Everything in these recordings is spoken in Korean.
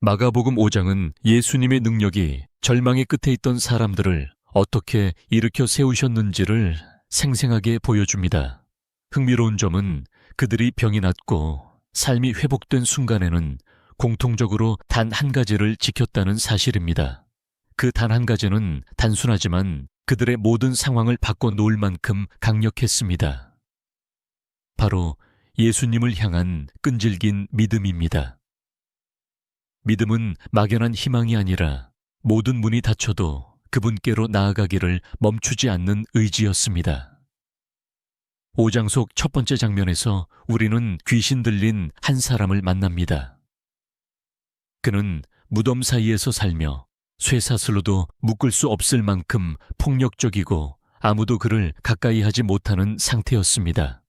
마가복음 5장은 예수님의 능력이 절망의 끝에 있던 사람들을 어떻게 일으켜 세우셨는지를 생생하게 보여줍니다. 흥미로운 점은 그들이 병이 낫고 삶이 회복된 순간에는 공통적으로 단 한 가지를 지켰다는 사실입니다. 그 단 한 가지는 단순하지만 그들의 모든 상황을 바꿔놓을 만큼 강력했습니다. 바로 예수님을 향한 끈질긴 믿음입니다. 믿음은 막연한 희망이 아니라 모든 문이 닫혀도 그분께로 나아가기를 멈추지 않는 의지였습니다. 5장 속 첫 번째 장면에서 우리는 귀신 들린 한 사람을 만납니다. 그는 무덤 사이에서 살며 쇠사슬로도 묶을 수 없을 만큼 폭력적이고 아무도 그를 가까이 하지 못하는 상태였습니다.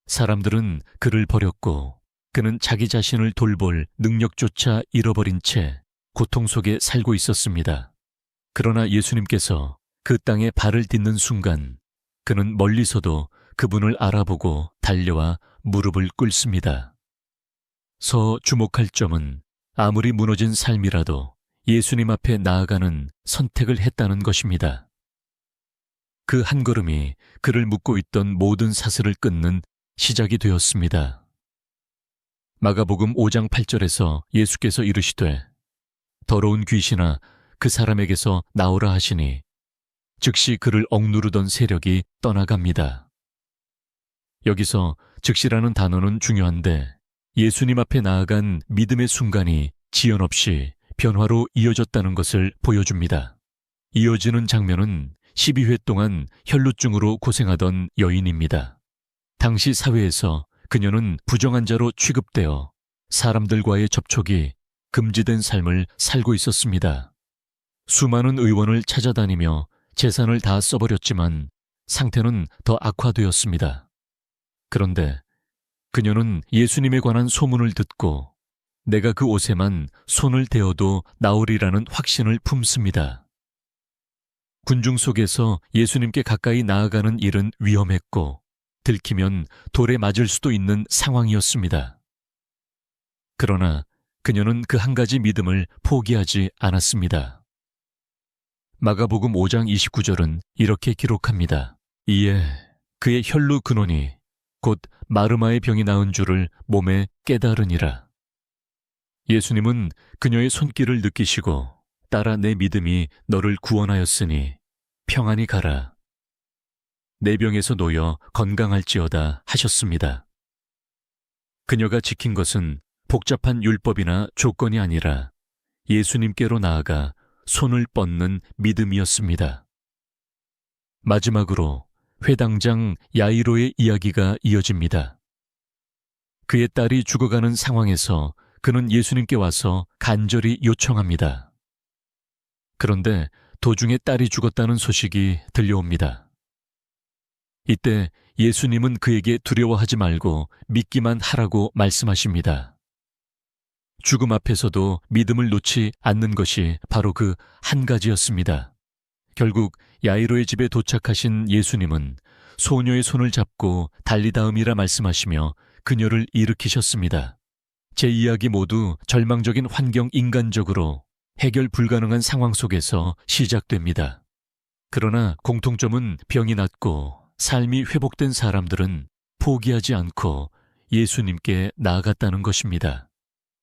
사람들은 그를 버렸고 그는 자기 자신을 돌볼 능력조차 잃어버린 채 고통 속에 살고 있었습니다. 그러나 예수님께서 그 땅에 발을 딛는 순간 그는 멀리서도 그분을 알아보고 달려와 무릎을 꿇습니다. 주목할 점은 아무리 무너진 삶이라도 예수님 앞에 나아가는 선택을 했다는 것입니다. 그 한 걸음이 그를 묶고 있던 모든 사슬을 끊는 시작이 되었습니다. 마가복음 5장 8절에서 예수께서 이르시되 더러운 귀신아 그 사람에게서 나오라 하시니 즉시 그를 억누르던 세력이 떠나갑니다. 여기서 즉시라는 단어는 중요한데 예수님 앞에 나아간 믿음의 순간이 지연 없이 변화로 이어졌다는 것을 보여줍니다. 이어지는 장면은 12회 동안 혈루증으로 고생하던 여인입니다. 당시 사회에서 그녀는 부정한 자로 취급되어 사람들과의 접촉이 금지된 삶을 살고 있었습니다. 수많은 의원을 찾아다니며 재산을 다 써버렸지만 상태는 더 악화되었습니다. 그런데 그녀는 예수님에 관한 소문을 듣고 내가 그 옷에만 손을 대어도 나으리라는 확신을 품습니다. 군중 속에서 예수님께 가까이 나아가는 일은 위험했고 들키면 돌에 맞을 수도 있는 상황이었습니다. 그러나 그녀는 그 한 가지 믿음을 포기하지 않았습니다. 마가복음 5장 29절은 이렇게 기록합니다. 이에 그의 혈루 근원이 곧 마르마의 병이 나은 줄을 몸에 깨달으니라. 예수님은 그녀의 손길을 느끼시고 따라 내 믿음이 너를 구원하였으니 평안히 가라. 내 병에서 놓여 건강할지어다 하셨습니다. 그녀가 지킨 것은 복잡한 율법이나 조건이 아니라 예수님께로 나아가 손을 뻗는 믿음이었습니다. 마지막으로 회당장 야이로의 이야기가 이어집니다. 그의 딸이 죽어가는 상황에서 그는 예수님께 와서 간절히 요청합니다. 그런데 도중에 딸이 죽었다는 소식이 들려옵니다. 이때 예수님은 그에게 두려워하지 말고 믿기만 하라고 말씀하십니다. 죽음 앞에서도 믿음을 놓지 않는 것이 바로 그 한 가지였습니다. 결국 야이로의 집에 도착하신 예수님은 소녀의 손을 잡고 달리다음이라 말씀하시며 그녀를 일으키셨습니다. 제 이야기 모두 절망적인 환경 인간적으로 해결 불가능한 상황 속에서 시작됩니다. 그러나 공통점은 병이 낫고 삶이 회복된 사람들은 포기하지 않고 예수님께 나아갔다는 것입니다.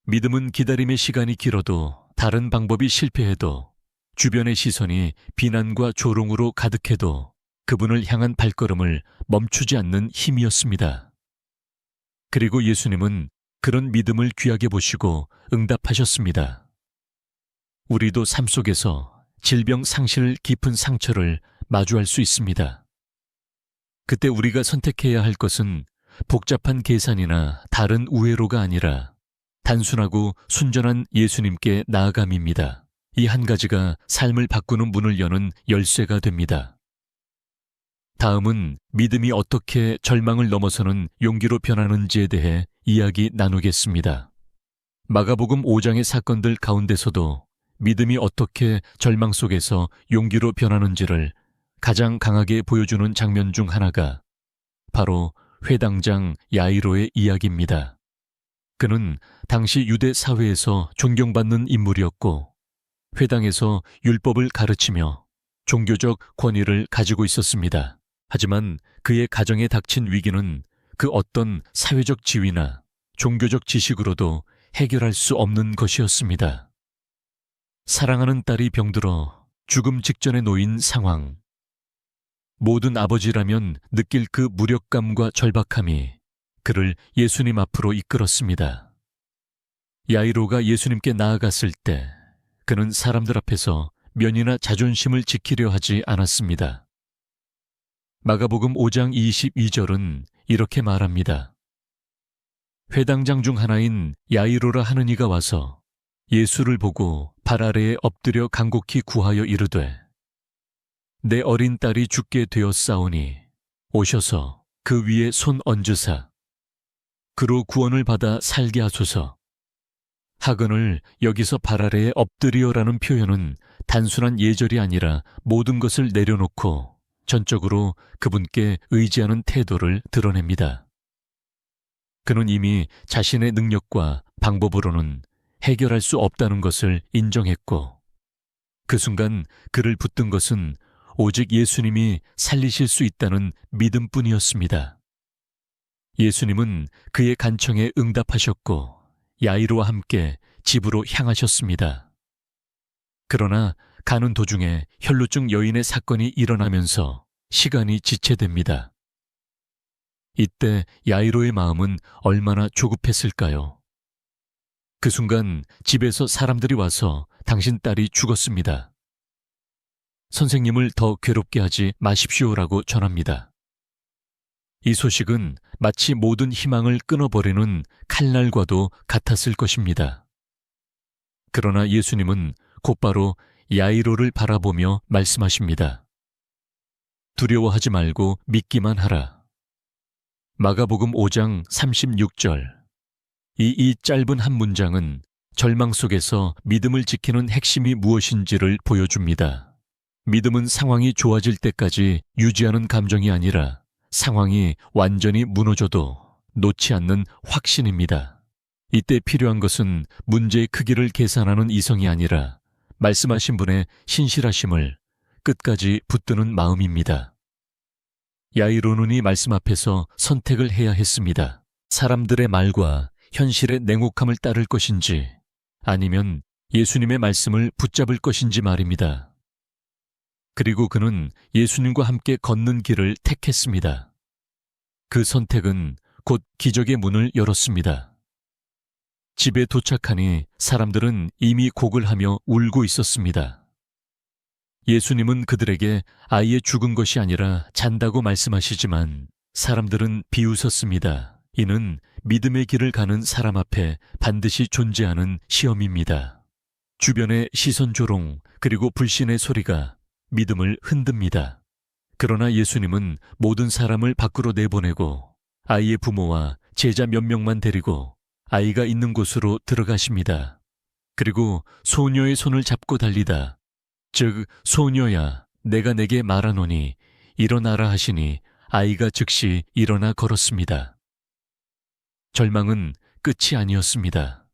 믿음은 기다림의 시간이 길어도 다른 방법이 실패해도 주변의 시선이 비난과 조롱으로 가득해도 그분을 향한 발걸음을 멈추지 않는 힘이었습니다. 그리고 예수님은 그런 믿음을 귀하게 보시고 응답하셨습니다. 우리도 삶 속에서 질병 상실 깊은 상처를 마주할 수 있습니다. 그때 우리가 선택해야 할 것은 복잡한 계산이나 다른 우회로가 아니라 단순하고 순전한 예수님께 나아감입니다. 이 한 가지가 삶을 바꾸는 문을 여는 열쇠가 됩니다. 다음은 믿음이 어떻게 절망을 넘어서는 용기로 변하는지에 대해 이야기 나누겠습니다. 마가복음 5장의 사건들 가운데서도 믿음이 어떻게 절망 속에서 용기로 변하는지를 가장 강하게 보여주는 장면 중 하나가 바로 회당장 야이로의 이야기입니다. 그는 당시 유대 사회에서 존경받는 인물이었고 회당에서 율법을 가르치며 종교적 권위를 가지고 있었습니다. 하지만 그의 가정에 닥친 위기는 그 어떤 사회적 지위나 종교적 지식으로도 해결할 수 없는 것이었습니다. 사랑하는 딸이 병들어 죽음 직전에 놓인 상황. 모든 아버지라면 느낄 그 무력감과 절박함이 그를 예수님 앞으로 이끌었습니다. 야이로가 예수님께 나아갔을 때 그는 사람들 앞에서 면이나 자존심을 지키려 하지 않았습니다. 마가복음 5장 22절은 이렇게 말합니다. 회당장 중 하나인 야이로라 하는 이가 와서 예수를 보고 발 아래에 엎드려 간곡히 구하여 이르되 내 어린 딸이 죽게 되었사오니 오셔서 그 위에 손 얹으사 그로 구원을 받아 살게 하소서. 하근을 여기서 발 아래에 엎드리어라는 표현은 단순한 예절이 아니라 모든 것을 내려놓고 전적으로 그분께 의지하는 태도를 드러냅니다. 그는 이미 자신의 능력과 방법으로는 해결할 수 없다는 것을 인정했고 그 순간 그를 붙든 것은 오직 예수님이 살리실 수 있다는 믿음뿐이었습니다. 예수님은 그의 간청에 응답하셨고 야이로와 함께 집으로 향하셨습니다. 그러나 가는 도중에 혈루증 여인의 사건이 일어나면서 시간이 지체됩니다. 이때 야이로의 마음은 얼마나 조급했을까요? 그 순간 집에서 사람들이 와서 당신 딸이 죽었습니다. 선생님을 더 괴롭게 하지 마십시오라고 전합니다. 이 소식은 마치 모든 희망을 끊어버리는 칼날과도 같았을 것입니다. 그러나 예수님은 곧바로 야이로를 바라보며 말씀하십니다. 두려워하지 말고 믿기만 하라. 마가복음 5장 36절. 이 짧은 한 문장은 절망 속에서 믿음을 지키는 핵심이 무엇인지를 보여줍니다. 믿음은 상황이 좋아질 때까지 유지하는 감정이 아니라 상황이 완전히 무너져도 놓지 않는 확신입니다. 이때 필요한 것은 문제의 크기를 계산하는 이성이 아니라 말씀하신 분의 신실하심을 끝까지 붙드는 마음입니다. 야이로는 이 말씀 앞에서 선택을 해야 했습니다. 사람들의 말과 현실의 냉혹함을 따를 것인지 아니면 예수님의 말씀을 붙잡을 것인지 말입니다. 그리고 그는 예수님과 함께 걷는 길을 택했습니다. 그 선택은 곧 기적의 문을 열었습니다. 집에 도착하니 사람들은 이미 곡을 하며 울고 있었습니다. 예수님은 그들에게 아이의 죽은 것이 아니라 잔다고 말씀하시지만 사람들은 비웃었습니다. 이는 믿음의 길을 가는 사람 앞에 반드시 존재하는 시험입니다. 주변의 시선 조롱 그리고 불신의 소리가 믿음을 흔듭니다. 그러나 예수님은 모든 사람을 밖으로 내보내고 아이의 부모와 제자 몇 명만 데리고 아이가 있는 곳으로 들어가십니다. 그리고 소녀의 손을 잡고 달리다. 즉 소녀야 내가 내게 말하노니 일어나라 하시니 아이가 즉시 일어나 걸었습니다. 절망은 끝이 아니었습니다.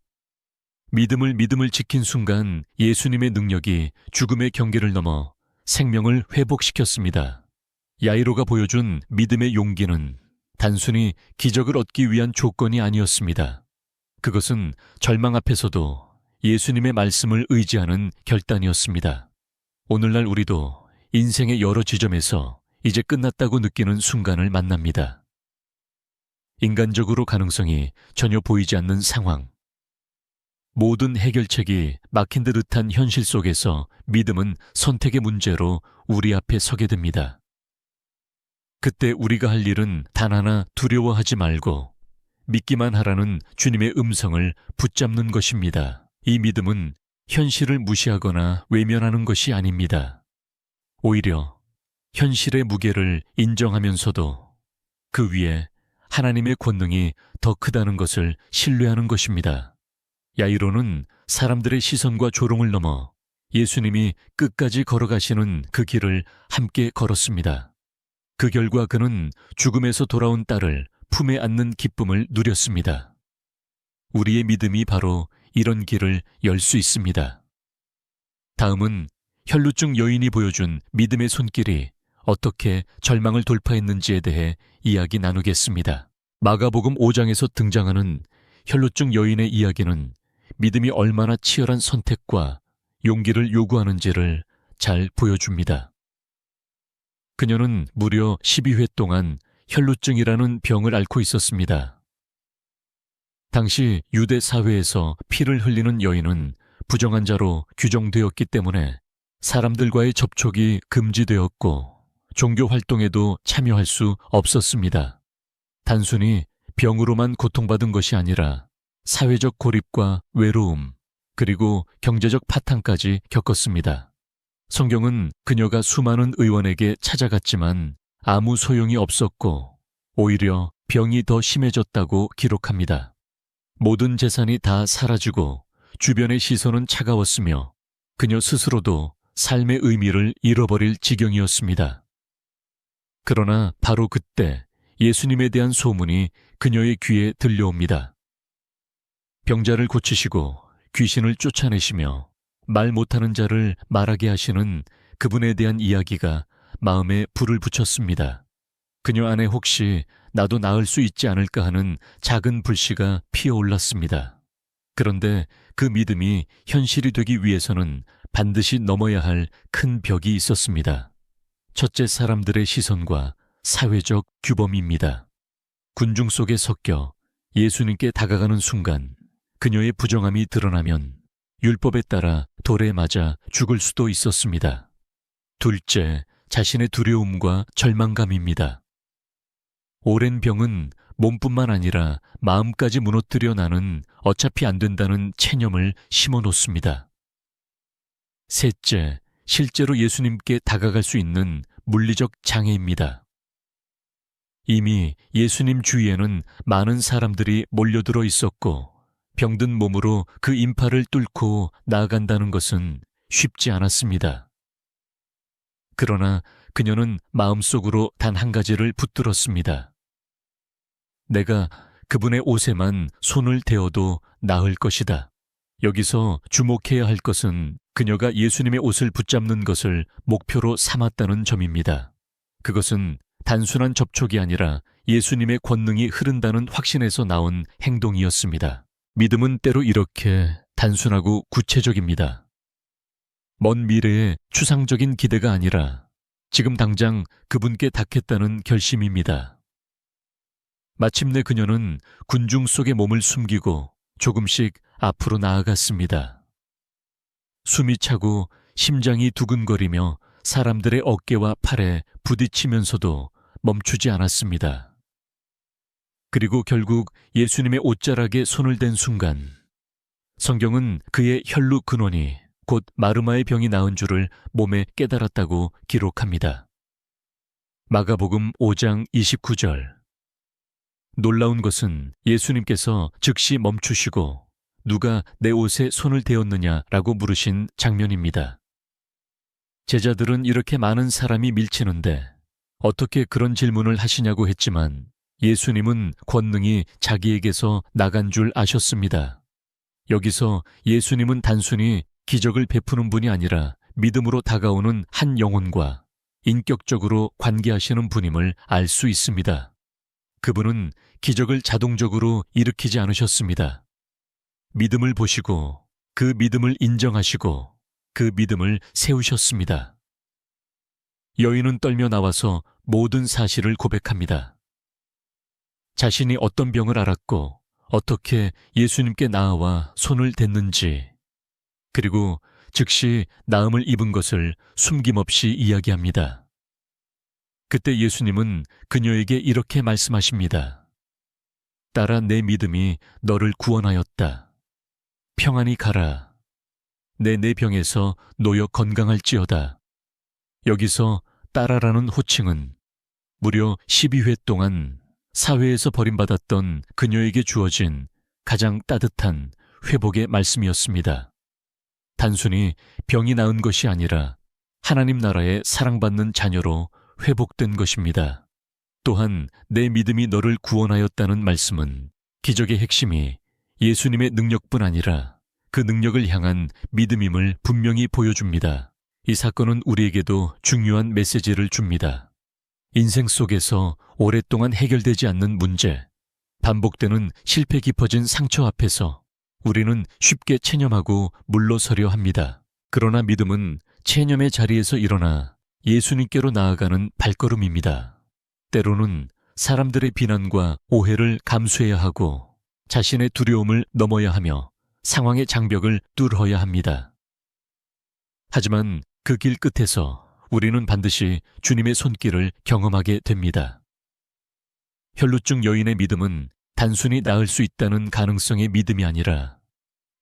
믿음을 지킨 순간 예수님의 능력이 죽음의 경계를 넘어 생명을 회복시켰습니다. 야이로가 보여준 믿음의 용기는 단순히 기적을 얻기 위한 조건이 아니었습니다. 그것은 절망 앞에서도 예수님의 말씀을 의지하는 결단이었습니다. 오늘날 우리도 인생의 여러 지점에서 이제 끝났다고 느끼는 순간을 만납니다. 인간적으로 가능성이 전혀 보이지 않는 상황. 모든 해결책이 막힌 듯한 현실 속에서 믿음은 선택의 문제로 우리 앞에 서게 됩니다. 그때 우리가 할 일은 단 하나 두려워하지 말고 믿기만 하라는 주님의 음성을 붙잡는 것입니다. 이 믿음은 현실을 무시하거나 외면하는 것이 아닙니다. 오히려 현실의 무게를 인정하면서도 그 위에 하나님의 권능이 더 크다는 것을 신뢰하는 것입니다. 야이로는 사람들의 시선과 조롱을 넘어 예수님이 끝까지 걸어가시는 그 길을 함께 걸었습니다. 그 결과 그는 죽음에서 돌아온 딸을 품에 안는 기쁨을 누렸습니다. 우리의 믿음이 바로 이런 길을 열 수 있습니다. 다음은 혈루증 여인이 보여준 믿음의 손길이 어떻게 절망을 돌파했는지에 대해 이야기 나누겠습니다. 마가복음 5장에서 등장하는 혈루증 여인의 이야기는 믿음이 얼마나 치열한 선택과 용기를 요구하는지를 잘 보여줍니다. 그녀는 무려 12회 동안 혈루증이라는 병을 앓고 있었습니다. 당시 유대 사회에서 피를 흘리는 여인은 부정한 자로 규정되었기 때문에 사람들과의 접촉이 금지되었고 종교 활동에도 참여할 수 없었습니다. 단순히 병으로만 고통받은 것이 아니라 사회적 고립과 외로움, 그리고 경제적 파탄까지 겪었습니다. 성경은 그녀가 수많은 의원에게 찾아갔지만 아무 소용이 없었고 오히려 병이 더 심해졌다고 기록합니다. 모든 재산이 다 사라지고 주변의 시선은 차가웠으며 그녀 스스로도 삶의 의미를 잃어버릴 지경이었습니다. 그러나 바로 그때 예수님에 대한 소문이 그녀의 귀에 들려옵니다. 병자를 고치시고 귀신을 쫓아내시며 말 못하는 자를 말하게 하시는 그분에 대한 이야기가 마음에 불을 붙였습니다. 그녀 안에 혹시 나도 나을 수 있지 않을까 하는 작은 불씨가 피어올랐습니다. 그런데 그 믿음이 현실이 되기 위해서는 반드시 넘어야 할 큰 벽이 있었습니다. 첫째, 사람들의 시선과 사회적 규범입니다. 군중 속에 섞여 예수님께 다가가는 순간 그녀의 부정함이 드러나면 율법에 따라 돌에 맞아 죽을 수도 있었습니다. 둘째, 자신의 두려움과 절망감입니다. 오랜 병은 몸뿐만 아니라 마음까지 무너뜨려 나는 어차피 안 된다는 체념을 심어놓습니다. 셋째, 실제로 예수님께 다가갈 수 있는 물리적 장애입니다. 이미 예수님 주위에는 많은 사람들이 몰려들어 있었고 병든 몸으로 그 인파를 뚫고 나아간다는 것은 쉽지 않았습니다. 그러나 그녀는 마음속으로 단 한 가지를 붙들었습니다. 내가 그분의 옷에만 손을 대어도 나을 것이다. 여기서 주목해야 할 것은 그녀가 예수님의 옷을 붙잡는 것을 목표로 삼았다는 점입니다. 그것은 단순한 접촉이 아니라 예수님의 권능이 흐른다는 확신에서 나온 행동이었습니다. 믿음은 때로 이렇게 단순하고 구체적입니다. 먼 미래의 추상적인 기대가 아니라 지금 당장 그분께 닿겠다는 결심입니다. 마침내 그녀는 군중 속에 몸을 숨기고 조금씩 앞으로 나아갔습니다. 숨이 차고 심장이 두근거리며 사람들의 어깨와 팔에 부딪히면서도 멈추지 않았습니다. 그리고 결국 예수님의 옷자락에 손을 댄 순간 성경은 그의 혈루 근원이 곧 마르마의 병이 나은 줄을 몸에 깨달았다고 기록합니다. 마가복음 5장 29절. 놀라운 것은 예수님께서 즉시 멈추시고 누가 내 옷에 손을 대었느냐라고 물으신 장면입니다. 제자들은 이렇게 많은 사람이 밀치는데 어떻게 그런 질문을 하시냐고 했지만 예수님은 권능이 자기에게서 나간 줄 아셨습니다. 여기서 예수님은 단순히 기적을 베푸는 분이 아니라 믿음으로 다가오는 한 영혼과 인격적으로 관계하시는 분임을 알 수 있습니다. 그분은 기적을 자동적으로 일으키지 않으셨습니다. 믿음을 보시고 그 믿음을 인정하시고 그 믿음을 세우셨습니다. 여인은 떨며 나와서 모든 사실을 고백합니다. 자신이 어떤 병을 앓았고 어떻게 예수님께 나아와 손을 댔는지, 그리고 즉시 나음을 입은 것을 숨김없이 이야기합니다. 그때 예수님은 그녀에게 이렇게 말씀하십니다. 딸아, 내 믿음이 너를 구원하였다. 평안히 가라. 내 병에서 놓여 건강할지어다. 여기서 딸아라는 호칭은 무려 12회 동안 사회에서 버림받았던 그녀에게 주어진 가장 따뜻한 회복의 말씀이었습니다. 단순히 병이 나은 것이 아니라 하나님 나라의 사랑받는 자녀로 회복된 것입니다. 또한 내 믿음이 너를 구원하였다는 말씀은 기적의 핵심이 예수님의 능력뿐 아니라 그 능력을 향한 믿음임을 분명히 보여줍니다. 이 사건은 우리에게도 중요한 메시지를 줍니다. 인생 속에서 오랫동안 해결되지 않는 문제, 반복되는 실패 깊어진 상처 앞에서 우리는 쉽게 체념하고 물러서려 합니다. 그러나 믿음은 체념의 자리에서 일어나 예수님께로 나아가는 발걸음입니다. 때로는 사람들의 비난과 오해를 감수해야 하고 자신의 두려움을 넘어야 하며 상황의 장벽을 뚫어야 합니다. 하지만 그 길 끝에서 우리는 반드시 주님의 손길을 경험하게 됩니다. 혈루증 여인의 믿음은 단순히 나을 수 있다는 가능성의 믿음이 아니라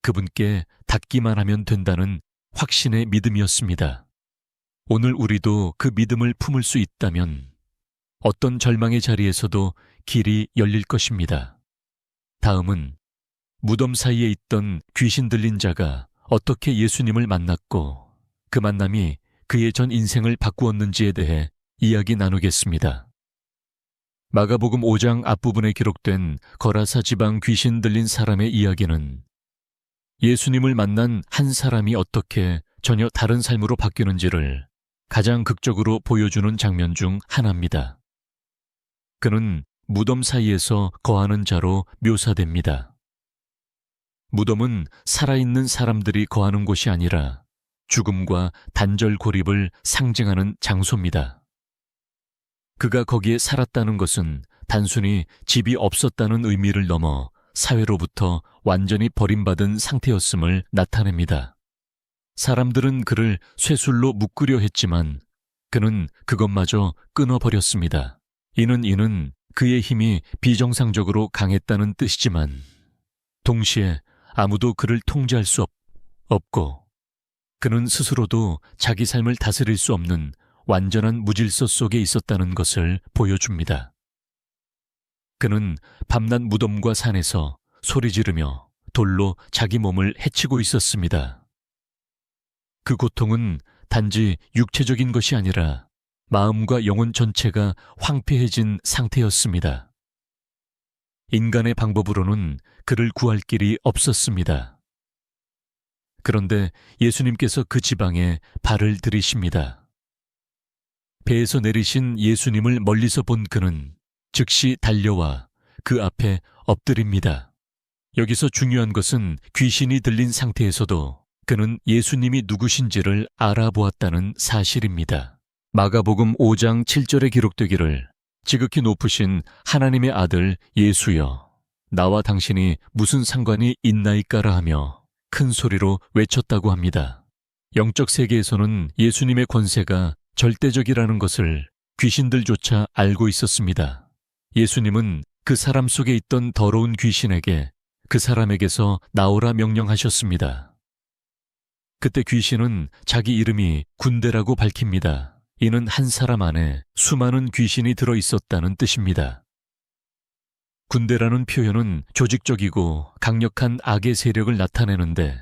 그분께 닿기만 하면 된다는 확신의 믿음이었습니다. 오늘 우리도 그 믿음을 품을 수 있다면 어떤 절망의 자리에서도 길이 열릴 것입니다. 다음은 무덤 사이에 있던 귀신 들린 자가 어떻게 예수님을 만났고 그 만남이 그의 전 인생을 바꾸었는지에 대해 이야기 나누겠습니다. 마가복음 5장 앞부분에 기록된 거라사 지방 귀신 들린 사람의 이야기는 예수님을 만난 한 사람이 어떻게 전혀 다른 삶으로 바뀌는지를 가장 극적으로 보여주는 장면 중 하나입니다. 그는 무덤 사이에서 거하는 자로 묘사됩니다. 무덤은 살아있는 사람들이 거하는 곳이 아니라 죽음과 단절 고립을 상징하는 장소입니다. 그가 거기에 살았다는 것은 단순히 집이 없었다는 의미를 넘어 사회로부터 완전히 버림받은 상태였음을 나타냅니다. 사람들은 그를 쇠술로 묶으려 했지만 그는 그것마저 끊어버렸습니다. 이는 그의 힘이 비정상적으로 강했다는 뜻이지만 동시에 아무도 그를 통제할 수 없고 그는 스스로도 자기 삶을 다스릴 수 없는 완전한 무질서 속에 있었다는 것을 보여줍니다. 그는 밤낮 무덤과 산에서 소리 지르며 돌로 자기 몸을 해치고 있었습니다. 그 고통은 단지 육체적인 것이 아니라 마음과 영혼 전체가 황폐해진 상태였습니다. 인간의 방법으로는 그를 구할 길이 없었습니다. 그런데 예수님께서 그 지방에 발을 들이십니다. 배에서 내리신 예수님을 멀리서 본 그는 즉시 달려와 그 앞에 엎드립니다. 여기서 중요한 것은 귀신이 들린 상태에서도 그는 예수님이 누구신지를 알아보았다는 사실입니다. 마가복음 5장 7절에 기록되기를 지극히 높으신 하나님의 아들 예수여, 나와 당신이 무슨 상관이 있나이까라 하며 큰 소리로 외쳤다고 합니다. 영적 세계에서는 예수님의 권세가 절대적이라는 것을 귀신들조차 알고 있었습니다. 예수님은 그 사람 속에 있던 더러운 귀신에게 그 사람에게서 나오라 명령하셨습니다. 그때 귀신은 자기 이름이 군대라고 밝힙니다. 이는 한 사람 안에 수많은 귀신이 들어있었다는 뜻입니다. 군대라는 표현은 조직적이고 강력한 악의 세력을 나타내는데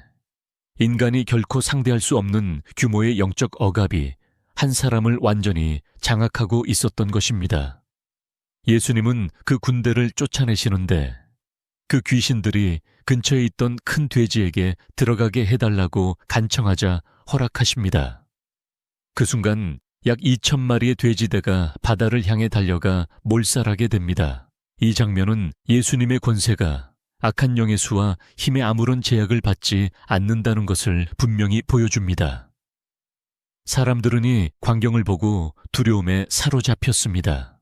인간이 결코 상대할 수 없는 규모의 영적 억압이 한 사람을 완전히 장악하고 있었던 것입니다. 예수님은 그 군대를 쫓아내시는데 그 귀신들이 근처에 있던 큰 돼지에게 들어가게 해달라고 간청하자 허락하십니다. 그 순간 약 2,000마리의 돼지대가 바다를 향해 달려가 몰살하게 됩니다. 이 장면은 예수님의 권세가 악한 영의 수와 힘에 아무런 제약을 받지 않는다는 것을 분명히 보여줍니다. 사람들은 이 광경을 보고 두려움에 사로잡혔습니다.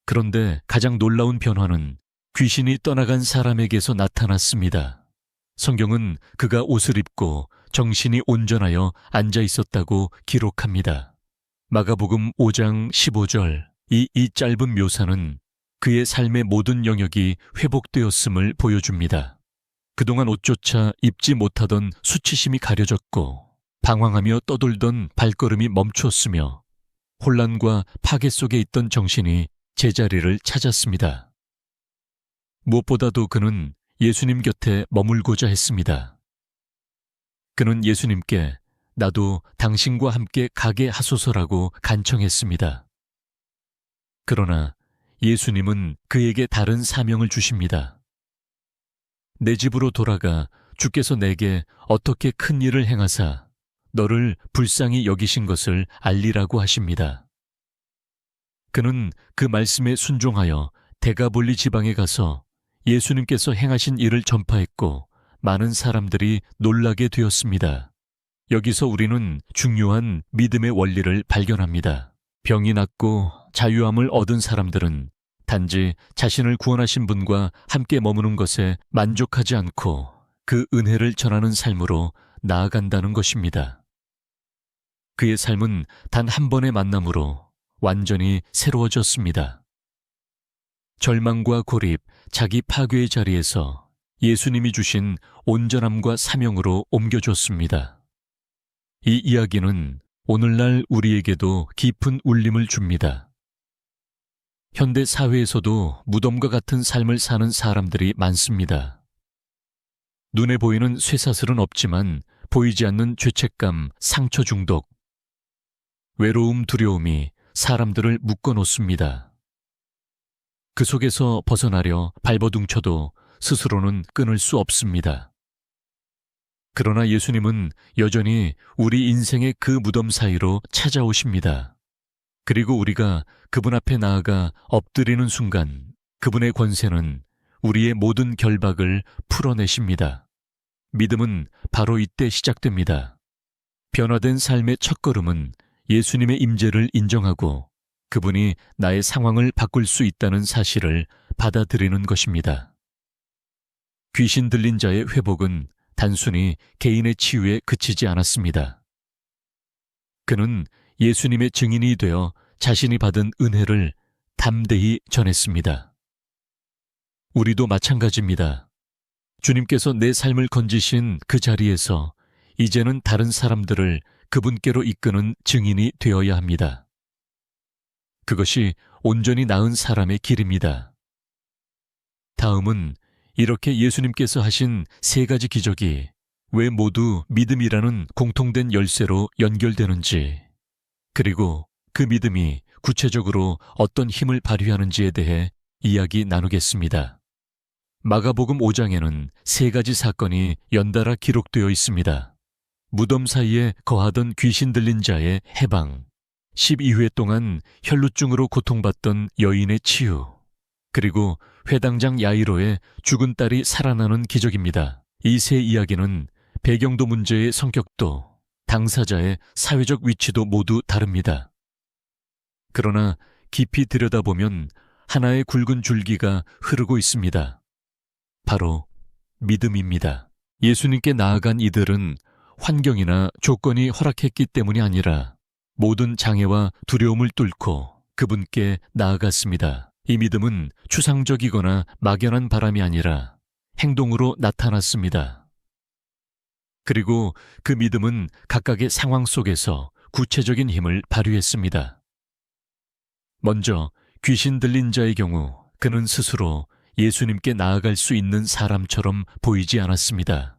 그런데 가장 놀라운 변화는 귀신이 떠나간 사람에게서 나타났습니다. 성경은 그가 옷을 입고 정신이 온전하여 앉아 있었다고 기록합니다. 마가복음 5장 15절, 이 짧은 묘사는 그의 삶의 모든 영역이 회복되었음을 보여줍니다. 그동안 옷조차 입지 못하던 수치심이 가려졌고 방황하며 떠돌던 발걸음이 멈추었으며 혼란과 파괴 속에 있던 정신이 제자리를 찾았습니다. 무엇보다도 그는 예수님 곁에 머물고자 했습니다. 그는 예수님께 나도 당신과 함께 가게 하소서라고 간청했습니다. 그러나 예수님은 그에게 다른 사명을 주십니다. 내 집으로 돌아가 주께서 내게 어떻게 큰 일을 행하사 너를 불쌍히 여기신 것을 알리라고 하십니다. 그는 그 말씀에 순종하여 데가볼리 지방에 가서 예수님께서 행하신 일을 전파했고 많은 사람들이 놀라게 되었습니다. 여기서 우리는 중요한 믿음의 원리를 발견합니다. 병이 낫고 자유함을 얻은 사람들은 단지 자신을 구원하신 분과 함께 머무는 것에 만족하지 않고 그 은혜를 전하는 삶으로 나아간다는 것입니다. 그의 삶은 단 한 번의 만남으로 완전히 새로워졌습니다. 절망과 고립, 자기 파괴의 자리에서 예수님이 주신 온전함과 사명으로 옮겨줬습니다. 이 이야기는 오늘날 우리에게도 깊은 울림을 줍니다. 현대 사회에서도 무덤과 같은 삶을 사는 사람들이 많습니다. 눈에 보이는 쇠사슬은 없지만 보이지 않는 죄책감, 상처 중독, 외로움, 두려움이 사람들을 묶어놓습니다. 그 속에서 벗어나려 발버둥쳐도 스스로는 끊을 수 없습니다. 그러나 예수님은 여전히 우리 인생의 그 무덤 사이로 찾아오십니다. 그리고 우리가 그분 앞에 나아가 엎드리는 순간 그분의 권세는 우리의 모든 결박을 풀어내십니다. 믿음은 바로 이때 시작됩니다. 변화된 삶의 첫걸음은 예수님의 임재를 인정하고 그분이 나의 상황을 바꿀 수 있다는 사실을 받아들이는 것입니다. 귀신 들린 자의 회복은 단순히 개인의 치유에 그치지 않았습니다. 그는 예수님의 증인이 되어 자신이 받은 은혜를 담대히 전했습니다. 우리도 마찬가지입니다. 주님께서 내 삶을 건지신 그 자리에서 이제는 다른 사람들을 그분께로 이끄는 증인이 되어야 합니다. 그것이 온전히 나은 사람의 길입니다. 다음은 이렇게 예수님께서 하신 3가지 기적이 왜 모두 믿음이라는 공통된 열쇠로 연결되는지, 그리고 그 믿음이 구체적으로 어떤 힘을 발휘하는지에 대해 이야기 나누겠습니다. 마가복음 5장에는 3가지 사건이 연달아 기록되어 있습니다. 무덤 사이에 거하던 귀신 들린 자의 해방, 12회 동안 혈루증으로 고통받던 여인의 치유, 그리고 회당장 야이로의 죽은 딸이 살아나는 기적입니다. 이 3 이야기는 배경도 문제의 성격도 당사자의 사회적 위치도 모두 다릅니다. 그러나 깊이 들여다보면 하나의 굵은 줄기가 흐르고 있습니다. 바로 믿음입니다. 예수님께 나아간 이들은 환경이나 조건이 허락했기 때문이 아니라 모든 장애와 두려움을 뚫고 그분께 나아갔습니다. 이 믿음은 추상적이거나 막연한 바람이 아니라 행동으로 나타났습니다. 그리고 그 믿음은 각각의 상황 속에서 구체적인 힘을 발휘했습니다. 먼저 귀신 들린 자의 경우 그는 스스로 예수님께 나아갈 수 있는 사람처럼 보이지 않았습니다.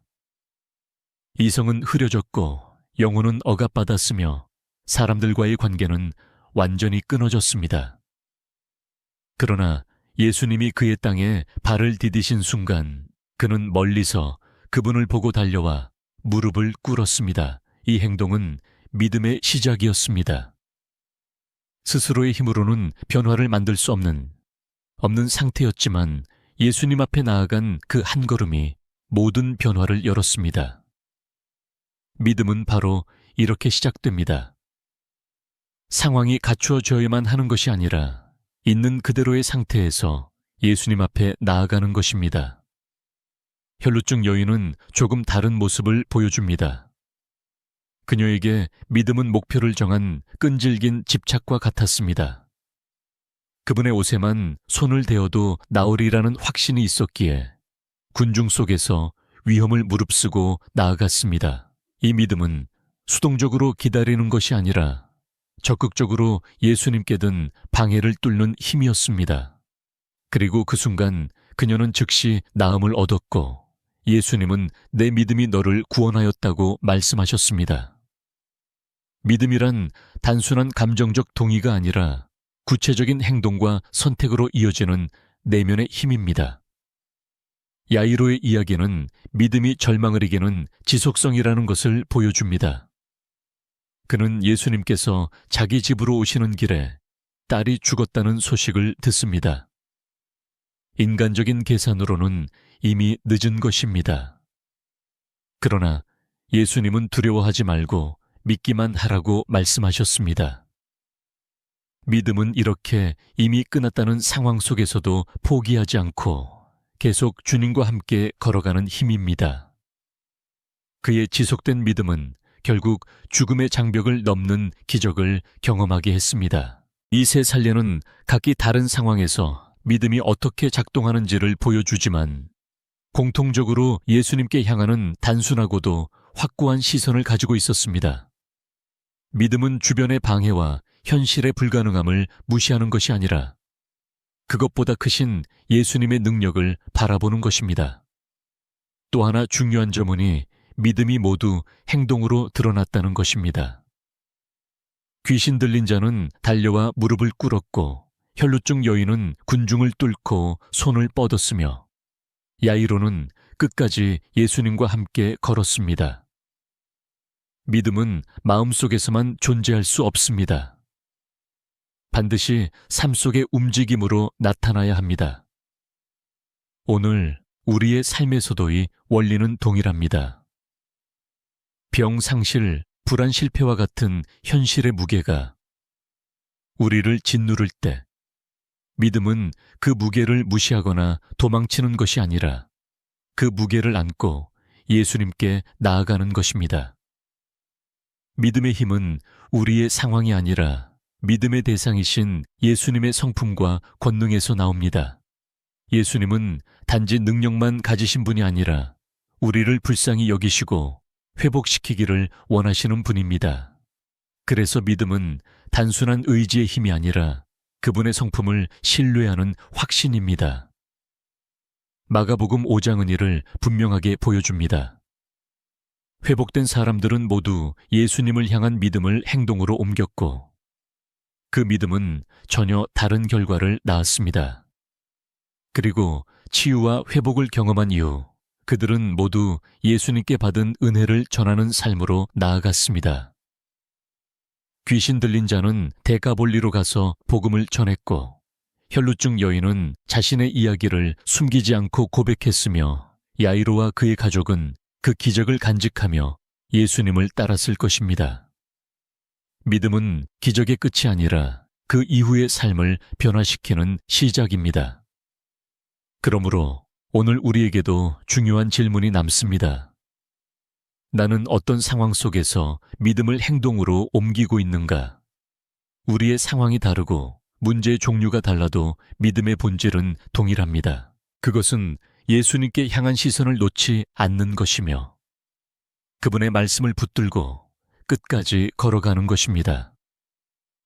이성은 흐려졌고 영혼은 억압받았으며 사람들과의 관계는 완전히 끊어졌습니다. 그러나 예수님이 그의 땅에 발을 디디신 순간 그는 멀리서 그분을 보고 달려와 무릎을 꿇었습니다. 이 행동은 믿음의 시작이었습니다. 스스로의 힘으로는 변화를 만들 수 없는 상태였지만 예수님 앞에 나아간 그 한 걸음이 모든 변화를 열었습니다. 믿음은 바로 이렇게 시작됩니다. 상황이 갖추어져야만 하는 것이 아니라 있는 그대로의 상태에서 예수님 앞에 나아가는 것입니다. 혈루증 여인은 조금 다른 모습을 보여줍니다. 그녀에게 믿음은 목표를 정한 끈질긴 집착과 같았습니다. 그분의 옷에만 손을 대어도 나으리라는 확신이 있었기에 군중 속에서 위험을 무릅쓰고 나아갔습니다. 이 믿음은 수동적으로 기다리는 것이 아니라 적극적으로 예수님께 든 방해를 뚫는 힘이었습니다. 그리고 그 순간 그녀는 즉시 나음을 얻었고 예수님은 내 믿음이 너를 구원하였다고 말씀하셨습니다. 믿음이란 단순한 감정적 동의가 아니라 구체적인 행동과 선택으로 이어지는 내면의 힘입니다. 야이로의 이야기는 믿음이 절망을 이기는 지속성이라는 것을 보여줍니다. 그는 예수님께서 자기 집으로 오시는 길에 딸이 죽었다는 소식을 듣습니다. 인간적인 계산으로는 이미 늦은 것입니다. 그러나 예수님은 두려워하지 말고 믿기만 하라고 말씀하셨습니다. 믿음은 이렇게 이미 끝났다는 상황 속에서도 포기하지 않고 계속 주님과 함께 걸어가는 힘입니다. 그의 지속된 믿음은 결국 죽음의 장벽을 넘는 기적을 경험하게 했습니다. 이 세 산례는 각기 다른 상황에서 믿음이 어떻게 작동하는지를 보여주지만 공통적으로 예수님께 향하는 단순하고도 확고한 시선을 가지고 있었습니다. 믿음은 주변의 방해와 현실의 불가능함을 무시하는 것이 아니라 그것보다 크신 예수님의 능력을 바라보는 것입니다. 또 하나 중요한 점은 믿음이 모두 행동으로 드러났다는 것입니다. 귀신 들린 자는 달려와 무릎을 꿇었고 혈루증 여인은 군중을 뚫고 손을 뻗었으며 야이로는 끝까지 예수님과 함께 걸었습니다. 믿음은 마음속에서만 존재할 수 없습니다. 반드시 삶 속의 움직임으로 나타나야 합니다. 오늘 우리의 삶에서도 이 원리는 동일합니다. 병 상실, 불안 실패와 같은 현실의 무게가 우리를 짓누를 때 믿음은 그 무게를 무시하거나 도망치는 것이 아니라 그 무게를 안고 예수님께 나아가는 것입니다. 믿음의 힘은 우리의 상황이 아니라 믿음의 대상이신 예수님의 성품과 권능에서 나옵니다. 예수님은 단지 능력만 가지신 분이 아니라 우리를 불쌍히 여기시고 회복시키기를 원하시는 분입니다. 그래서 믿음은 단순한 의지의 힘이 아니라 그분의 성품을 신뢰하는 확신입니다. 마가복음 5장은 이를 분명하게 보여줍니다. 회복된 사람들은 모두 예수님을 향한 믿음을 행동으로 옮겼고 그 믿음은 전혀 다른 결과를 낳았습니다. 그리고 치유와 회복을 경험한 이후 그들은 모두 예수님께 받은 은혜를 전하는 삶으로 나아갔습니다. 귀신 들린 자는 데가볼리로 가서 복음을 전했고 혈루증 여인은 자신의 이야기를 숨기지 않고 고백했으며 야이로와 그의 가족은 그 기적을 간직하며 예수님을 따랐을 것입니다. 믿음은 기적의 끝이 아니라 그 이후의 삶을 변화시키는 시작입니다. 그러므로 오늘 우리에게도 중요한 질문이 남습니다. 나는 어떤 상황 속에서 믿음을 행동으로 옮기고 있는가? 우리의 상황이 다르고 문제의 종류가 달라도 믿음의 본질은 동일합니다. 그것은 예수님께 향한 시선을 놓지 않는 것이며 그분의 말씀을 붙들고 끝까지 걸어가는 것입니다.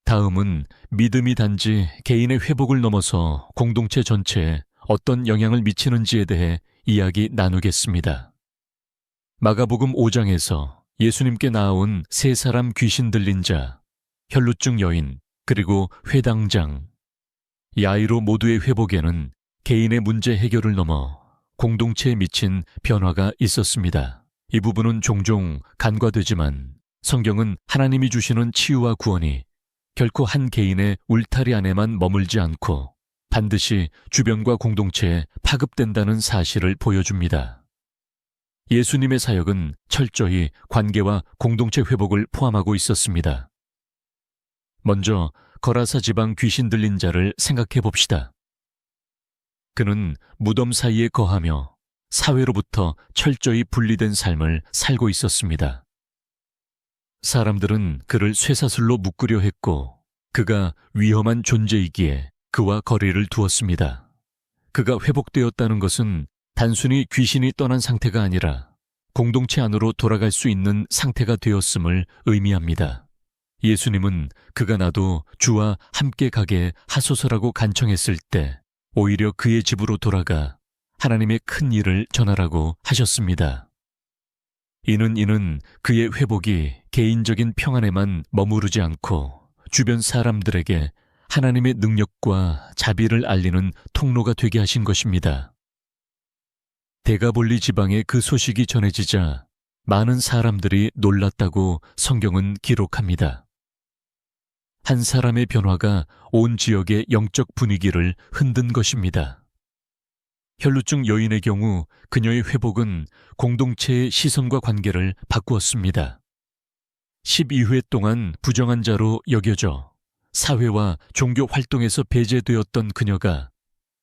다음은 믿음이 단지 개인의 회복을 넘어서 공동체 전체에 어떤 영향을 미치는지에 대해 이야기 나누겠습니다. 마가복음 5장에서 예수님께 나아온 세 사람 귀신 들린 자, 혈루증 여인, 그리고 회당장, 야이로 모두의 회복에는 개인의 문제 해결을 넘어 공동체에 미친 변화가 있었습니다. 이 부분은 종종 간과되지만 성경은 하나님이 주시는 치유와 구원이 결코 한 개인의 울타리 안에만 머물지 않고 반드시 주변과 공동체에 파급된다는 사실을 보여줍니다. 예수님의 사역은 철저히 관계와 공동체 회복을 포함하고 있었습니다. 먼저 거라사 지방 귀신 들린 자를 생각해 봅시다. 그는 무덤 사이에 거하며 사회로부터 철저히 분리된 삶을 살고 있었습니다. 사람들은 그를 쇠사슬로 묶으려 했고 그가 위험한 존재이기에 그와 거리를 두었습니다. 그가 회복되었다는 것은 단순히 귀신이 떠난 상태가 아니라 공동체 안으로 돌아갈 수 있는 상태가 되었음을 의미합니다. 예수님은 그가 나도 주와 함께 가게 하소서라고 간청했을 때 오히려 그의 집으로 돌아가 하나님의 큰 일을 전하라고 하셨습니다. 이는 그의 회복이 개인적인 평안에만 머무르지 않고 주변 사람들에게 하나님의 능력과 자비를 알리는 통로가 되게 하신 것입니다. 데가볼리 지방에 그 소식이 전해지자 많은 사람들이 놀랐다고 성경은 기록합니다. 한 사람의 변화가 온 지역의 영적 분위기를 흔든 것입니다. 혈루증 여인의 경우 그녀의 회복은 공동체의 시선과 관계를 바꾸었습니다. 12회 동안 부정한 자로 여겨져 사회와 종교 활동에서 배제되었던 그녀가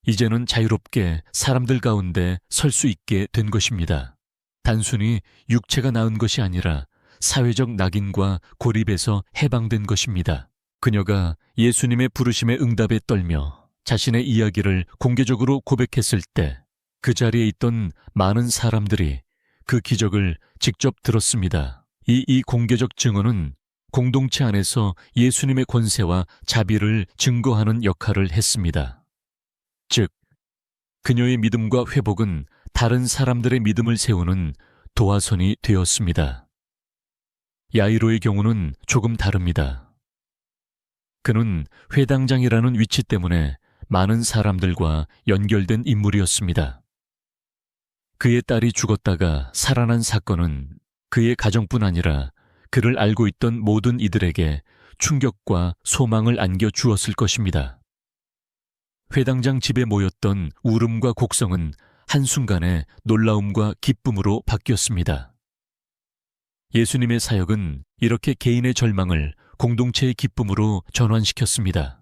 이제는 자유롭게 사람들 가운데 설 수 있게 된 것입니다. 단순히 육체가 나은 것이 아니라 사회적 낙인과 고립에서 해방된 것입니다. 그녀가 예수님의 부르심에 응답에 떨며 자신의 이야기를 공개적으로 고백했을 때 그 자리에 있던 많은 사람들이 그 기적을 직접 들었습니다. 이 공개적 증언은 공동체 안에서 예수님의 권세와 자비를 증거하는 역할을 했습니다. 즉, 그녀의 믿음과 회복은 다른 사람들의 믿음을 세우는 도화선이 되었습니다. 야이로의 경우는 조금 다릅니다. 그는 회당장이라는 위치 때문에 많은 사람들과 연결된 인물이었습니다. 그의 딸이 죽었다가 살아난 사건은 그의 가정뿐 아니라 그를 알고 있던 모든 이들에게 충격과 소망을 안겨 주었을 것입니다. 회당장 집에 모였던 울음과 곡성은 한순간에 놀라움과 기쁨으로 바뀌었습니다. 예수님의 사역은 이렇게 개인의 절망을 공동체의 기쁨으로 전환시켰습니다.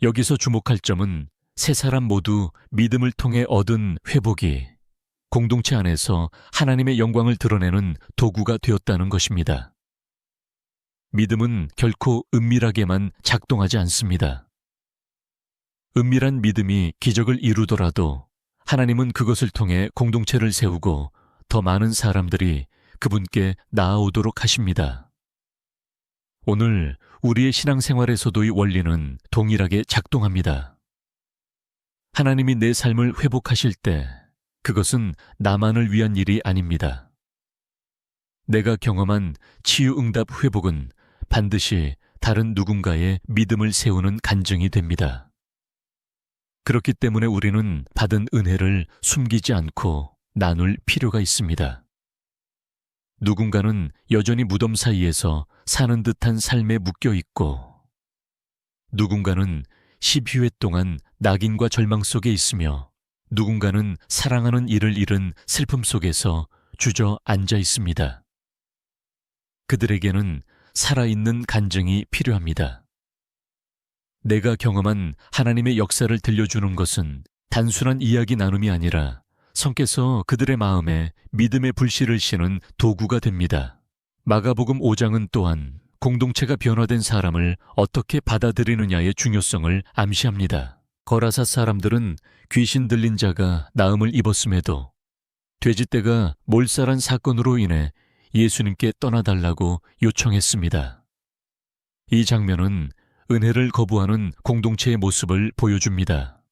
여기서 주목할 점은 세 사람 모두 믿음을 통해 얻은 회복이 공동체 안에서 하나님의 영광을 드러내는 도구가 되었다는 것입니다. 믿음은 결코 은밀하게만 작동하지 않습니다. 은밀한 믿음이 기적을 이루더라도 하나님은 그것을 통해 공동체를 세우고 더 많은 사람들이 그분께 나아오도록 하십니다. 오늘 우리의 신앙생활에서도 이 원리는 동일하게 작동합니다. 하나님이 내 삶을 회복하실 때 그것은 나만을 위한 일이 아닙니다. 내가 경험한 치유응답 회복은 반드시 다른 누군가의 믿음을 세우는 간증이 됩니다. 그렇기 때문에 우리는 받은 은혜를 숨기지 않고 나눌 필요가 있습니다. 누군가는 여전히 무덤 사이에서 사는 듯한 삶에 묶여 있고, 누군가는 12회 동안 낙인과 절망 속에 있으며, 누군가는 사랑하는 이를 잃은 슬픔 속에서 주저앉아 있습니다. 그들에게는 살아있는 간증이 필요합니다. 내가 경험한 하나님의 역사를 들려주는 것은 단순한 이야기 나눔이 아니라 성께서 그들의 마음에 믿음의 불씨를 씨는 도구가 됩니다. 마가복음 5장은 또한 공동체가 변화된 사람을 어떻게 받아들이느냐의 중요성을 암시합니다. 거라사 사람들은 귀신 들린 자가 나음을 입었음에도 돼지떼가 몰살한 사건으로 인해 예수님께 떠나달라고 요청했습니다. 이 장면은 은혜를 거부하는 공동체의 모습을 보여줍니다.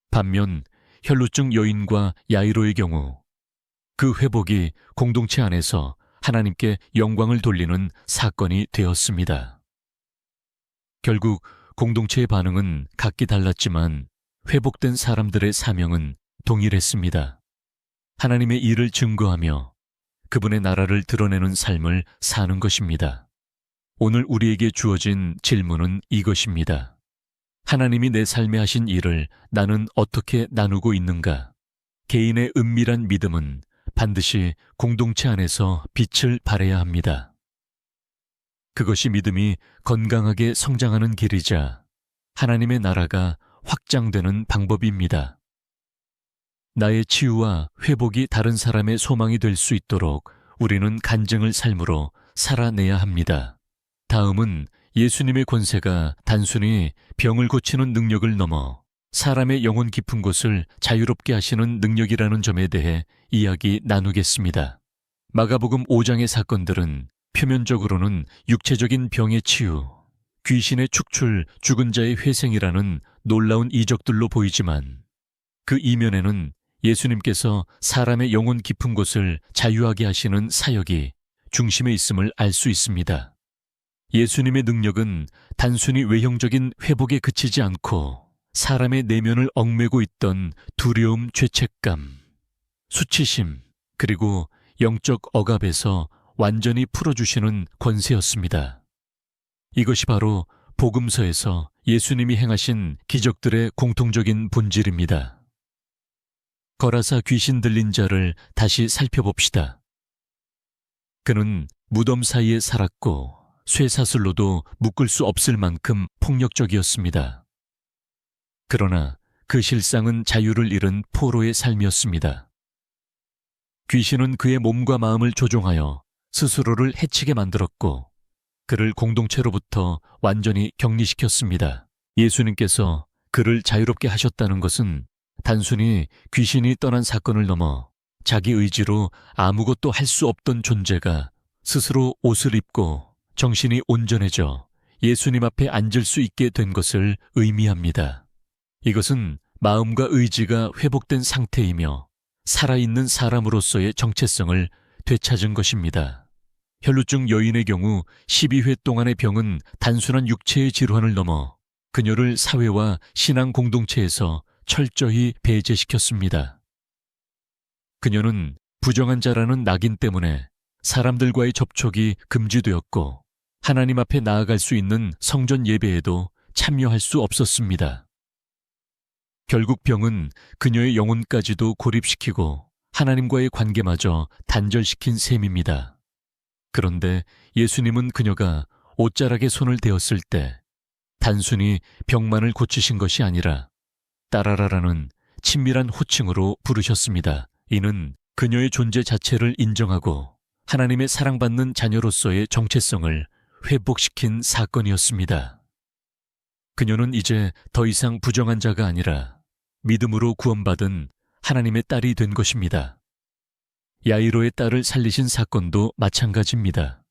반면 혈루증 여인과 야이로의 경우 그 회복이 공동체 안에서 하나님께 영광을 돌리는 사건이 되었습니다. 결국 공동체의 반응은 각기 달랐지만 회복된 사람들의 사명은 동일했습니다. 하나님의 일을 증거하며 그분의 나라를 드러내는 삶을 사는 것입니다. 오늘 우리에게 주어진 질문은 이것입니다. 하나님이 내 삶에 하신 일을 나는 어떻게 나누고 있는가? 개인의 은밀한 믿음은 반드시 공동체 안에서 빛을 발해야 합니다. 그것이 믿음이 건강하게 성장하는 길이자 하나님의 나라가 확장되는 방법입니다. 나의 치유와 회복이 다른 사람의 소망이 될 수 있도록 우리는 간증을 삶으로 살아내야 합니다. 다음은 예수님의 권세가 단순히 병을 고치는 능력을 넘어 사람의 영혼 깊은 곳을 자유롭게 하시는 능력이라는 점에 대해 이야기 나누겠습니다. 마가복음 5장의 사건들은 표면적으로는 육체적인 병의 치유, 귀신의 축출, 죽은 자의 회생이라는 놀라운 이적들로 보이지만 그 이면에는 예수님께서 사람의 영혼 깊은 곳을 자유하게 하시는 사역이 중심에 있음을 알 수 있습니다. 예수님의 능력은 단순히 외형적인 회복에 그치지 않고 사람의 내면을 얽매고 있던 두려움, 죄책감, 수치심, 그리고 영적 억압에서 완전히 풀어주시는 권세였습니다. 이것이 바로 복음서에서 예수님이 행하신 기적들의 공통적인 본질입니다. 거라사 귀신 들린 자를 다시 살펴봅시다. 그는 무덤 사이에 살았고 쇠사슬로도 묶을 수 없을 만큼 폭력적이었습니다. 그러나 그 실상은 자유를 잃은 포로의 삶이었습니다. 귀신은 그의 몸과 마음을 조종하여 스스로를 해치게 만들었고 그를 공동체로부터 완전히 격리시켰습니다. 예수님께서 그를 자유롭게 하셨다는 것은 단순히 귀신이 떠난 사건을 넘어 자기 의지로 아무것도 할 수 없던 존재가 스스로 옷을 입고 정신이 온전해져 예수님 앞에 앉을 수 있게 된 것을 의미합니다. 이것은 마음과 의지가 회복된 상태이며 살아있는 사람으로서의 정체성을 되찾은 것입니다. 혈루증 여인의 경우 12회 동안의 병은 단순한 육체의 질환을 넘어 그녀를 사회와 신앙 공동체에서 철저히 배제시켰습니다. 그녀는 부정한 자라는 낙인 때문에 사람들과의 접촉이 금지되었고 하나님 앞에 나아갈 수 있는 성전 예배에도 참여할 수 없었습니다. 결국 병은 그녀의 영혼까지도 고립시키고 하나님과의 관계마저 단절시킨 셈입니다. 그런데 예수님은 그녀가 옷자락에 손을 대었을 때 단순히 병만을 고치신 것이 아니라 따라라라는 친밀한 호칭으로 부르셨습니다. 이는 그녀의 존재 자체를 인정하고 하나님의 사랑받는 자녀로서의 정체성을 회복시킨 사건이었습니다. 그녀는 이제 더 이상 부정한 자가 아니라 믿음으로 구원받은 하나님의 딸이 된 것입니다. 야이로의 딸을 살리신 사건도 마찬가지입니다.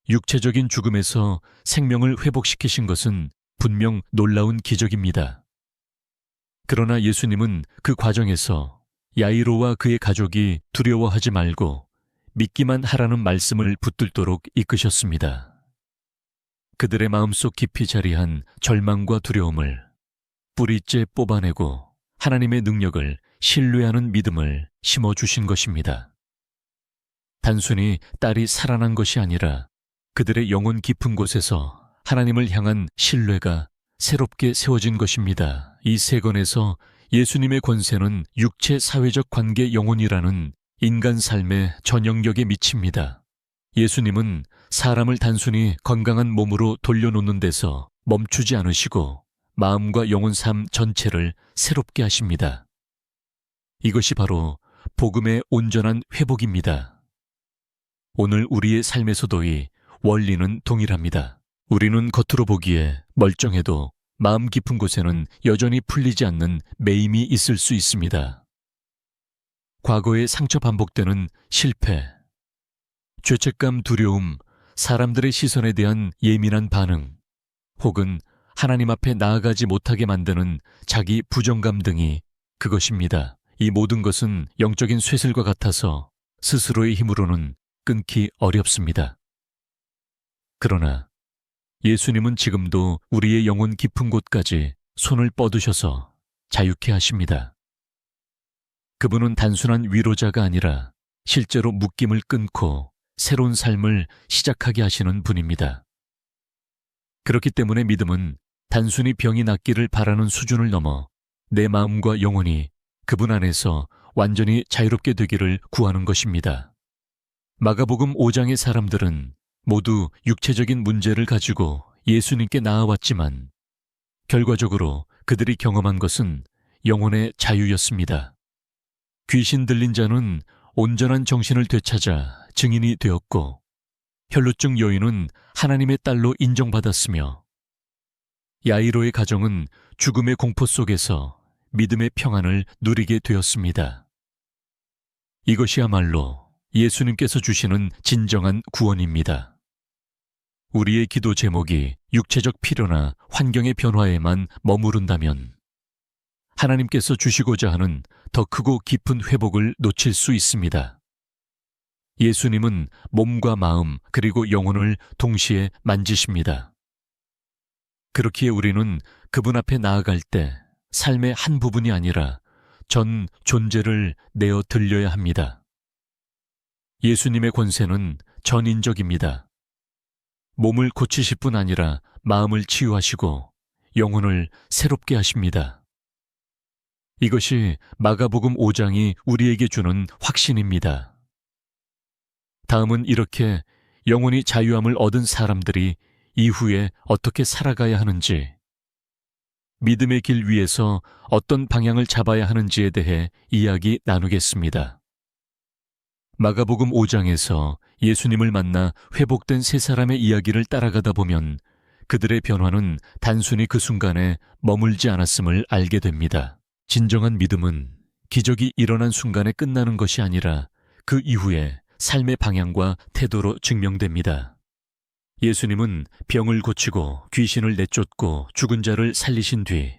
육체적인 죽음에서 생명을 회복시키신 것은 분명 놀라운 기적입니다. 그러나 예수님은 그 과정에서 야이로와 그의 가족이 두려워하지 말고 믿기만 하라는 말씀을 붙들도록 이끄셨습니다. 그들의 마음속 깊이 자리한 절망과 두려움을 뿌리째 뽑아내고 하나님의 능력을 신뢰하는 믿음을 심어주신 것입니다. 단순히 딸이 살아난 것이 아니라 그들의 영혼 깊은 곳에서 하나님을 향한 신뢰가 새롭게 세워진 것입니다. 이 세 권에서 예수님의 권세는 육체 사회적 관계 영혼이라는 인간 삶의 전 영역에 미칩니다. 예수님은 사람을 단순히 건강한 몸으로 돌려놓는 데서 멈추지 않으시고 마음과 영혼 삶 전체를 새롭게 하십니다. 이것이 바로 복음의 온전한 회복입니다. 오늘 우리의 삶에서도 이 원리는 동일합니다. 우리는 겉으로 보기에 멀쩡해도 마음 깊은 곳에는 여전히 풀리지 않는 매임이 있을 수 있습니다. 과거의 상처 반복되는 실패, 죄책감, 두려움, 사람들의 시선에 대한 예민한 반응, 혹은 하나님 앞에 나아가지 못하게 만드는 자기 부정감 등이 그것입니다. 이 모든 것은 영적인 쇠슬과 같아서 스스로의 힘으로는 끊기 어렵습니다. 그러나 예수님은 지금도 우리의 영혼 깊은 곳까지 손을 뻗으셔서 자유케 하십니다. 그분은 단순한 위로자가 아니라 실제로 묶임을 끊고 새로운 삶을 시작하게 하시는 분입니다. 그렇기 때문에 믿음은 단순히 병이 낫기를 바라는 수준을 넘어 내 마음과 영혼이 그분 안에서 완전히 자유롭게 되기를 구하는 것입니다. 마가복음 5장의 사람들은 모두 육체적인 문제를 가지고 예수님께 나아왔지만 결과적으로 그들이 경험한 것은 영혼의 자유였습니다. 귀신 들린 자는 온전한 정신을 되찾아 증인이 되었고 혈루증 여인은 하나님의 딸로 인정받았으며 야이로의 가정은 죽음의 공포 속에서 믿음의 평안을 누리게 되었습니다. 이것이야말로 예수님께서 주시는 진정한 구원입니다. 우리의 기도 제목이 육체적 필요나 환경의 변화에만 머무른다면 하나님께서 주시고자 하는 더 크고 깊은 회복을 놓칠 수 있습니다. 예수님은 몸과 마음 그리고 영혼을 동시에 만지십니다. 그렇기에 우리는 그분 앞에 나아갈 때 삶의 한 부분이 아니라 전 존재를 내어 들려야 합니다. 예수님의 권세는 전인적입니다. 몸을 고치실 뿐 아니라 마음을 치유하시고 영혼을 새롭게 하십니다. 이것이 마가복음 5장이 우리에게 주는 확신입니다. 다음은 이렇게 영혼이 자유함을 얻은 사람들이 이후에 어떻게 살아가야 하는지, 믿음의 길 위에서 어떤 방향을 잡아야 하는지에 대해 이야기 나누겠습니다. 마가복음 5장에서 예수님을 만나 회복된 세 사람의 이야기를 따라가다 보면 그들의 변화는 단순히 그 순간에 머물지 않았음을 알게 됩니다. 진정한 믿음은 기적이 일어난 순간에 끝나는 것이 아니라 그 이후에 삶의 방향과 태도로 증명됩니다. 예수님은 병을 고치고 귀신을 내쫓고 죽은 자를 살리신 뒤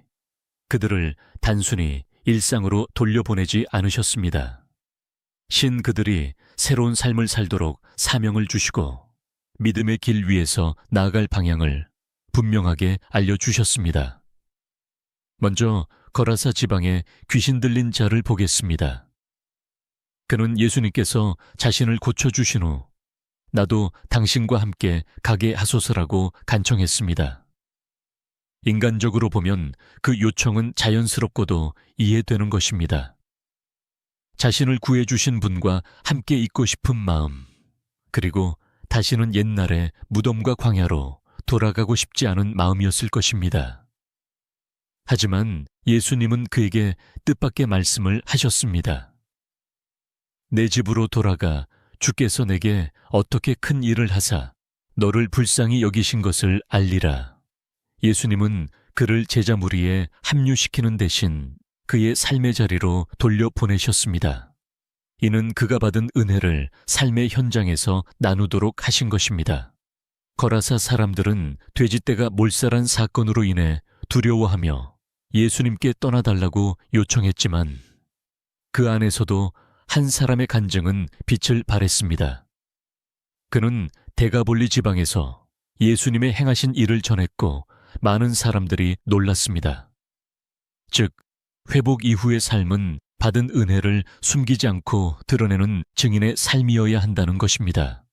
그들을 단순히 일상으로 돌려보내지 않으셨습니다. 신 그들이 새로운 삶을 살도록 사명을 주시고 믿음의 길 위에서 나아갈 방향을 분명하게 알려주셨습니다. 먼저 거라사 지방에 귀신 들린 자를 보겠습니다. 그는 예수님께서 자신을 고쳐주신 후 나도 당신과 함께 가게 하소서라고 간청했습니다. 인간적으로 보면 그 요청은 자연스럽고도 이해되는 것입니다. 자신을 구해주신 분과 함께 있고 싶은 마음, 그리고 다시는 옛날의 무덤과 광야로 돌아가고 싶지 않은 마음이었을 것입니다. 하지만 예수님은 그에게 뜻밖의 말씀을 하셨습니다. 내 집으로 돌아가 주께서 내게 어떻게 큰 일을 하사 너를 불쌍히 여기신 것을 알리라. 예수님은 그를 제자 무리에 합류시키는 대신 그의 삶의 자리로 돌려보내셨습니다. 이는 그가 받은 은혜를 삶의 현장에서 나누도록 하신 것입니다. 거라사 사람들은 돼지떼가 몰살한 사건으로 인해 두려워하며 예수님께 떠나달라고 요청했지만 그 안에서도 한 사람의 간증은 빛을 발했습니다. 그는 데가볼리 지방에서 예수님의 행하신 일을 전했고 많은 사람들이 놀랐습니다. 즉, 회복 이후의 삶은 받은 은혜를 숨기지 않고 드러내는 증인의 삶이어야 한다는 것입니다.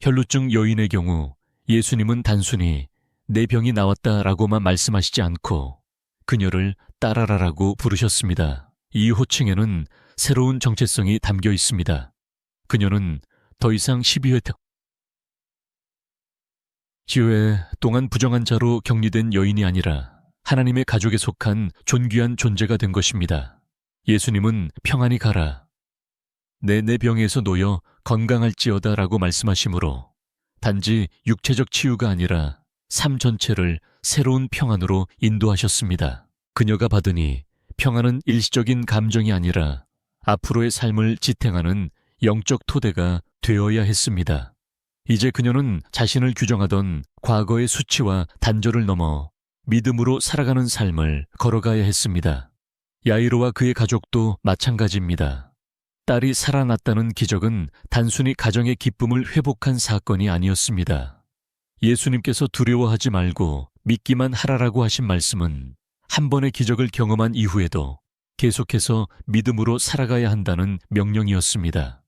혈루증 여인의 경우 예수님은 단순히 내 병이 나왔다라고만 말씀하시지 않고 그녀를 따라라라고 부르셨습니다. 이 호칭에는 새로운 정체성이 담겨 있습니다. 그녀는 더 이상 12회 지회 동안 부정한 자로 격리된 여인이 아니라 하나님의 가족에 속한 존귀한 존재가 된 것입니다. 예수님은 평안히 가라. 내 병에서 놓여 건강할지어다 라고 말씀하시므로 단지 육체적 치유가 아니라 삶 전체를 새로운 평안으로 인도하셨습니다. 그녀가 받으니 평안은 일시적인 감정이 아니라 앞으로의 삶을 지탱하는 영적 토대가 되어야 했습니다. 이제 그녀는 자신을 규정하던 과거의 수치와 단절을 넘어 믿음으로 살아가는 삶을 걸어가야 했습니다. 야이로와 그의 가족도 마찬가지입니다. 딸이 살아났다는 기적은 단순히 가정의 기쁨을 회복한 사건이 아니었습니다. 예수님께서 두려워하지 말고 믿기만 하라라고 하신 말씀은 한 번의 기적을 경험한 이후에도 계속해서 믿음으로 살아가야 한다는 명령이었습니다.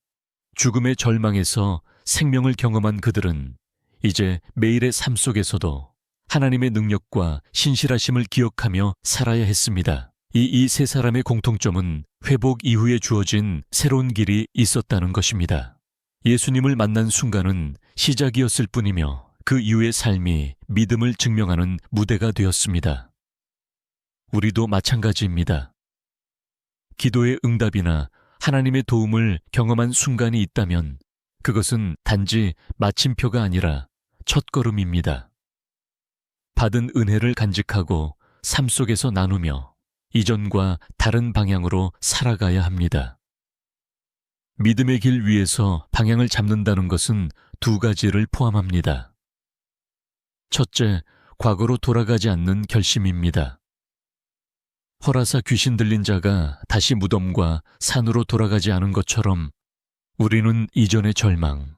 죽음의 절망에서 생명을 경험한 그들은 이제 매일의 삶 속에서도 하나님의 능력과 신실하심을 기억하며 살아야 했습니다. 이 세 사람의 공통점은 회복 이후에 주어진 새로운 길이 있었다는 것입니다. 예수님을 만난 순간은 시작이었을 뿐이며 그 이후의 삶이 믿음을 증명하는 무대가 되었습니다. 우리도 마찬가지입니다. 기도의 응답이나 하나님의 도움을 경험한 순간이 있다면 그것은 단지 마침표가 아니라 첫걸음입니다. 받은 은혜를 간직하고 삶 속에서 나누며 이전과 다른 방향으로 살아가야 합니다. 믿음의 길 위에서 방향을 잡는다는 것은 두 가지를 포함합니다. 첫째, 과거로 돌아가지 않는 결심입니다. 허라사 귀신 들린 자가 다시 무덤과 산으로 돌아가지 않은 것처럼 우리는 이전의 절망,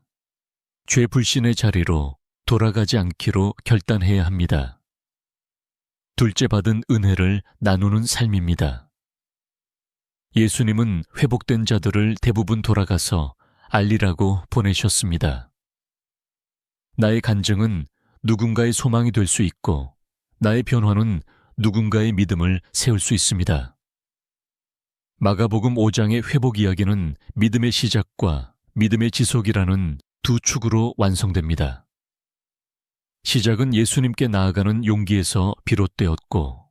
죄 불신의 자리로 돌아가지 않기로 결단해야 합니다. 둘째 받은 은혜를 나누는 삶입니다. 예수님은 회복된 자들을 대부분 돌아가서 알리라고 보내셨습니다. 나의 간증은 누군가의 소망이 될 수 있고 나의 변화는 누군가의 믿음을 세울 수 있습니다. 마가복음 5장의 회복 이야기는 믿음의 시작과 믿음의 지속이라는 두 축으로 완성됩니다. 시작은 예수님께 나아가는 용기에서 비롯되었고,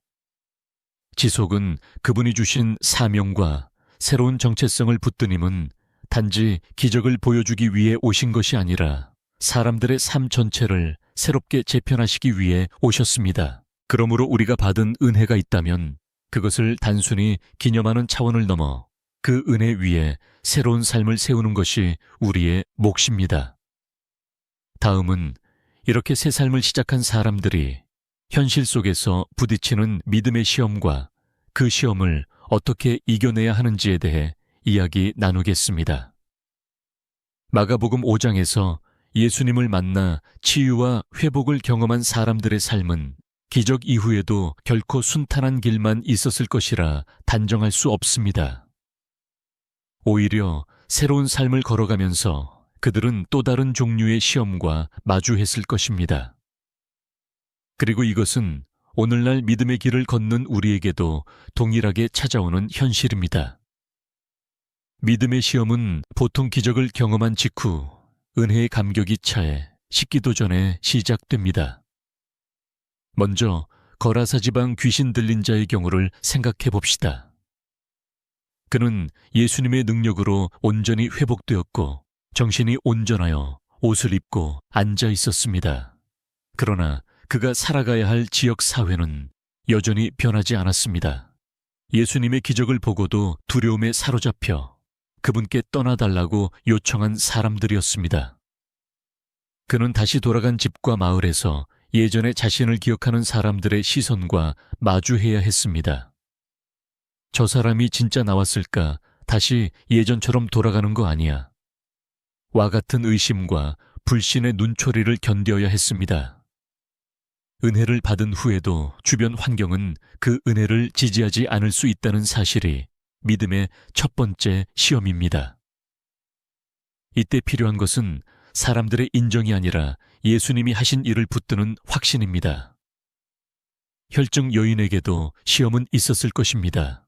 지속은 그분이 주신 사명과 새로운 정체성을 붙드님은 단지 기적을 보여주기 위해 오신 것이 아니라 사람들의 삶 전체를 새롭게 재편하시기 위해 오셨습니다. 그러므로 우리가 받은 은혜가 있다면 그것을 단순히 기념하는 차원을 넘어 그 은혜 위에 새로운 삶을 세우는 것이 우리의 몫입니다. 다음은 이렇게 새 삶을 시작한 사람들이 현실 속에서 부딪히는 믿음의 시험과 그 시험을 어떻게 이겨내야 하는지에 대해 이야기 나누겠습니다. 마가복음 5장에서 예수님을 만나 치유와 회복을 경험한 사람들의 삶은 기적 이후에도 결코 순탄한 길만 있었을 것이라 단정할 수 없습니다. 오히려 새로운 삶을 걸어가면서 그들은 또 다른 종류의 시험과 마주했을 것입니다. 그리고 이것은 오늘날 믿음의 길을 걷는 우리에게도 동일하게 찾아오는 현실입니다. 믿음의 시험은 보통 기적을 경험한 직후 은혜의 감격이 차에 식기도 전에 시작됩니다. 먼저 거라사 지방 귀신 들린 자의 경우를 생각해 봅시다. 그는 예수님의 능력으로 온전히 회복되었고 정신이 온전하여 옷을 입고 앉아 있었습니다. 그러나 그가 살아가야 할 지역 사회는 여전히 변하지 않았습니다. 예수님의 기적을 보고도 두려움에 사로잡혀 그분께 떠나달라고 요청한 사람들이었습니다. 그는 다시 돌아간 집과 마을에서 예전에 자신을 기억하는 사람들의 시선과 마주해야 했습니다. 저 사람이 진짜 나왔을까? 다시 예전처럼 돌아가는 거 아니야? 와 같은 의심과 불신의 눈초리를 견뎌야 했습니다. 은혜를 받은 후에도 주변 환경은 그 은혜를 지지하지 않을 수 있다는 사실이 믿음의 첫 번째 시험입니다. 이때 필요한 것은 사람들의 인정이 아니라 예수님이 하신 일을 붙드는 확신입니다. 혈증 여인에게도 시험은 있었을 것입니다.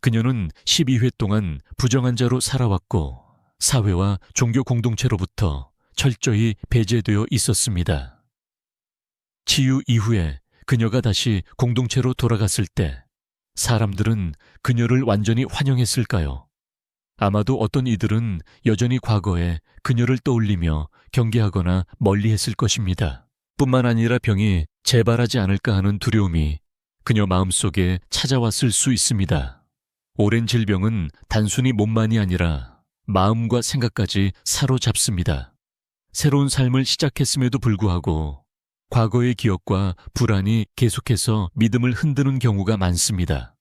그녀는 12회 동안 부정한 자로 살아왔고 사회와 종교 공동체로부터 철저히 배제되어 있었습니다. 치유 이후에 그녀가 다시 공동체로 돌아갔을 때 사람들은 그녀를 완전히 환영했을까요? 아마도 어떤 이들은 여전히 과거에 그녀를 떠올리며 경계하거나 멀리했을 것입니다. 뿐만 아니라 병이 재발하지 않을까 하는 두려움이 그녀 마음속에 찾아왔을 수 있습니다. 오랜 질병은 단순히 몸만이 아니라 마음과 생각까지 사로잡습니다. 새로운 삶을 시작했음에도 불구하고 과거의 기억과 불안이 계속해서 믿음을 흔드는 경우가 많습니다.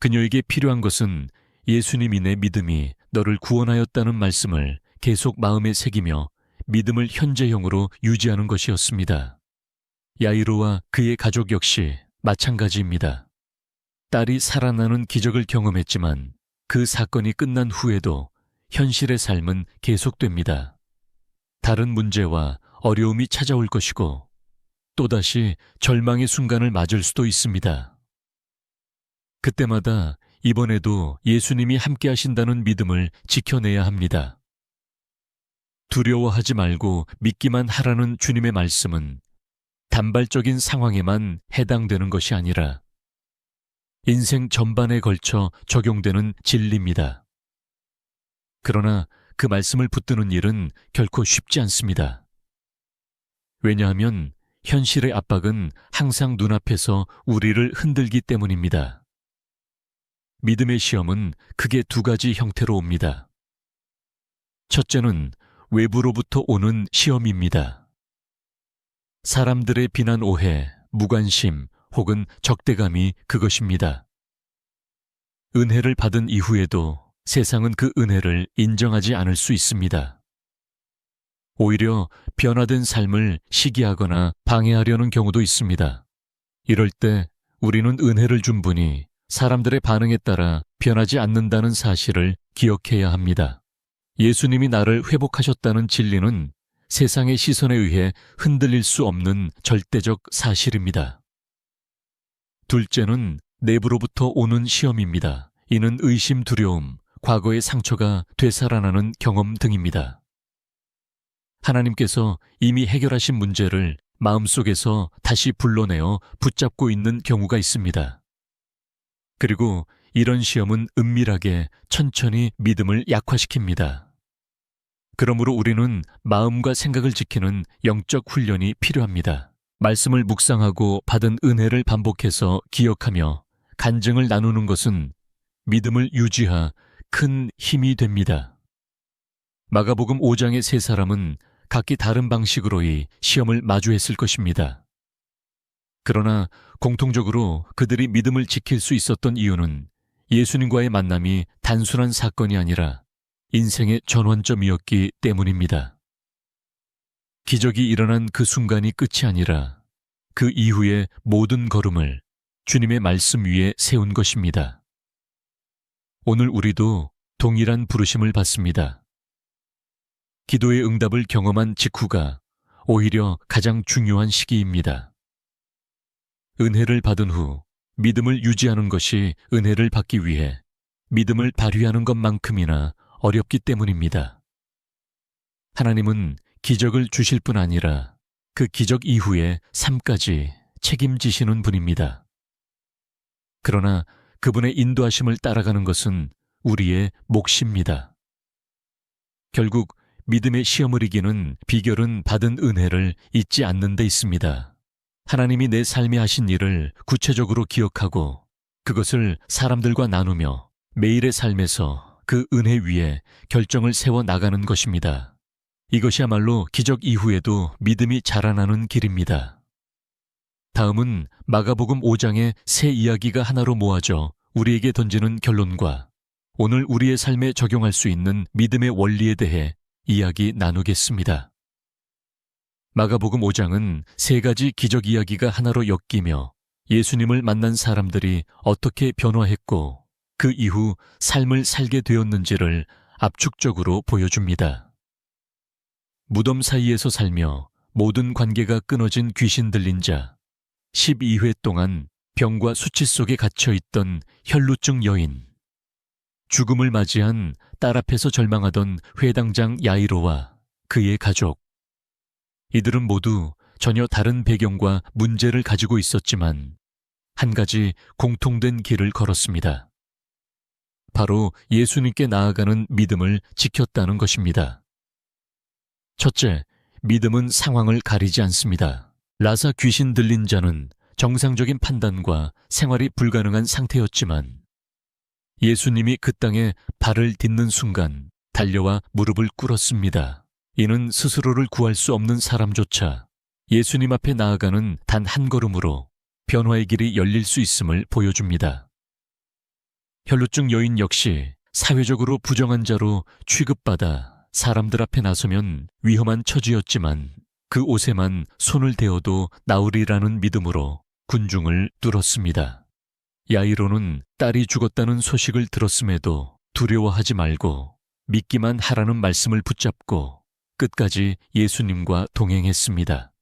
그녀에게 필요한 것은 예수님이 내 믿음이 너를 구원하였다는 말씀을 계속 마음에 새기며 믿음을 현재형으로 유지하는 것이었습니다. 야이로와 그의 가족 역시 마찬가지입니다. 딸이 살아나는 기적을 경험했지만 그 사건이 끝난 후에도 현실의 삶은 계속됩니다. 다른 문제와 어려움이 찾아올 것이고 또다시 절망의 순간을 맞을 수도 있습니다. 그때마다 이번에도 예수님이 함께 하신다는 믿음을 지켜내야 합니다. 두려워하지 말고 믿기만 하라는 주님의 말씀은 단발적인 상황에만 해당되는 것이 아니라 인생 전반에 걸쳐 적용되는 진리입니다. 그러나 그 말씀을 붙드는 일은 결코 쉽지 않습니다. 왜냐하면 현실의 압박은 항상 눈앞에서 우리를 흔들기 때문입니다. 믿음의 시험은 크게 두 가지 형태로 옵니다. 첫째는 외부로부터 오는 시험입니다. 사람들의 비난 오해, 무관심 혹은 적대감이 그것입니다. 은혜를 받은 이후에도 세상은 그 은혜를 인정하지 않을 수 있습니다. 오히려 변화된 삶을 시기하거나 방해하려는 경우도 있습니다. 이럴 때 우리는 은혜를 준 분이 사람들의 반응에 따라 변하지 않는다는 사실을 기억해야 합니다. 예수님이 나를 회복하셨다는 진리는 세상의 시선에 의해 흔들릴 수 없는 절대적 사실입니다. 둘째는 내부로부터 오는 시험입니다. 이는 의심, 두려움, 과거의 상처가 되살아나는 경험 등입니다. 하나님께서 이미 해결하신 문제를 마음속에서 다시 불러내어 붙잡고 있는 경우가 있습니다. 그리고 이런 시험은 은밀하게 천천히 믿음을 약화시킵니다. 그러므로 우리는 마음과 생각을 지키는 영적 훈련이 필요합니다. 말씀을 묵상하고 받은 은혜를 반복해서 기억하며 간증을 나누는 것은 믿음을 유지하 큰 힘이 됩니다. 마가복음 5장의 세 사람은 각기 다른 방식으로 이 시험을 마주했을 것입니다. 그러나 공통적으로 그들이 믿음을 지킬 수 있었던 이유는 예수님과의 만남이 단순한 사건이 아니라 인생의 전환점이었기 때문입니다. 기적이 일어난 그 순간이 끝이 아니라 그 이후의 모든 걸음을 주님의 말씀 위에 세운 것입니다. 오늘 우리도 동일한 부르심을 받습니다. 기도의 응답을 경험한 직후가 오히려 가장 중요한 시기입니다. 은혜를 받은 후 믿음을 유지하는 것이 은혜를 받기 위해 믿음을 발휘하는 것만큼이나 어렵기 때문입니다. 하나님은 기적을 주실 뿐 아니라 그 기적 이후의 삶까지 책임지시는 분입니다. 그러나 그분의 인도하심을 따라가는 것은 우리의 몫입니다. 결국 믿음의 시험을 이기는 비결은 받은 은혜를 잊지 않는 데 있습니다. 하나님이 내 삶에 하신 일을 구체적으로 기억하고 그것을 사람들과 나누며 매일의 삶에서 그 은혜 위에 결정을 세워 나가는 것입니다. 이것이야말로 기적 이후에도 믿음이 자라나는 길입니다. 다음은 마가복음 5장의 세 이야기가 하나로 모아져 우리에게 던지는 결론과 오늘 우리의 삶에 적용할 수 있는 믿음의 원리에 대해 이야기 나누겠습니다. 마가복음 5장은 세 가지 기적 이야기가 하나로 엮이며 예수님을 만난 사람들이 어떻게 변화했고 그 이후 삶을 살게 되었는지를 압축적으로 보여줍니다. 무덤 사이에서 살며 모든 관계가 끊어진 귀신 들린 자, 12회 동안 병과 수치 속에 갇혀있던 혈루증 여인, 죽음을 맞이한 딸 앞에서 절망하던 회당장 야이로와 그의 가족. 이들은 모두 전혀 다른 배경과 문제를 가지고 있었지만 한 가지 공통된 길을 걸었습니다. 바로 예수님께 나아가는 믿음을 지켰다는 것입니다. 첫째, 믿음은 상황을 가리지 않습니다. 라사 귀신 들린 자는 정상적인 판단과 생활이 불가능한 상태였지만 예수님이 그 땅에 발을 딛는 순간 달려와 무릎을 꿇었습니다. 이는 스스로를 구할 수 없는 사람조차 예수님 앞에 나아가는 단 한 걸음으로 변화의 길이 열릴 수 있음을 보여줍니다. 혈루증 여인 역시 사회적으로 부정한 자로 취급받아 사람들 앞에 나서면 위험한 처지였지만 그 옷에만 손을 대어도 나으리라는 믿음으로 군중을 뚫었습니다. 야이로는 딸이 죽었다는 소식을 들었음에도 두려워하지 말고 믿기만 하라는 말씀을 붙잡고 끝까지 예수님과 동행했습니다.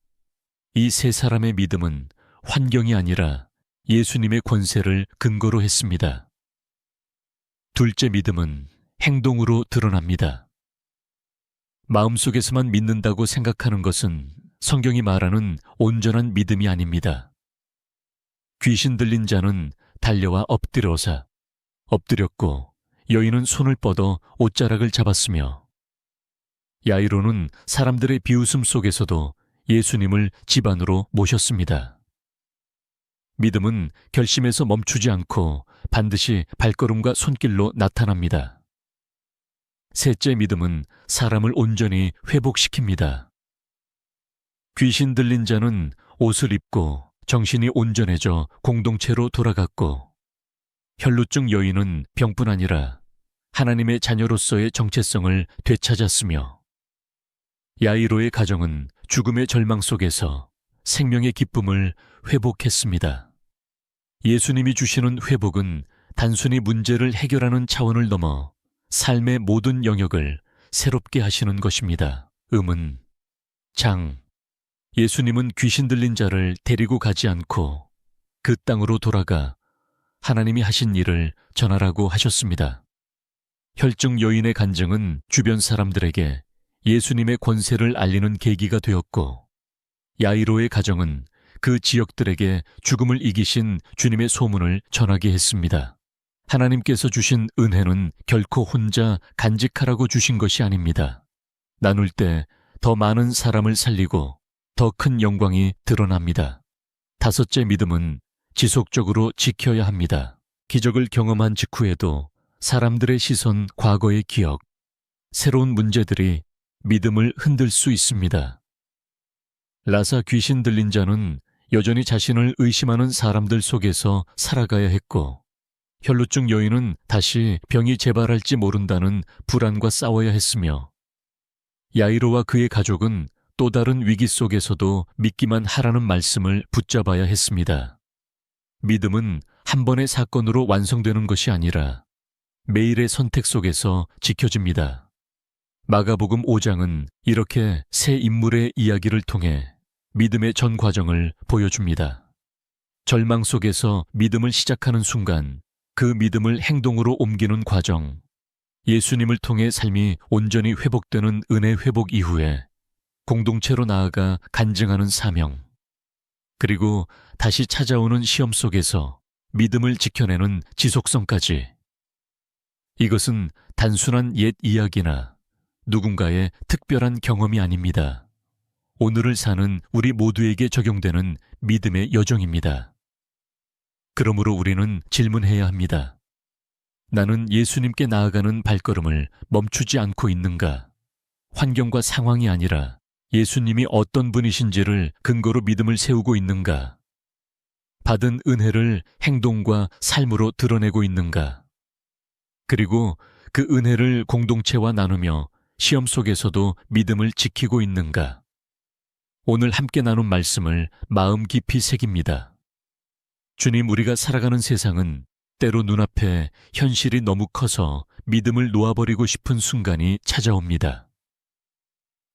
이 세 사람의 믿음은 환경이 아니라 예수님의 권세를 근거로 했습니다. 둘째 믿음은 행동으로 드러납니다. 마음속에서만 믿는다고 생각하는 것은 성경이 말하는 온전한 믿음이 아닙니다. 귀신 들린 자는 달려와 엎드렸고 여인은 손을 뻗어 옷자락을 잡았으며 야이로는 사람들의 비웃음 속에서도 예수님을 집 안으로 모셨습니다. 믿음은 결심에서 멈추지 않고 반드시 발걸음과 손길로 나타납니다. 셋째 믿음은 사람을 온전히 회복시킵니다. 귀신 들린 자는 옷을 입고 정신이 온전해져 공동체로 돌아갔고 혈루증 여인은 병뿐 아니라 하나님의 자녀로서의 정체성을 되찾았으며 야이로의 가정은 죽음의 절망 속에서 생명의 기쁨을 회복했습니다. 예수님이 주시는 회복은 단순히 문제를 해결하는 차원을 넘어 삶의 모든 영역을 새롭게 하시는 것입니다. 장. 예수님은 귀신 들린 자를 데리고 가지 않고 그 땅으로 돌아가 하나님이 하신 일을 전하라고 하셨습니다. 혈증 여인의 간증은 주변 사람들에게 예수님의 권세를 알리는 계기가 되었고, 야이로의 가정은 그 지역들에게 죽음을 이기신 주님의 소문을 전하게 했습니다. 하나님께서 주신 은혜는 결코 혼자 간직하라고 주신 것이 아닙니다. 나눌 때 더 많은 사람을 살리고 더 큰 영광이 드러납니다. 다섯째, 믿음은 지속적으로 지켜야 합니다. 기적을 경험한 직후에도 사람들의 시선, 과거의 기억, 새로운 문제들이 믿음을 흔들 수 있습니다. 라사 귀신 들린 자는 여전히 자신을 의심하는 사람들 속에서 살아가야 했고, 혈루증 여인은 다시 병이 재발할지 모른다는 불안과 싸워야 했으며, 야이로와 그의 가족은 또 다른 위기 속에서도 믿기만 하라는 말씀을 붙잡아야 했습니다. 믿음은 한 번의 사건으로 완성되는 것이 아니라 매일의 선택 속에서 지켜집니다. 마가복음 5장은 이렇게 세 인물의 이야기를 통해 믿음의 전 과정을 보여줍니다. 절망 속에서 믿음을 시작하는 순간, 그 믿음을 행동으로 옮기는 과정, 예수님을 통해 삶이 온전히 회복되는 은혜 회복 이후에 공동체로 나아가 간증하는 사명, 그리고 다시 찾아오는 시험 속에서 믿음을 지켜내는 지속성까지. 이것은 단순한 옛 이야기나 누군가의 특별한 경험이 아닙니다. 오늘을 사는 우리 모두에게 적용되는 믿음의 여정입니다. 그러므로 우리는 질문해야 합니다. 나는 예수님께 나아가는 발걸음을 멈추지 않고 있는가? 환경과 상황이 아니라 예수님이 어떤 분이신지를 근거로 믿음을 세우고 있는가? 받은 은혜를 행동과 삶으로 드러내고 있는가? 그리고 그 은혜를 공동체와 나누며 시험 속에서도 믿음을 지키고 있는가? 오늘 함께 나눈 말씀을 마음 깊이 새깁니다. 주님, 우리가 살아가는 세상은 때로 눈앞에 현실이 너무 커서 믿음을 놓아버리고 싶은 순간이 찾아옵니다.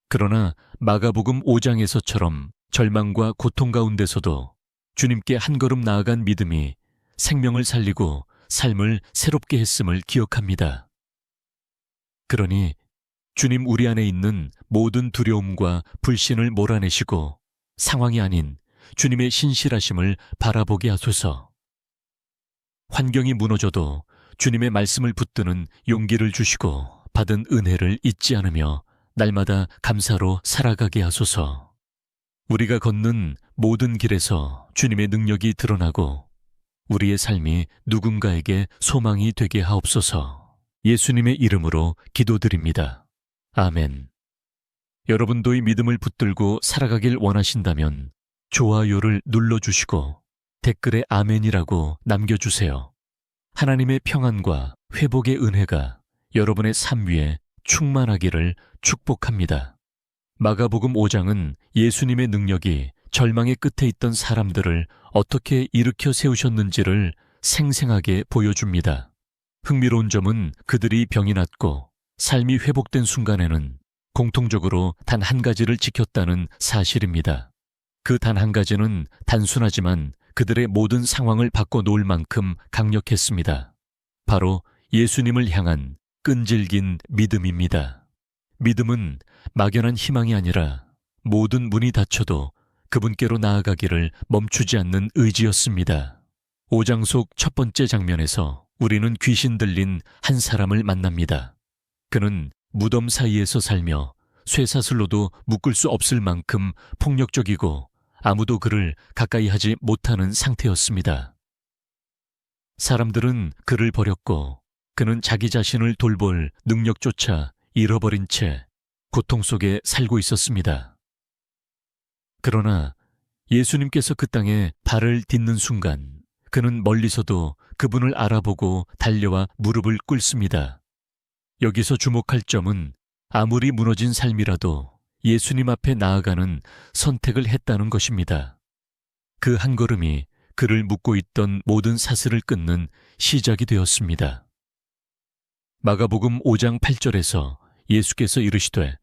그러나 마가복음 5장에서처럼 절망과 고통 가운데서도 주님께 한 걸음 나아간 믿음이 생명을 살리고 삶을 새롭게 했음을 기억합니다. 그러니 주님, 우리 안에 있는 모든 두려움과 불신을 몰아내시고 상황이 아닌 주님의 신실하심을 바라보게 하소서. 환경이 무너져도 주님의 말씀을 붙드는 용기를 주시고 받은 은혜를 잊지 않으며 날마다 감사로 살아가게 하소서. 우리가 걷는 모든 길에서 주님의 능력이 드러나고 우리의 삶이 누군가에게 소망이 되게 하옵소서. 예수님의 이름으로 기도드립니다. 아멘. 여러분도 이 믿음을 붙들고 살아가길 원하신다면 좋아요를 눌러주시고 댓글에 아멘이라고 남겨주세요. 하나님의 평안과 회복의 은혜가 여러분의 삶 위에 충만하기를 축복합니다. 마가복음 5장은 예수님의 능력이 절망의 끝에 있던 사람들을 어떻게 일으켜 세우셨는지를 생생하게 보여줍니다. 흥미로운 점은 그들이 병이 낫고 삶이 회복된 순간에는 공통적으로 단 한 가지를 지켰다는 사실입니다. 그 단 한 가지는 단순하지만 그들의 모든 상황을 바꿔놓을 만큼 강력했습니다. 바로 예수님을 향한 끈질긴 믿음입니다. 믿음은 막연한 희망이 아니라 모든 문이 닫혀도 그분께로 나아가기를 멈추지 않는 의지였습니다. 5장 속 첫 번째 장면에서 우리는 귀신 들린 한 사람을 만납니다. 그는 무덤 사이에서 살며 쇠사슬로도 묶을 수 없을 만큼 폭력적이고 아무도 그를 가까이 하지 못하는 상태였습니다. 사람들은 그를 버렸고 그는 자기 자신을 돌볼 능력조차 잃어버린 채 고통 속에 살고 있었습니다. 그러나 예수님께서 그 땅에 발을 딛는 순간 그는 멀리서도 그분을 알아보고 달려와 무릎을 꿇습니다. 여기서 주목할 점은 아무리 무너진 삶이라도 예수님 앞에 나아가는 선택을 했다는 것입니다. 그 한 걸음이 그를 묶고 있던 모든 사슬을 끊는 시작이 되었습니다. 마가복음 5장 8절에서 예수께서 이르시되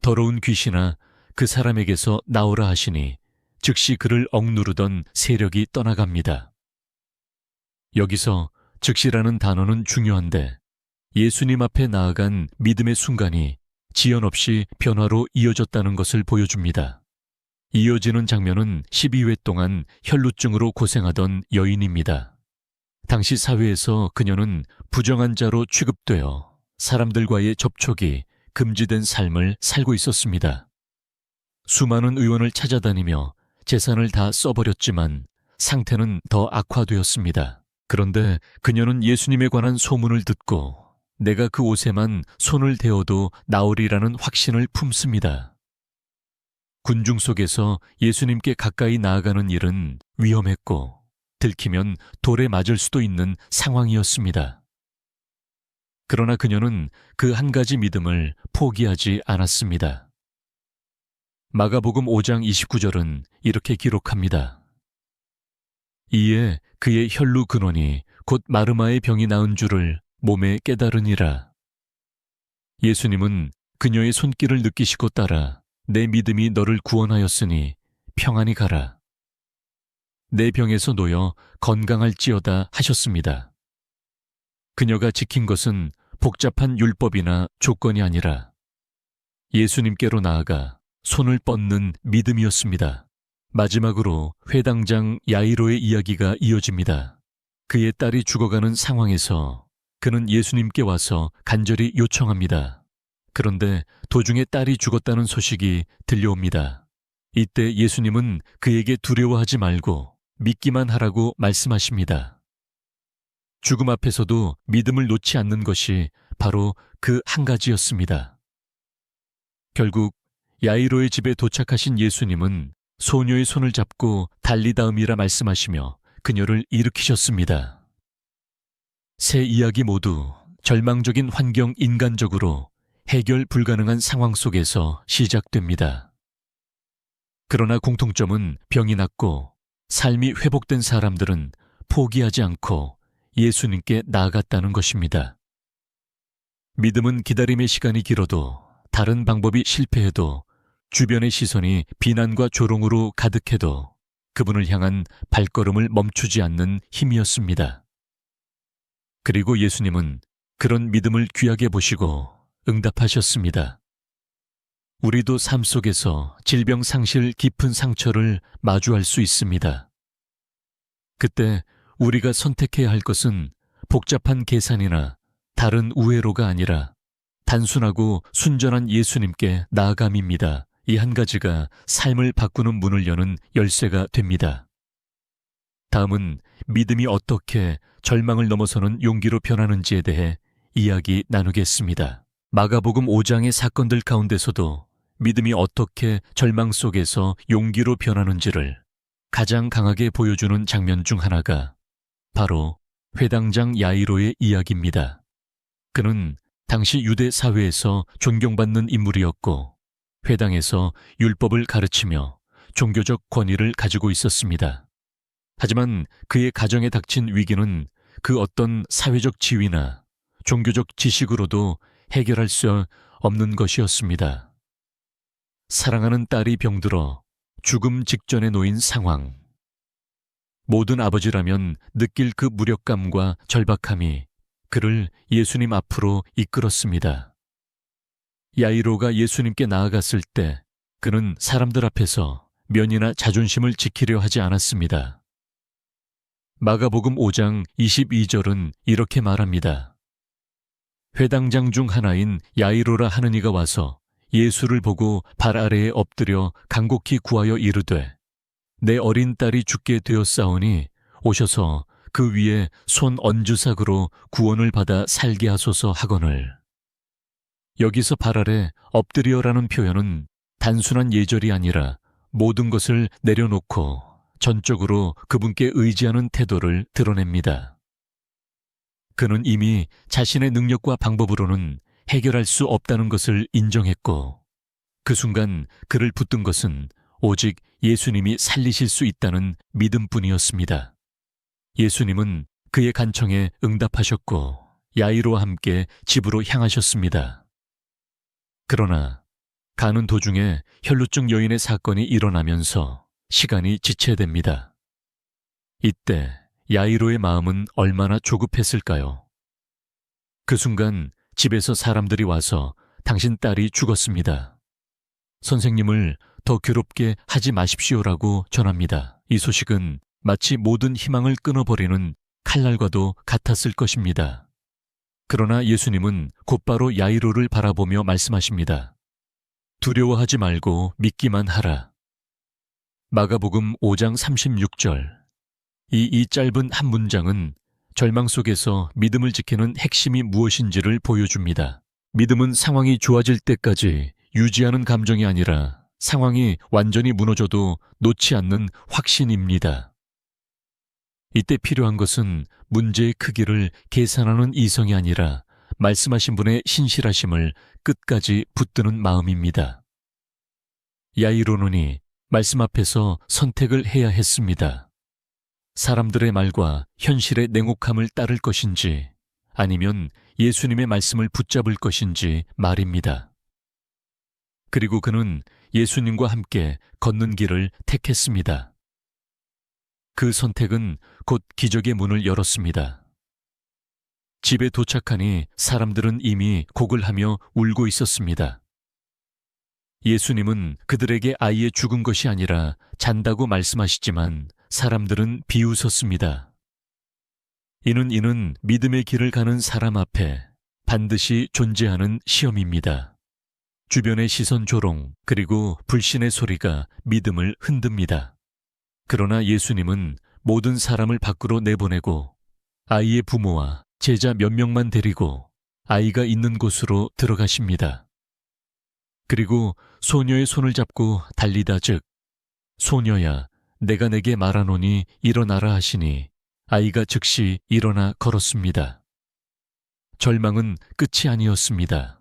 더러운 귀신아 그 사람에게서 나오라 하시니 즉시 그를 억누르던 세력이 떠나갑니다. 여기서 즉시라는 단어는 중요한데 예수님 앞에 나아간 믿음의 순간이 지연 없이 변화로 이어졌다는 것을 보여줍니다. 이어지는 장면은 12회 동안 혈루증으로 고생하던 여인입니다. 당시 사회에서 그녀는 부정한 자로 취급되어 사람들과의 접촉이 금지된 삶을 살고 있었습니다. 수많은 의원을 찾아다니며 재산을 다 써버렸지만 상태는 더 악화되었습니다. 그런데 그녀는 예수님에 관한 소문을 듣고 내가 그 옷에만 손을 대어도 나으리라는 확신을 품습니다. 군중 속에서 예수님께 가까이 나아가는 일은 위험했고 들키면 돌에 맞을 수도 있는 상황이었습니다. 그러나 그녀는 그 한 가지 믿음을 포기하지 않았습니다. 마가복음 5장 29절은 이렇게 기록합니다. 이에 그의 혈루 근원이 곧 마르마의 병이 나은 줄을 몸에 깨달으니라. 예수님은 그녀의 손길을 느끼시고 따라 내 믿음이 너를 구원하였으니 평안히 가라. 내 병에서 놓여 건강할지어다 하셨습니다. 그녀가 지킨 것은 복잡한 율법이나 조건이 아니라 예수님께로 나아가 손을 뻗는 믿음이었습니다. 마지막으로 회당장 야이로의 이야기가 이어집니다. 그의 딸이 죽어가는 상황에서 그는 예수님께 와서 간절히 요청합니다. 그런데 도중에 딸이 죽었다는 소식이 들려옵니다. 이때 예수님은 그에게 두려워하지 말고 믿기만 하라고 말씀하십니다. 죽음 앞에서도 믿음을 놓지 않는 것이 바로 그 한 가지였습니다. 결국 야이로의 집에 도착하신 예수님은 소녀의 손을 잡고 달리다음이라 말씀하시며 그녀를 일으키셨습니다. 세 이야기 모두 절망적인 환경 인간적으로 해결 불가능한 상황 속에서 시작됩니다. 그러나 공통점은 병이 낫고 삶이 회복된 사람들은 포기하지 않고 예수님께 나아갔다는 것입니다. 믿음은 기다림의 시간이 길어도 다른 방법이 실패해도 주변의 시선이 비난과 조롱으로 가득해도 그분을 향한 발걸음을 멈추지 않는 힘이었습니다. 그리고 예수님은 그런 믿음을 귀하게 보시고 응답하셨습니다. 우리도 삶 속에서 질병 상실 깊은 상처를 마주할 수 있습니다. 그때 우리가 선택해야 할 것은 복잡한 계산이나 다른 우회로가 아니라 단순하고 순전한 예수님께 나아감입니다. 이 한 가지가 삶을 바꾸는 문을 여는 열쇠가 됩니다. 다음은 믿음이 어떻게 절망을 넘어서는 용기로 변하는지에 대해 이야기 나누겠습니다. 마가복음 5장의 사건들 가운데서도 믿음이 어떻게 절망 속에서 용기로 변하는지를 가장 강하게 보여주는 장면 중 하나가 바로 회당장 야이로의 이야기입니다. 그는 당시 유대 사회에서 존경받는 인물이었고 회당에서 율법을 가르치며 종교적 권위를 가지고 있었습니다. 하지만 그의 가정에 닥친 위기는 그 어떤 사회적 지위나 종교적 지식으로도 해결할 수 없는 것이었습니다. 사랑하는 딸이 병들어 죽음 직전에 놓인 상황. 모든 아버지라면 느낄 그 무력감과 절박함이 그를 예수님 앞으로 이끌었습니다. 야이로가 예수님께 나아갔을 때 그는 사람들 앞에서 면이나 자존심을 지키려 하지 않았습니다. 마가복음 5장 22절은 이렇게 말합니다. 회당장 중 하나인 야이로라 하는 이가 와서 예수를 보고 발 아래에 엎드려 간곡히 구하여 이르되 내 어린 딸이 죽게 되었사오니 오셔서 그 위에 손 얹으삭으로 구원을 받아 살게 하소서 하거늘. 여기서 발 아래 엎드려라는 표현은 단순한 예절이 아니라 모든 것을 내려놓고 전적으로 그분께 의지하는 태도를 드러냅니다. 그는 이미 자신의 능력과 방법으로는 해결할 수 없다는 것을 인정했고 그 순간 그를 붙든 것은 오직 예수님이 살리실 수 있다는 믿음뿐이었습니다. 예수님은 그의 간청에 응답하셨고 야이로와 함께 집으로 향하셨습니다. 그러나 가는 도중에 혈루증 여인의 사건이 일어나면서 시간이 지체됩니다. 이때 야이로의 마음은 얼마나 조급했을까요? 그 순간 집에서 사람들이 와서 당신 딸이 죽었습니다. 선생님을 더 괴롭게 하지 마십시오라고 전합니다. 이 소식은 마치 모든 희망을 끊어버리는 칼날과도 같았을 것입니다. 그러나 예수님은 곧바로 야이로를 바라보며 말씀하십니다. 두려워하지 말고 믿기만 하라. 마가복음 5장 36절. 이 짧은 한 문장은 절망 속에서 믿음을 지키는 핵심이 무엇인지를 보여줍니다. 믿음은 상황이 좋아질 때까지 유지하는 감정이 아니라 상황이 완전히 무너져도 놓지 않는 확신입니다. 이때 필요한 것은 문제의 크기를 계산하는 이성이 아니라 말씀하신 분의 신실하심을 끝까지 붙드는 마음입니다. 야이로는 말씀 앞에서 선택을 해야 했습니다. 사람들의 말과 현실의 냉혹함을 따를 것인지 아니면 예수님의 말씀을 붙잡을 것인지 말입니다. 그리고 그는 예수님과 함께 걷는 길을 택했습니다. 그 선택은 곧 기적의 문을 열었습니다. 집에 도착하니 사람들은 이미 곡을 하며 울고 있었습니다. 예수님은 그들에게 아이의 죽은 것이 아니라 잔다고 말씀하시지만 사람들은 비웃었습니다. 이는 믿음의 길을 가는 사람 앞에 반드시 존재하는 시험입니다. 주변의 시선 조롱 그리고 불신의 소리가 믿음을 흔듭니다. 그러나 예수님은 모든 사람을 밖으로 내보내고 아이의 부모와 제자 몇 명만 데리고 아이가 있는 곳으로 들어가십니다. 그리고 소녀의 손을 잡고 달리다 즉 소녀야 내가 내게 말하노니 일어나라 하시니 아이가 즉시 일어나 걸었습니다. 절망은 끝이 아니었습니다.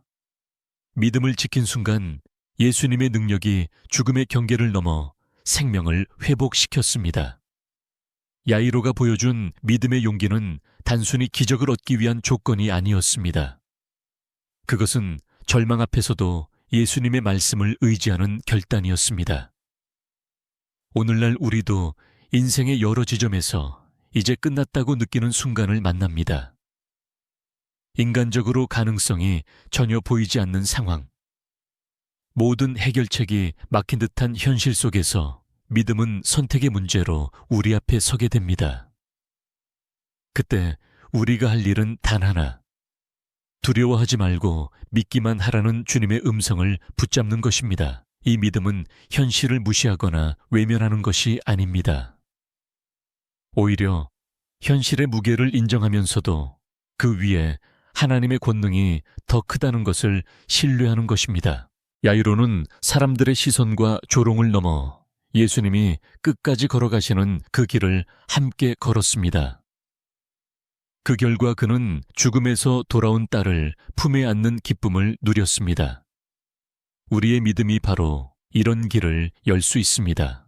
믿음을 지킨 순간 예수님의 능력이 죽음의 경계를 넘어 생명을 회복시켰습니다. 야이로가 보여준 믿음의 용기는 단순히 기적을 얻기 위한 조건이 아니었습니다. 그것은 절망 앞에서도 예수님의 말씀을 의지하는 결단이었습니다. 오늘날 우리도 인생의 여러 지점에서 이제 끝났다고 느끼는 순간을 만납니다. 인간적으로 가능성이 전혀 보이지 않는 상황. 모든 해결책이 막힌 듯한 현실 속에서 믿음은 선택의 문제로 우리 앞에 서게 됩니다. 그때 우리가 할 일은 단 하나. 두려워하지 말고 믿기만 하라는 주님의 음성을 붙잡는 것입니다. 이 믿음은 현실을 무시하거나 외면하는 것이 아닙니다. 오히려 현실의 무게를 인정하면서도 그 위에 하나님의 권능이 더 크다는 것을 신뢰하는 것입니다. 야이로는 사람들의 시선과 조롱을 넘어 예수님이 끝까지 걸어가시는 그 길을 함께 걸었습니다. 그 결과 그는 죽음에서 돌아온 딸을 품에 안는 기쁨을 누렸습니다. 우리의 믿음이 바로 이런 길을 열 수 있습니다.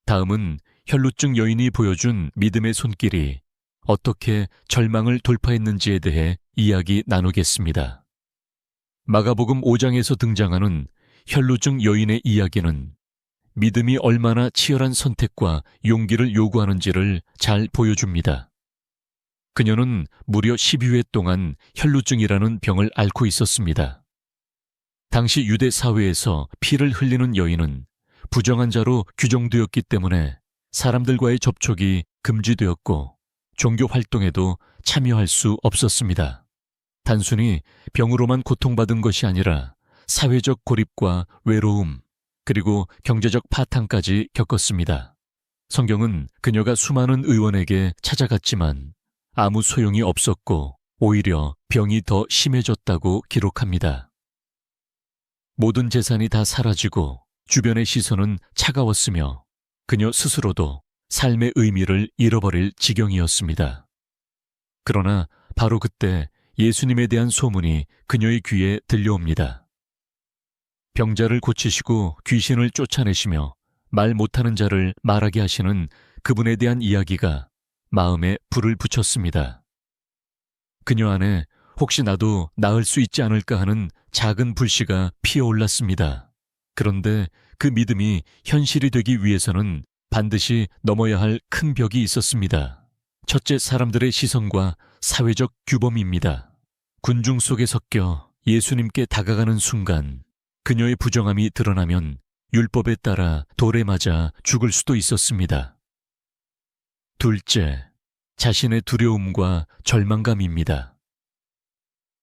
다음은 혈루증 여인이 보여준 믿음의 손길이 어떻게 절망을 돌파했는지에 대해 이야기 나누겠습니다. 마가복음 5장에서 등장하는 혈루증 여인의 이야기는 믿음이 얼마나 치열한 선택과 용기를 요구하는지를 잘 보여줍니다. 그녀는 무려 12회 동안 혈루증이라는 병을 앓고 있었습니다. 당시 유대 사회에서 피를 흘리는 여인은 부정한 자로 규정되었기 때문에 사람들과의 접촉이 금지되었고 종교 활동에도 참여할 수 없었습니다. 단순히 병으로만 고통받은 것이 아니라 사회적 고립과 외로움, 그리고 경제적 파탄까지 겪었습니다. 성경은 그녀가 수많은 의원에게 찾아갔지만 아무 소용이 없었고 오히려 병이 더 심해졌다고 기록합니다. 모든 재산이 다 사라지고 주변의 시선은 차가웠으며 그녀 스스로도 삶의 의미를 잃어버릴 지경이었습니다. 그러나 바로 그때 예수님에 대한 소문이 그녀의 귀에 들려옵니다. 병자를 고치시고 귀신을 쫓아내시며 말 못하는 자를 말하게 하시는 그분에 대한 이야기가 마음에 불을 붙였습니다. 그녀 안에 혹시 나도 나을 수 있지 않을까 하는 작은 불씨가 피어올랐습니다. 그런데 그 믿음이 현실이 되기 위해서는 반드시 넘어야 할 큰 벽이 있었습니다. 첫째, 사람들의 시선과 사회적 규범입니다. 군중 속에 섞여 예수님께 다가가는 순간 그녀의 부정함이 드러나면 율법에 따라 돌에 맞아 죽을 수도 있었습니다. 둘째, 자신의 두려움과 절망감입니다.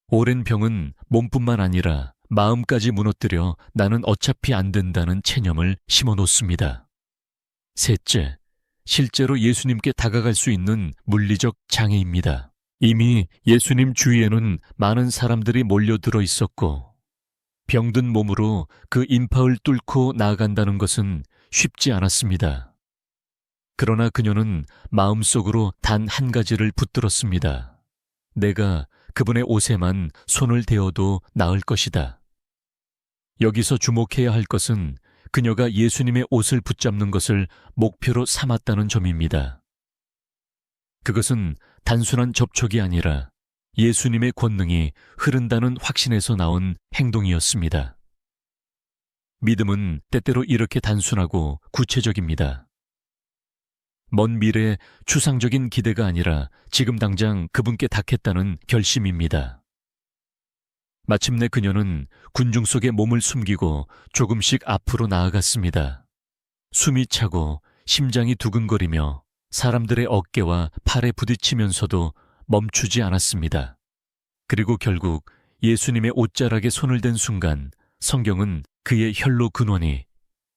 오랜 병은 몸뿐만 아니라 마음까지 무너뜨려 나는 어차피 안 된다는 체념을 심어놓습니다. 셋째, 실제로 예수님께 다가갈 수 있는 물리적 장애입니다. 이미 예수님 주위에는 많은 사람들이 몰려들어 있었고 병든 몸으로 그 인파를 뚫고 나아간다는 것은 쉽지 않았습니다. 그러나 그녀는 마음속으로 단 한 가지를 붙들었습니다. 내가 그분의 옷에만 손을 대어도 나을 것이다. 여기서 주목해야 할 것은 그녀가 예수님의 옷을 붙잡는 것을 목표로 삼았다는 점입니다. 그것은 단순한 접촉이 아니라 예수님의 권능이 흐른다는 확신에서 나온 행동이었습니다. 믿음은 때때로 이렇게 단순하고 구체적입니다. 먼 미래의 추상적인 기대가 아니라 지금 당장 그분께 닿겠다는 결심입니다. 마침내 그녀는 군중 속에 몸을 숨기고 조금씩 앞으로 나아갔습니다. 숨이 차고 심장이 두근거리며 사람들의 어깨와 팔에 부딪히면서도 멈추지 않았습니다. 그리고 결국 예수님의 옷자락에 손을 댄 순간 성경은 그의 혈로 근원이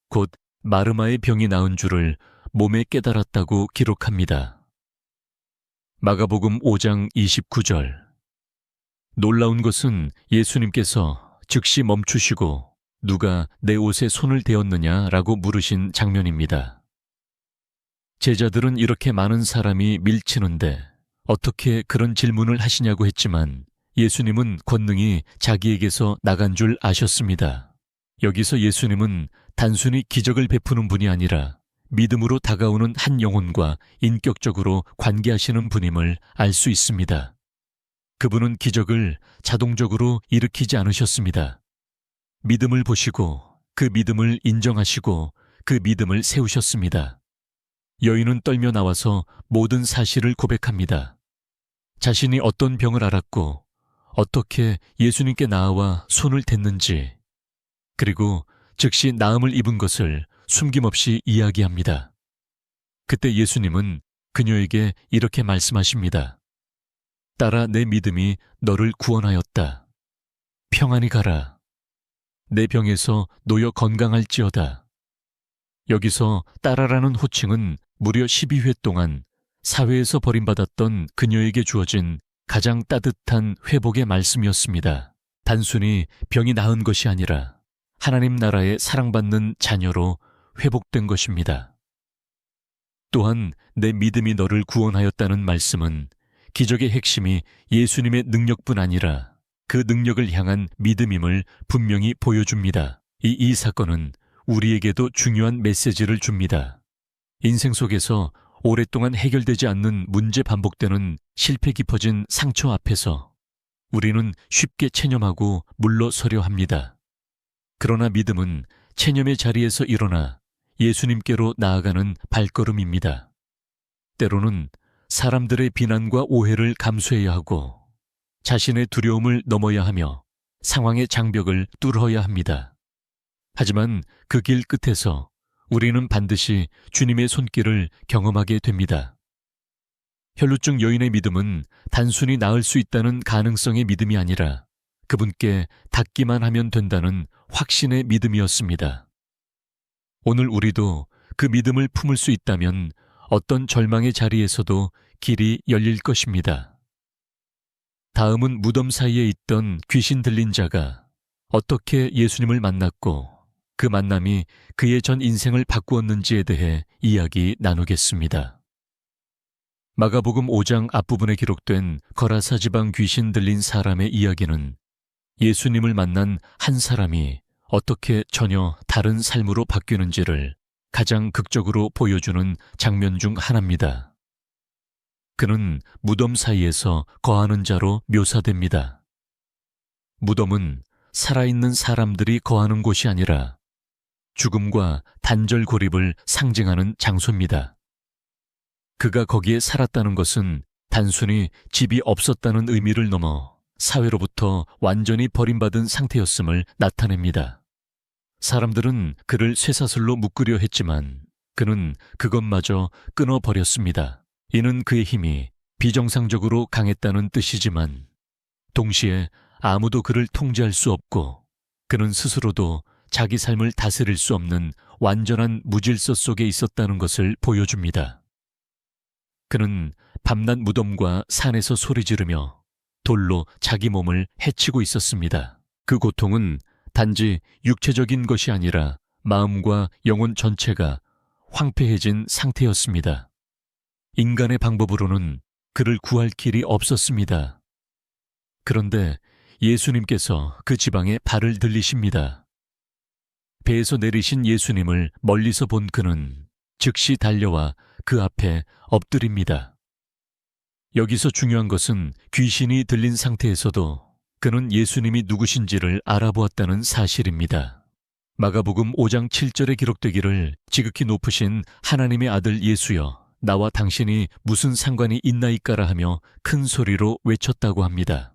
곧 마르마의 병이 나은 줄을 몸에 깨달았다고 기록합니다. 마가복음 5장 29절. 놀라운 것은 예수님께서 즉시 멈추시고 누가 내 옷에 손을 대었느냐라고 물으신 장면입니다. 제자들은 이렇게 많은 사람이 밀치는데 어떻게 그런 질문을 하시냐고 했지만 예수님은 권능이 자기에게서 나간 줄 아셨습니다. 여기서 예수님은 단순히 기적을 베푸는 분이 아니라 믿음으로 다가오는 한 영혼과 인격적으로 관계하시는 분임을 알 수 있습니다. 그분은 기적을 자동적으로 일으키지 않으셨습니다. 믿음을 보시고 그 믿음을 인정하시고 그 믿음을 세우셨습니다. 여인은 떨며 나와서 모든 사실을 고백합니다. 자신이 어떤 병을 앓았고 어떻게 예수님께 나아와 손을 댔는지, 그리고 즉시 나음을 입은 것을 숨김없이 이야기합니다. 그때 예수님은 그녀에게 이렇게 말씀하십니다. 딸아, 내 믿음이 너를 구원하였다. 평안히 가라. 내 병에서 놓여 건강할지어다. 여기서 딸아라는 호칭은 무려 12회 동안 사회에서 버림받았던 그녀에게 주어진 가장 따뜻한 회복의 말씀이었습니다. 단순히 병이 나은 것이 아니라 하나님 나라의 사랑받는 자녀로 회복된 것입니다. 또한 내 믿음이 너를 구원하였다는 말씀은 기적의 핵심이 예수님의 능력뿐 아니라 그 능력을 향한 믿음임을 분명히 보여줍니다. 이 사건은 우리에게도 중요한 메시지를 줍니다. 인생 속에서 오랫동안 해결되지 않는 문제 반복되는 실패 깊어진 상처 앞에서 우리는 쉽게 체념하고 물러서려 합니다. 그러나 믿음은 체념의 자리에서 일어나 예수님께로 나아가는 발걸음입니다. 때로는 사람들의 비난과 오해를 감수해야 하고 자신의 두려움을 넘어야 하며 상황의 장벽을 뚫어야 합니다. 하지만 그 길 끝에서 우리는 반드시 주님의 손길을 경험하게 됩니다. 혈루증 여인의 믿음은 단순히 나을 수 있다는 가능성의 믿음이 아니라 그분께 닿기만 하면 된다는 확신의 믿음이었습니다. 오늘 우리도 그 믿음을 품을 수 있다면 어떤 절망의 자리에서도 길이 열릴 것입니다. 다음은 무덤 사이에 있던 귀신 들린 자가 어떻게 예수님을 만났고 그 만남이 그의 전 인생을 바꾸었는지에 대해 이야기 나누겠습니다. 마가복음 5장 앞부분에 기록된 거라사 지방 귀신 들린 사람의 이야기는 예수님을 만난 한 사람이 어떻게 전혀 다른 삶으로 바뀌는지를 가장 극적으로 보여주는 장면 중 하나입니다. 그는 무덤 사이에서 거하는 자로 묘사됩니다. 무덤은 살아있는 사람들이 거하는 곳이 아니라 죽음과 단절 고립을 상징하는 장소입니다. 그가 거기에 살았다는 것은 단순히 집이 없었다는 의미를 넘어 사회로부터 완전히 버림받은 상태였음을 나타냅니다. 사람들은 그를 쇠사슬로 묶으려 했지만 그는 그것마저 끊어버렸습니다. 이는 그의 힘이 비정상적으로 강했다는 뜻이지만 동시에 아무도 그를 통제할 수 없고 그는 스스로도 자기 삶을 다스릴 수 없는 완전한 무질서 속에 있었다는 것을 보여줍니다. 그는 밤낮 무덤과 산에서 소리 지르며 돌로 자기 몸을 해치고 있었습니다. 그 고통은 단지 육체적인 것이 아니라 마음과 영혼 전체가 황폐해진 상태였습니다. 인간의 방법으로는 그를 구할 길이 없었습니다. 그런데 예수님께서 그 지방에 발을 들리십니다. 배에서 내리신 예수님을 멀리서 본 그는 즉시 달려와 그 앞에 엎드립니다. 여기서 중요한 것은 귀신이 들린 상태에서도 그는 예수님이 누구신지를 알아보았다는 사실입니다. 마가복음 5장 7절에 기록되기를 지극히 높으신 하나님의 아들 예수여 나와 당신이 무슨 상관이 있나이까라 하며 큰 소리로 외쳤다고 합니다.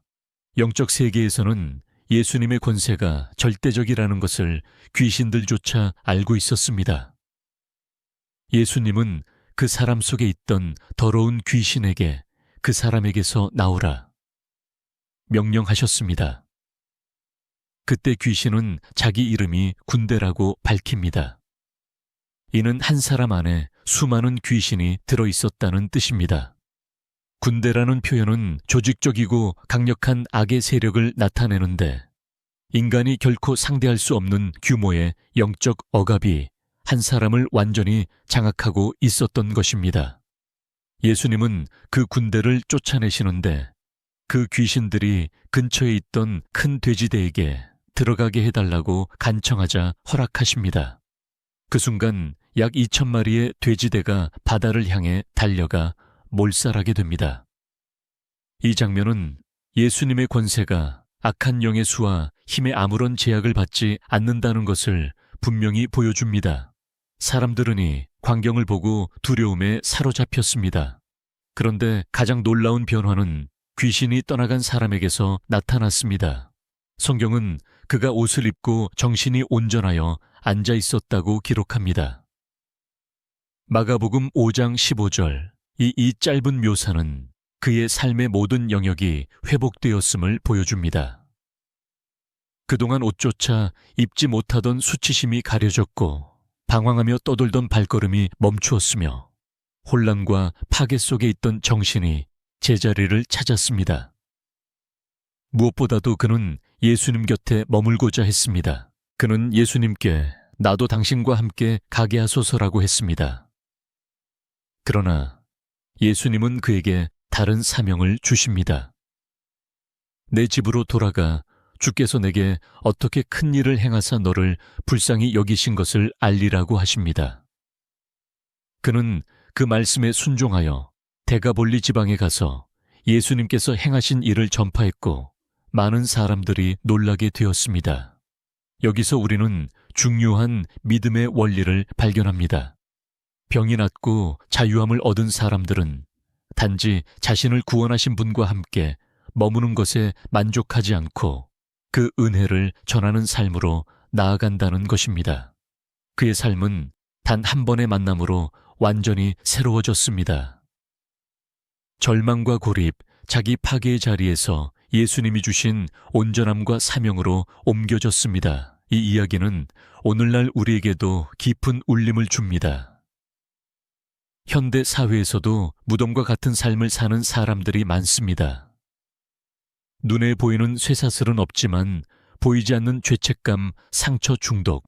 영적 세계에서는 예수님의 권세가 절대적이라는 것을 귀신들조차 알고 있었습니다. 예수님은 그 사람 속에 있던 더러운 귀신에게 그 사람에게서 나오라 명령하셨습니다. 그때 귀신은 자기 이름이 군대라고 밝힙니다. 이는 한 사람 안에 수많은 귀신이 들어있었다는 뜻입니다. 군대라는 표현은 조직적이고 강력한 악의 세력을 나타내는데 인간이 결코 상대할 수 없는 규모의 영적 억압이 한 사람을 완전히 장악하고 있었던 것입니다. 예수님은 그 군대를 쫓아내시는데 그 귀신들이 근처에 있던 큰 돼지대에게 들어가게 해달라고 간청하자 허락하십니다. 그 순간 약 2,000마리의 돼지대가 바다를 향해 달려가 몰살하게 됩니다. 이 장면은 예수님의 권세가 악한 영의 수와 힘에 아무런 제약을 받지 않는다는 것을 분명히 보여줍니다. 사람들은 이 광경을 보고 두려움에 사로잡혔습니다. 그런데 가장 놀라운 변화는 귀신이 떠나간 사람에게서 나타났습니다. 성경은 그가 옷을 입고 정신이 온전하여 앉아 있었다고 기록합니다. 마가복음 5장 15절 이 짧은 묘사는 그의 삶의 모든 영역이 회복되었음을 보여줍니다. 그동안 옷조차 입지 못하던 수치심이 가려졌고 방황하며 떠돌던 발걸음이 멈추었으며 혼란과 파괴 속에 있던 정신이 제자리를 찾았습니다. 무엇보다도 그는 예수님 곁에 머물고자 했습니다. 그는 예수님께 나도 당신과 함께 가게 하소서라고 했습니다. 그러나 예수님은 그에게 다른 사명을 주십니다. 내 집으로 돌아가 주께서 내게 어떻게 큰 일을 행하사 너를 불쌍히 여기신 것을 알리라고 하십니다. 그는 그 말씀에 순종하여 데가볼리 지방에 가서 예수님께서 행하신 일을 전파했고 많은 사람들이 놀라게 되었습니다. 여기서 우리는 중요한 믿음의 원리를 발견합니다. 병이 낫고 자유함을 얻은 사람들은 단지 자신을 구원하신 분과 함께 머무는 것에 만족하지 않고 그 은혜를 전하는 삶으로 나아간다는 것입니다. 그의 삶은 단 한 번의 만남으로 완전히 새로워졌습니다. 절망과 고립, 자기 파괴의 자리에서 예수님이 주신 온전함과 사명으로 옮겨졌습니다. 이 이야기는 오늘날 우리에게도 깊은 울림을 줍니다. 현대 사회에서도 무덤과 같은 삶을 사는 사람들이 많습니다. 눈에 보이는 쇠사슬은 없지만 보이지 않는 죄책감, 상처 중독,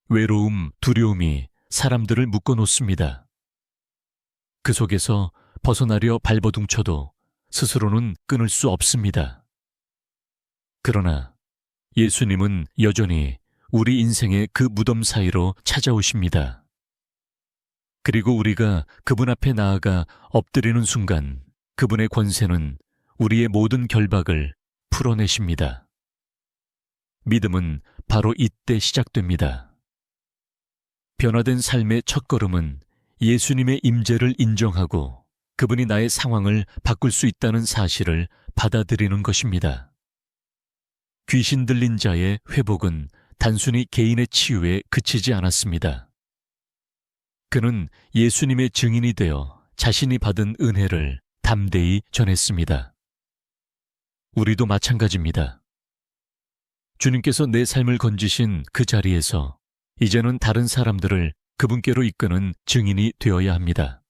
외로움, 두려움이 사람들을 묶어놓습니다. 그 속에서 벗어나려 발버둥쳐도 스스로는 끊을 수 없습니다. 그러나 예수님은 여전히 우리 인생의 그 무덤 사이로 찾아오십니다. 그리고 우리가 그분 앞에 나아가 엎드리는 순간 그분의 권세는 우리의 모든 결박을 풀어내십니다. 믿음은 바로 이때 시작됩니다. 변화된 삶의 첫걸음은 예수님의 임재를 인정하고 그분이 나의 상황을 바꿀 수 있다는 사실을 받아들이는 것입니다. 귀신 들린 자의 회복은 단순히 개인의 치유에 그치지 않았습니다. 그는 예수님의 증인이 되어 자신이 받은 은혜를 담대히 전했습니다. 우리도 마찬가지입니다. 주님께서 내 삶을 건지신 그 자리에서 이제는 다른 사람들을 그분께로 이끄는 증인이 되어야 합니다.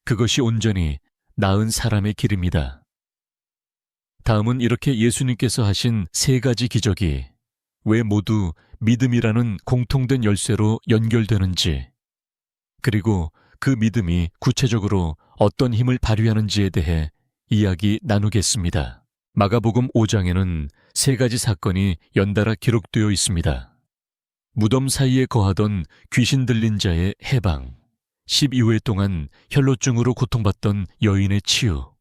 그것이 온전히 나은 사람의 길입니다. 다음은 이렇게 예수님께서 하신 3가지 기적이 왜 모두 믿음이라는 공통된 열쇠로 연결되는지, 그리고 그 믿음이 구체적으로 어떤 힘을 발휘하는지에 대해 이야기 나누겠습니다. 마가복음 5장에는 3가지 사건이 연달아 기록되어 있습니다. 무덤 사이에 거하던 귀신 들린 자의 해방, 12회 동안 혈루증으로 고통받던 여인의 치유,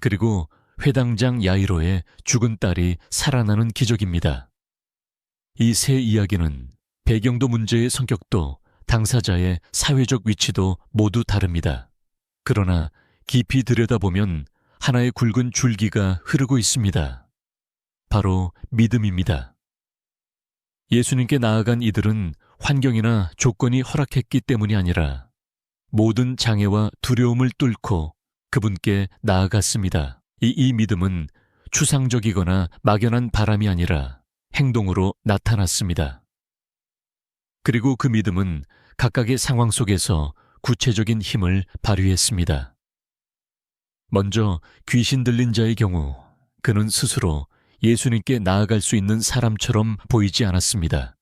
그리고 회당장 야이로의 죽은 딸이 살아나는 기적입니다. 이 3 이야기는 배경도 문제의 성격도 당사자의 사회적 위치도 모두 다릅니다. 그러나 깊이 들여다보면 하나의 굵은 줄기가 흐르고 있습니다. 바로 믿음입니다. 예수님께 나아간 이들은 환경이나 조건이 허락했기 때문이 아니라 모든 장애와 두려움을 뚫고 그분께 나아갔습니다. 이 믿음은 추상적이거나 막연한 바람이 아니라 행동으로 나타났습니다. 그리고 그 믿음은 각각의 상황 속에서 구체적인 힘을 발휘했습니다. 먼저 귀신 들린 자의 경우 그는 스스로 예수님께 나아갈 수 있는 사람처럼 보이지 않았습니다.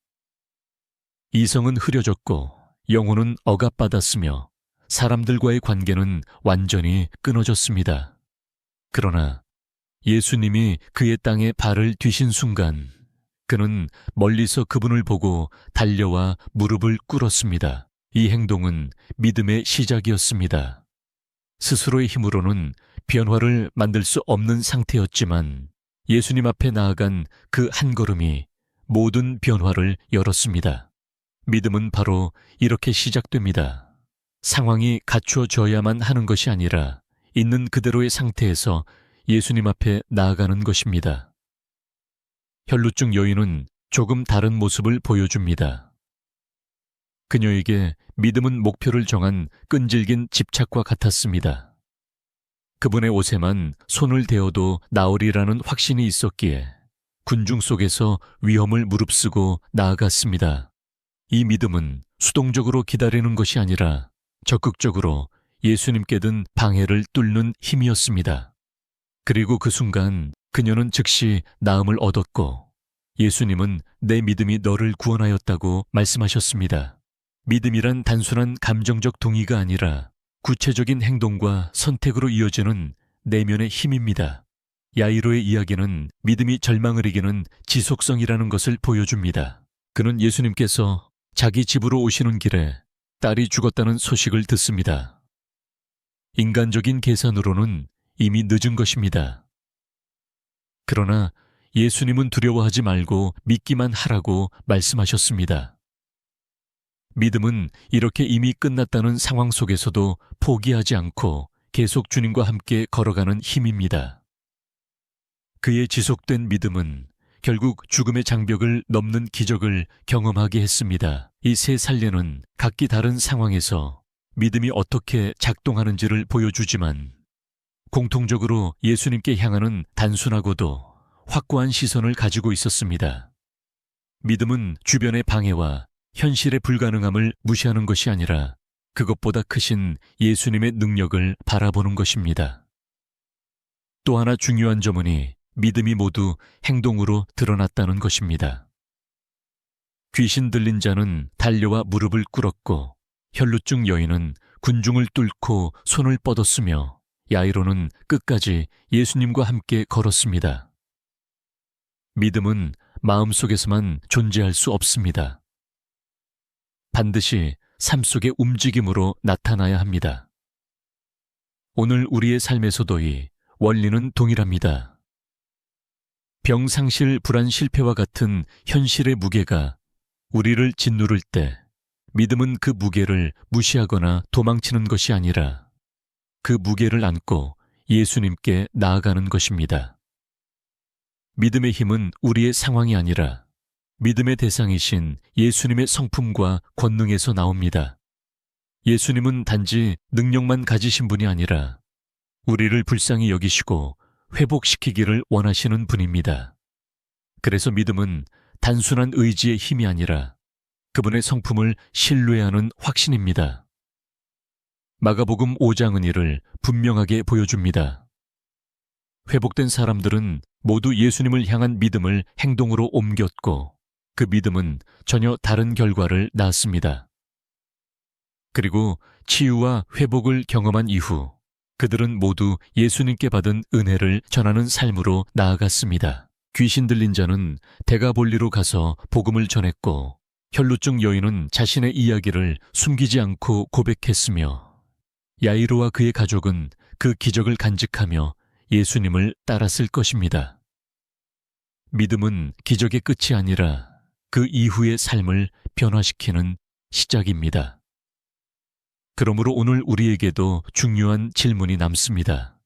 이성은 흐려졌고 영혼은 억압받았으며 사람들과의 관계는 완전히 끊어졌습니다. 그러나 예수님이 그의 땅에 발을 뒤신 순간 그는 멀리서 그분을 보고 달려와 무릎을 꿇었습니다. 이 행동은 믿음의 시작이었습니다. 스스로의 힘으로는 변화를 만들 수 없는 상태였지만 예수님 앞에 나아간 그 한 걸음이 모든 변화를 열었습니다. 믿음은 바로 이렇게 시작됩니다. 상황이 갖추어져야만 하는 것이 아니라 있는 그대로의 상태에서 예수님 앞에 나아가는 것입니다. 혈루증 여인은 조금 다른 모습을 보여줍니다. 그녀에게 믿음은 목표를 정한 끈질긴 집착과 같았습니다. 그분의 옷에만 손을 대어도 나으리라는 확신이 있었기에 군중 속에서 위험을 무릅쓰고 나아갔습니다. 이 믿음은 수동적으로 기다리는 것이 아니라 적극적으로 예수님께 든 방해를 뚫는 힘이었습니다. 그리고 그 순간 그녀는 즉시 나음을 얻었고 예수님은 내 믿음이 너를 구원하였다고 말씀하셨습니다. 믿음이란 단순한 감정적 동의가 아니라 구체적인 행동과 선택으로 이어지는 내면의 힘입니다. 야이로의 이야기는 믿음이 절망을 이기는 지속성이라는 것을 보여줍니다. 그는 예수님께서 자기 집으로 오시는 길에 딸이 죽었다는 소식을 듣습니다. 인간적인 계산으로는 이미 늦은 것입니다. 그러나 예수님은 두려워하지 말고 믿기만 하라고 말씀하셨습니다. 믿음은 이렇게 이미 끝났다는 상황 속에서도 포기하지 않고 계속 주님과 함께 걸어가는 힘입니다. 그의 지속된 믿음은 결국 죽음의 장벽을 넘는 기적을 경험하게 했습니다. 이 3 산례는 각기 다른 상황에서 믿음이 어떻게 작동하는지를 보여주지만 공통적으로 예수님께 향하는 단순하고도 확고한 시선을 가지고 있었습니다. 믿음은 주변의 방해와 현실의 불가능함을 무시하는 것이 아니라 그것보다 크신 예수님의 능력을 바라보는 것입니다. 또 하나 중요한 점은 믿음이 모두 행동으로 드러났다는 것입니다. 귀신 들린 자는 달려와 무릎을 꿇었고 혈루증 여인은 군중을 뚫고 손을 뻗었으며 야이로는 끝까지 예수님과 함께 걸었습니다. 믿음은 마음속에서만 존재할 수 없습니다. 반드시 삶 속의 움직임으로 나타나야 합니다. 오늘 우리의 삶에서도 이 원리는 동일합니다. 병상실 불안 실패와 같은 현실의 무게가 우리를 짓누를 때 믿음은 그 무게를 무시하거나 도망치는 것이 아니라 그 무게를 안고 예수님께 나아가는 것입니다. 믿음의 힘은 우리의 상황이 아니라 믿음의 대상이신 예수님의 성품과 권능에서 나옵니다. 예수님은 단지 능력만 가지신 분이 아니라 우리를 불쌍히 여기시고 회복시키기를 원하시는 분입니다. 그래서 믿음은 단순한 의지의 힘이 아니라 그분의 성품을 신뢰하는 확신입니다. 마가복음 5장은 이를 분명하게 보여줍니다. 회복된 사람들은 모두 예수님을 향한 믿음을 행동으로 옮겼고 그 믿음은 전혀 다른 결과를 낳았습니다. 그리고 치유와 회복을 경험한 이후 그들은 모두 예수님께 받은 은혜를 전하는 삶으로 나아갔습니다. 귀신 들린 자는 데가볼리로 가서 복음을 전했고 혈루증 여인은 자신의 이야기를 숨기지 않고 고백했으며 야이로와 그의 가족은 그 기적을 간직하며 예수님을 따랐을 것입니다. 믿음은 기적의 끝이 아니라 그 이후의 삶을 변화시키는 시작입니다. 그러므로 오늘 우리에게도 중요한 질문이 남습니다.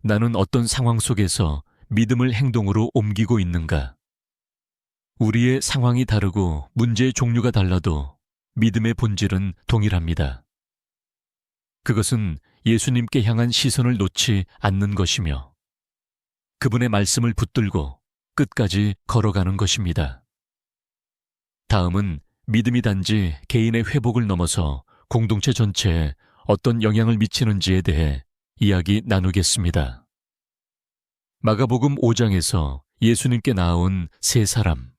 나는 어떤 상황 속에서 믿음을 행동으로 옮기고 있는가? 우리의 상황이 다르고 문제의 종류가 달라도 믿음의 본질은 동일합니다. 그것은 예수님께 향한 시선을 놓지 않는 것이며 그분의 말씀을 붙들고 끝까지 걸어가는 것입니다. 다음은 믿음이 단지 개인의 회복을 넘어서 공동체 전체에 어떤 영향을 미치는지에 대해 이야기 나누겠습니다. 마가복음 5장에서 예수님께 나아온 세 사람,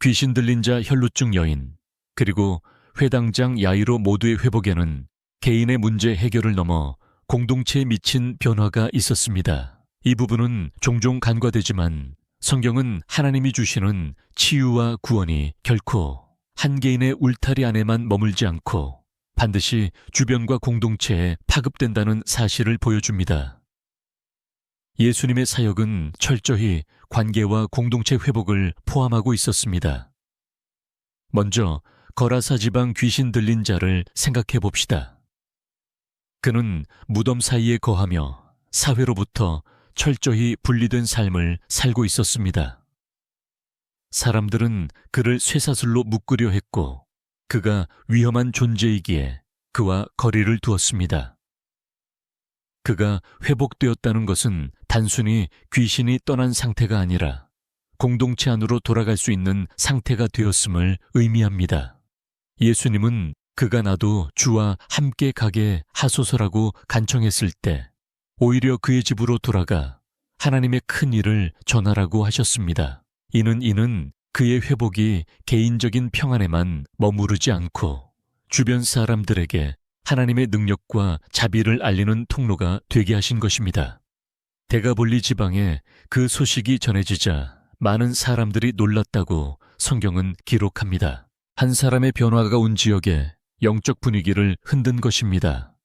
귀신 들린 자 혈루증 여인, 그리고 회당장 야이로 모두의 회복에는 개인의 문제 해결을 넘어 공동체에 미친 변화가 있었습니다. 이 부분은 종종 간과되지만 성경은 하나님이 주시는 치유와 구원이 결코 한 개인의 울타리 안에만 머물지 않고 반드시 주변과 공동체에 파급된다는 사실을 보여줍니다. 예수님의 사역은 철저히 관계와 공동체 회복을 포함하고 있었습니다. 먼저 거라사 지방 귀신 들린 자를 생각해 봅시다. 그는 무덤 사이에 거하며 사회로부터 철저히 분리된 삶을 살고 있었습니다. 사람들은 그를 쇠사슬로 묶으려 했고 그가 위험한 존재이기에 그와 거리를 두었습니다. 그가 회복되었다는 것은 단순히 귀신이 떠난 상태가 아니라 공동체 안으로 돌아갈 수 있는 상태가 되었음을 의미합니다. 예수님은 그가 나도 주와 함께 가게 하소서라고 간청했을 때 오히려 그의 집으로 돌아가 하나님의 큰 일을 전하라고 하셨습니다. 이는 그의 회복이 개인적인 평안에만 머무르지 않고 주변 사람들에게 하나님의 능력과 자비를 알리는 통로가 되게 하신 것입니다. 데가볼리 지방에 그 소식이 전해지자 많은 사람들이 놀랐다고 성경은 기록합니다. 한 사람의 변화가 온 지역에 영적 분위기를 흔든 것입니다.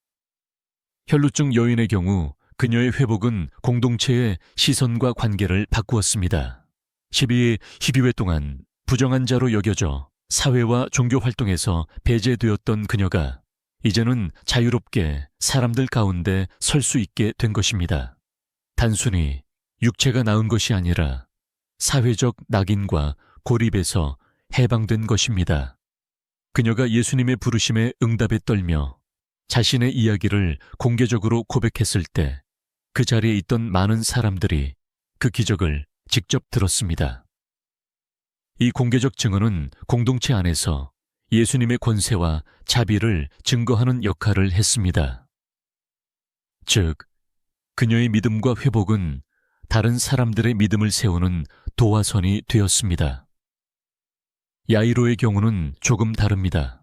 혈루증 여인의 경우 그녀의 회복은 공동체의 시선과 관계를 바꾸었습니다. 12회 동안 부정한 자로 여겨져 사회와 종교 활동에서 배제되었던 그녀가 이제는 자유롭게 사람들 가운데 설 수 있게 된 것입니다. 단순히 육체가 나은 것이 아니라 사회적 낙인과 고립에서 해방된 것입니다. 그녀가 예수님의 부르심에 응답에 떨며 자신의 이야기를 공개적으로 고백했을 때 그 자리에 있던 많은 사람들이 그 기적을 직접 들었습니다. 이 공개적 증언은 공동체 안에서 예수님의 권세와 자비를 증거하는 역할을 했습니다. 즉, 그녀의 믿음과 회복은 다른 사람들의 믿음을 세우는 도화선이 되었습니다. 야이로의 경우는 조금 다릅니다.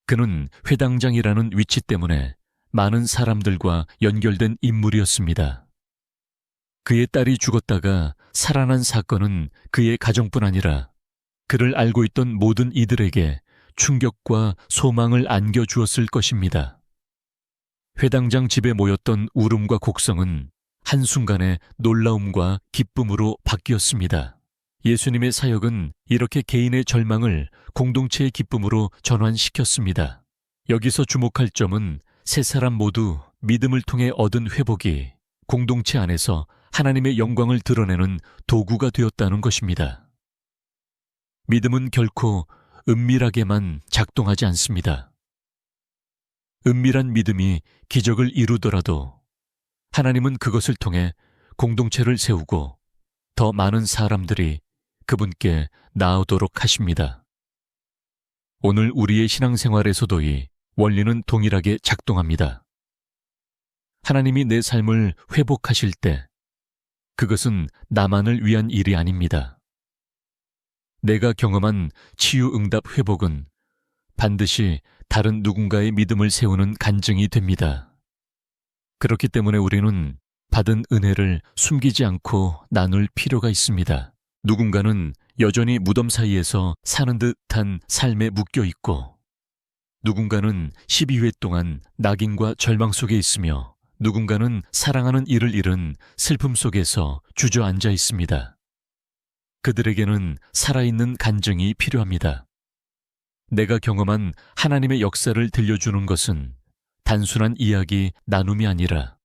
그는 회당장이라는 위치 때문에 많은 사람들과 연결된 인물이었습니다. 그의 딸이 죽었다가 살아난 사건은 그의 가정뿐 아니라 그를 알고 있던 모든 이들에게 충격과 소망을 안겨주었을 것입니다. 회당장 집에 모였던 울음과 곡성은 한순간에 놀라움과 기쁨으로 바뀌었습니다. 예수님의 사역은 이렇게 개인의 절망을 공동체의 기쁨으로 전환시켰습니다. 여기서 주목할 점은 세 사람 모두 믿음을 통해 얻은 회복이 공동체 안에서 하나님의 영광을 드러내는 도구가 되었다는 것입니다. 믿음은 결코 은밀하게만 작동하지 않습니다. 은밀한 믿음이 기적을 이루더라도 하나님은 그것을 통해 공동체를 세우고 더 많은 사람들이 그분께 나아오도록 하십니다. 오늘 우리의 신앙생활에서도 이 원리는 동일하게 작동합니다. 하나님이 내 삶을 회복하실 때 그것은 나만을 위한 일이 아닙니다. 내가 경험한 치유응답 회복은 반드시 다른 누군가의 믿음을 세우는 간증이 됩니다. 그렇기 때문에 우리는 받은 은혜를 숨기지 않고 나눌 필요가 있습니다. 누군가는 여전히 무덤 사이에서 사는 듯한 삶에 묶여 있고, 누군가는 12회 동안 낙인과 절망 속에 있으며, 누군가는 사랑하는 이를 잃은 슬픔 속에서 주저앉아 있습니다. 그들에게는 살아있는 간증이 필요합니다. 내가 경험한 하나님의 역사를 들려주는 것은 단순한 이야기 나눔이 아니라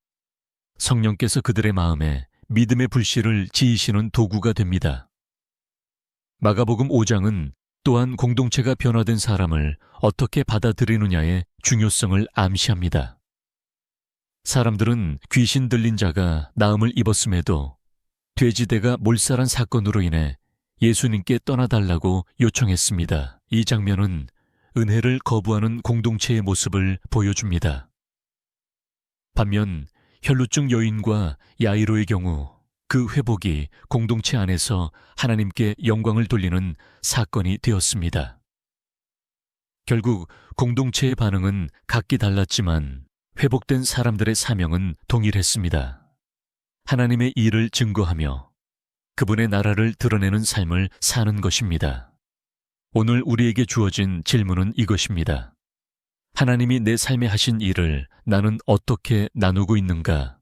성령께서 그들의 마음에 믿음의 불씨를 지으시는 도구가 됩니다. 마가복음 5장은 또한 공동체가 변화된 사람을 어떻게 받아들이느냐의 중요성을 암시합니다. 사람들은 귀신 들린 자가 나음을 입었음에도 돼지대가 몰살한 사건으로 인해 예수님께 떠나달라고 요청했습니다. 이 장면은 은혜를 거부하는 공동체의 모습을 보여줍니다. 반면 혈루증 여인과 야이로의 경우 그 회복이 공동체 안에서 하나님께 영광을 돌리는 사건이 되었습니다. 결국 공동체의 반응은 각기 달랐지만 회복된 사람들의 사명은 동일했습니다. 하나님의 일을 증거하며 그분의 나라를 드러내는 삶을 사는 것입니다. 오늘 우리에게 주어진 질문은 이것입니다. 하나님이 내 삶에 하신 일을 나는 어떻게 나누고 있는가?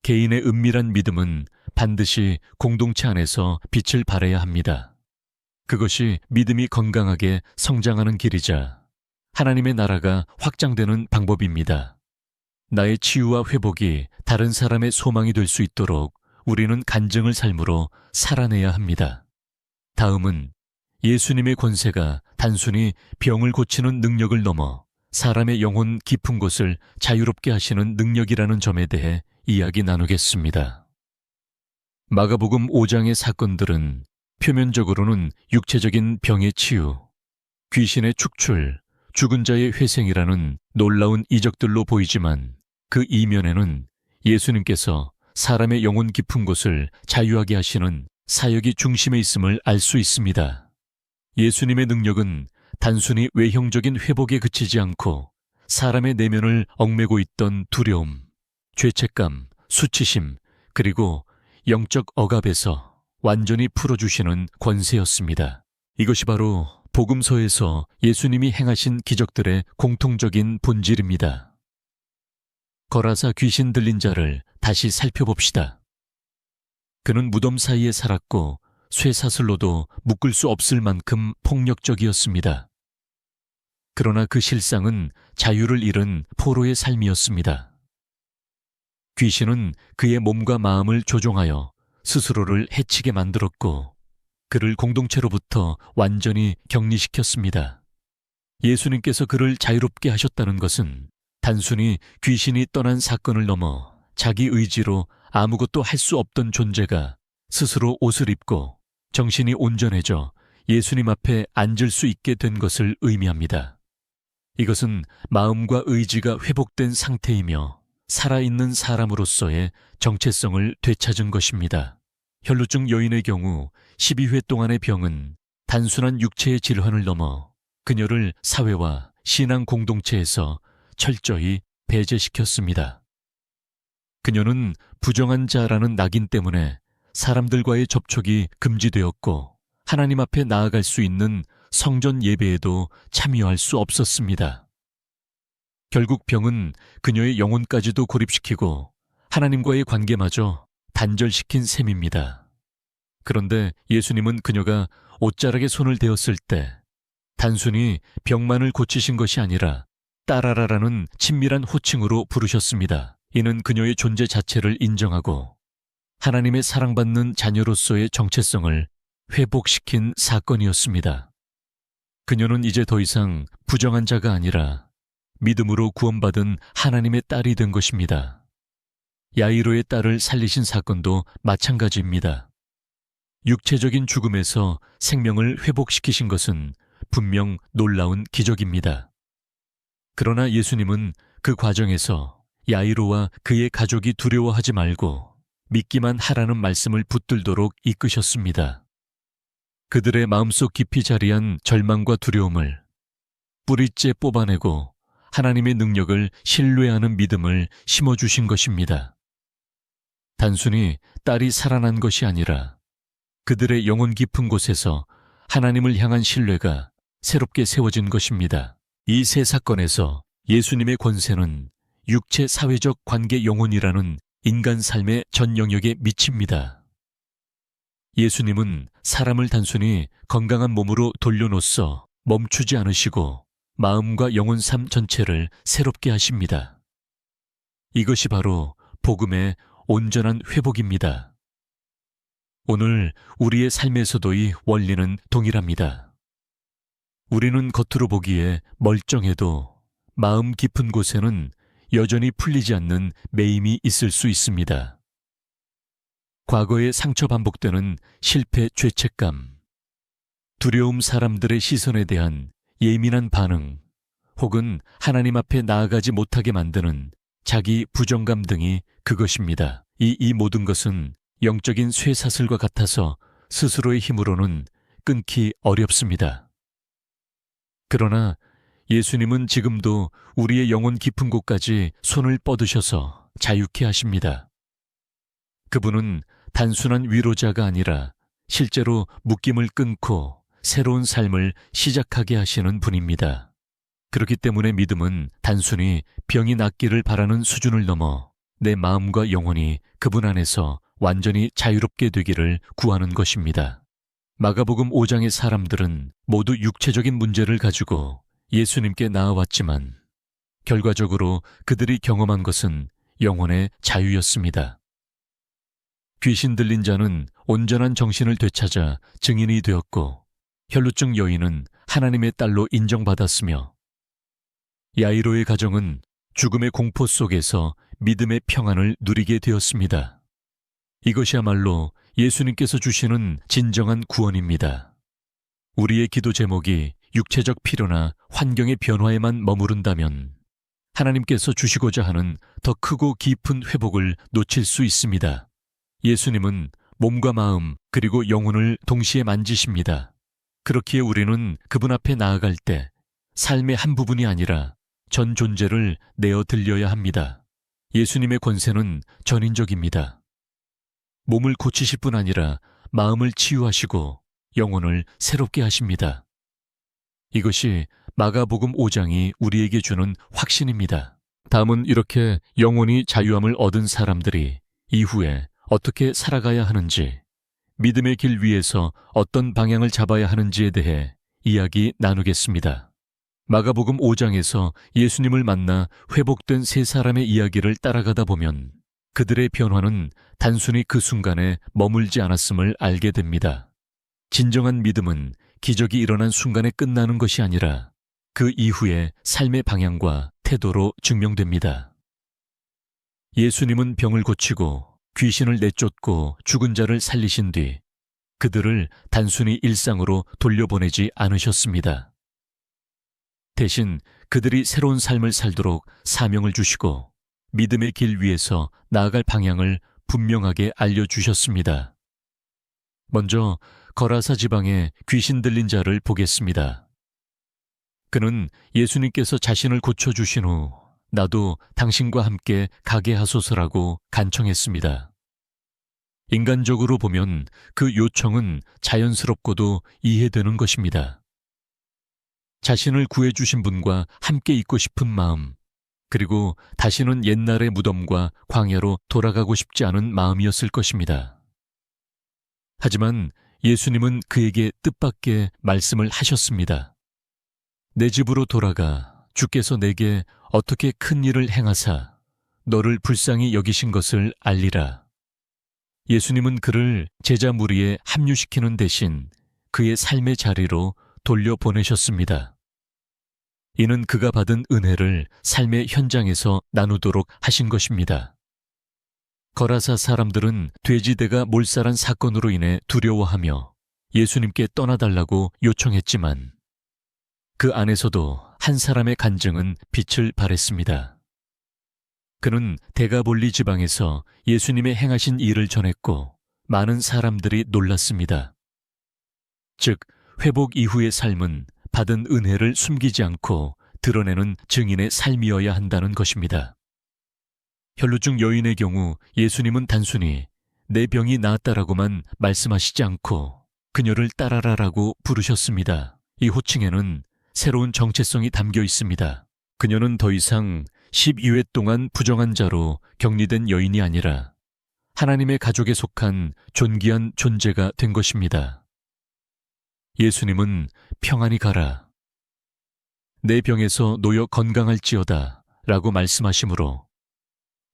개인의 은밀한 믿음은 반드시 공동체 안에서 빛을 발해야 합니다. 그것이 믿음이 건강하게 성장하는 길이자 하나님의 나라가 확장되는 방법입니다. 나의 치유와 회복이 다른 사람의 소망이 될 수 있도록 우리는 간증을 삶으로 살아내야 합니다. 다음은 예수님의 권세가 단순히 병을 고치는 능력을 넘어 사람의 영혼 깊은 곳을 자유롭게 하시는 능력이라는 점에 대해 이야기 나누겠습니다. 마가복음 5장의 사건들은 표면적으로는 육체적인 병의 치유, 귀신의 축출, 죽은 자의 회생이라는 놀라운 이적들로 보이지만 그 이면에는 예수님께서 사람의 영혼 깊은 곳을 자유하게 하시는 사역이 중심에 있음을 알 수 있습니다. 예수님의 능력은 단순히 외형적인 회복에 그치지 않고 사람의 내면을 얽매고 있던 두려움, 죄책감, 수치심, 그리고 영적 억압에서 완전히 풀어주시는 권세였습니다. 이것이 바로 복음서에서 예수님이 행하신 기적들의 공통적인 본질입니다. 거라사 귀신 들린 자를 다시 살펴봅시다. 그는 무덤 사이에 살았고 쇠사슬로도 묶을 수 없을 만큼 폭력적이었습니다. 그러나 그 실상은 자유를 잃은 포로의 삶이었습니다. 귀신은 그의 몸과 마음을 조종하여 스스로를 해치게 만들었고 그를 공동체로부터 완전히 격리시켰습니다. 예수님께서 그를 자유롭게 하셨다는 것은 단순히 귀신이 떠난 사건을 넘어 자기 의지로 아무것도 할 수 없던 존재가 스스로 옷을 입고 정신이 온전해져 예수님 앞에 앉을 수 있게 된 것을 의미합니다. 이것은 마음과 의지가 회복된 상태이며 살아있는 사람으로서의 정체성을 되찾은 것입니다. 혈루증 여인의 경우 12회 동안의 병은 단순한 육체의 질환을 넘어 그녀를 사회와 신앙 공동체에서 철저히 배제시켰습니다. 그녀는 부정한 자라는 낙인 때문에 사람들과의 접촉이 금지되었고 하나님 앞에 나아갈 수 있는 성전 예배에도 참여할 수 없었습니다. 결국 병은 그녀의 영혼까지도 고립시키고 하나님과의 관계마저 단절시킨 셈입니다. 그런데 예수님은 그녀가 옷자락에 손을 대었을 때 단순히 병만을 고치신 것이 아니라 딸아라라는 친밀한 호칭으로 부르셨습니다. 이는 그녀의 존재 자체를 인정하고 하나님의 사랑받는 자녀로서의 정체성을 회복시킨 사건이었습니다. 그녀는 이제 더 이상 부정한 자가 아니라 믿음으로 구원받은 하나님의 딸이 된 것입니다. 야이로의 딸을 살리신 사건도 마찬가지입니다. 육체적인 죽음에서 생명을 회복시키신 것은 분명 놀라운 기적입니다. 그러나 예수님은 그 과정에서 야이로와 그의 가족이 두려워하지 말고 믿기만 하라는 말씀을 붙들도록 이끄셨습니다. 그들의 마음속 깊이 자리한 절망과 두려움을 뿌리째 뽑아내고 하나님의 능력을 신뢰하는 믿음을 심어주신 것입니다. 단순히 딸이 살아난 것이 아니라 그들의 영혼 깊은 곳에서 하나님을 향한 신뢰가 새롭게 세워진 것입니다. 이 세 사건에서 예수님의 권세는 육체 사회적 관계 영혼이라는 인간 삶의 전 영역에 미칩니다. 예수님은 사람을 단순히 건강한 몸으로 돌려놓소 멈추지 않으시고 마음과 영혼 삶 전체를 새롭게 하십니다. 이것이 바로 복음의 온전한 회복입니다. 오늘 우리의 삶에서도 이 원리는 동일합니다. 우리는 겉으로 보기에 멀쩡해도 마음 깊은 곳에는 여전히 풀리지 않는 매임이 있을 수 있습니다. 과거의 상처 반복되는 실패 죄책감, 두려움 사람들의 시선에 대한 예민한 반응, 혹은 하나님 앞에 나아가지 못하게 만드는 자기 부정감 등이 그것입니다. 이 모든 것은 영적인 쇠사슬과 같아서 스스로의 힘으로는 끊기 어렵습니다. 그러나 예수님은 지금도 우리의 영혼 깊은 곳까지 손을 뻗으셔서 자유케 하십니다. 그분은 단순한 위로자가 아니라 실제로 묶임을 끊고 새로운 삶을 시작하게 하시는 분입니다. 그렇기 때문에 믿음은 단순히 병이 낫기를 바라는 수준을 넘어 내 마음과 영혼이 그분 안에서 완전히 자유롭게 되기를 구하는 것입니다. 마가복음 5장의 사람들은 모두 육체적인 문제를 가지고 예수님께 나아왔지만 결과적으로 그들이 경험한 것은 영혼의 자유였습니다. 귀신 들린 자는 온전한 정신을 되찾아 증인이 되었고 혈루증 여인은 하나님의 딸로 인정받았으며 야이로의 가정은 죽음의 공포 속에서 믿음의 평안을 누리게 되었습니다. 이것이야말로 예수님께서 주시는 진정한 구원입니다. 우리의 기도 제목이 육체적 필요나 환경의 변화에만 머무른다면 하나님께서 주시고자 하는 더 크고 깊은 회복을 놓칠 수 있습니다. 예수님은 몸과 마음 그리고 영혼을 동시에 만지십니다. 그렇기에 우리는 그분 앞에 나아갈 때 삶의 한 부분이 아니라 전 존재를 내어 들려야 합니다. 예수님의 권세는 전인적입니다. 몸을 고치실 뿐 아니라 마음을 치유하시고 영혼을 새롭게 하십니다. 이것이 마가복음 5장이 우리에게 주는 확신입니다. 다음은 이렇게 영혼이 자유함을 얻은 사람들이 이후에 어떻게 살아가야 하는지, 믿음의 길 위에서 어떤 방향을 잡아야 하는지에 대해 이야기 나누겠습니다. 마가복음 5장에서 예수님을 만나 회복된 세 사람의 이야기를 따라가다 보면 그들의 변화는 단순히 그 순간에 머물지 않았음을 알게 됩니다. 진정한 믿음은 기적이 일어난 순간에 끝나는 것이 아니라 그 이후의 삶의 방향과 태도로 증명됩니다. 예수님은 병을 고치고 귀신을 내쫓고 죽은 자를 살리신 뒤 그들을 단순히 일상으로 돌려보내지 않으셨습니다. 대신 그들이 새로운 삶을 살도록 사명을 주시고 믿음의 길 위에서 나아갈 방향을 분명하게 알려주셨습니다. 먼저 거라사 지방의 귀신 들린 자를 보겠습니다. 그는 예수님께서 자신을 고쳐주신 후 나도 당신과 함께 가게 하소서라고 간청했습니다. 인간적으로 보면 그 요청은 자연스럽고도 이해되는 것입니다. 자신을 구해주신 분과 함께 있고 싶은 마음, 그리고 다시는 옛날의 무덤과 광야로 돌아가고 싶지 않은 마음이었을 것입니다. 하지만 예수님은 그에게 뜻밖의 말씀을 하셨습니다. 내 집으로 돌아가 주께서 내게 어떻게 큰 일을 행하사 너를 불쌍히 여기신 것을 알리라. 예수님은 그를 제자 무리에 합류시키는 대신 그의 삶의 자리로 돌려보내셨습니다. 이는 그가 받은 은혜를 삶의 현장에서 나누도록 하신 것입니다. 거라사 사람들은 돼지대가 몰살한 사건으로 인해 두려워하며 예수님께 떠나달라고 요청했지만 그 안에서도 한 사람의 간증은 빛을 발했습니다. 그는 데가볼리 지방에서 예수님의 행하신 일을 전했고 많은 사람들이 놀랐습니다. 즉, 회복 이후의 삶은 받은 은혜를 숨기지 않고 드러내는 증인의 삶이어야 한다는 것입니다. 혈루증 여인의 경우 예수님은 단순히 내 병이 나았다라고만 말씀하시지 않고 그녀를 따라라라고 부르셨습니다. 이 호칭에는 새로운 정체성이 담겨 있습니다. 그녀는 더 이상 12회 동안 부정한 자로 격리된 여인이 아니라 하나님의 가족에 속한 존귀한 존재가 된 것입니다. 예수님은 평안히 가라, 내 병에서 놓여 건강할지어다 라고 말씀하시므로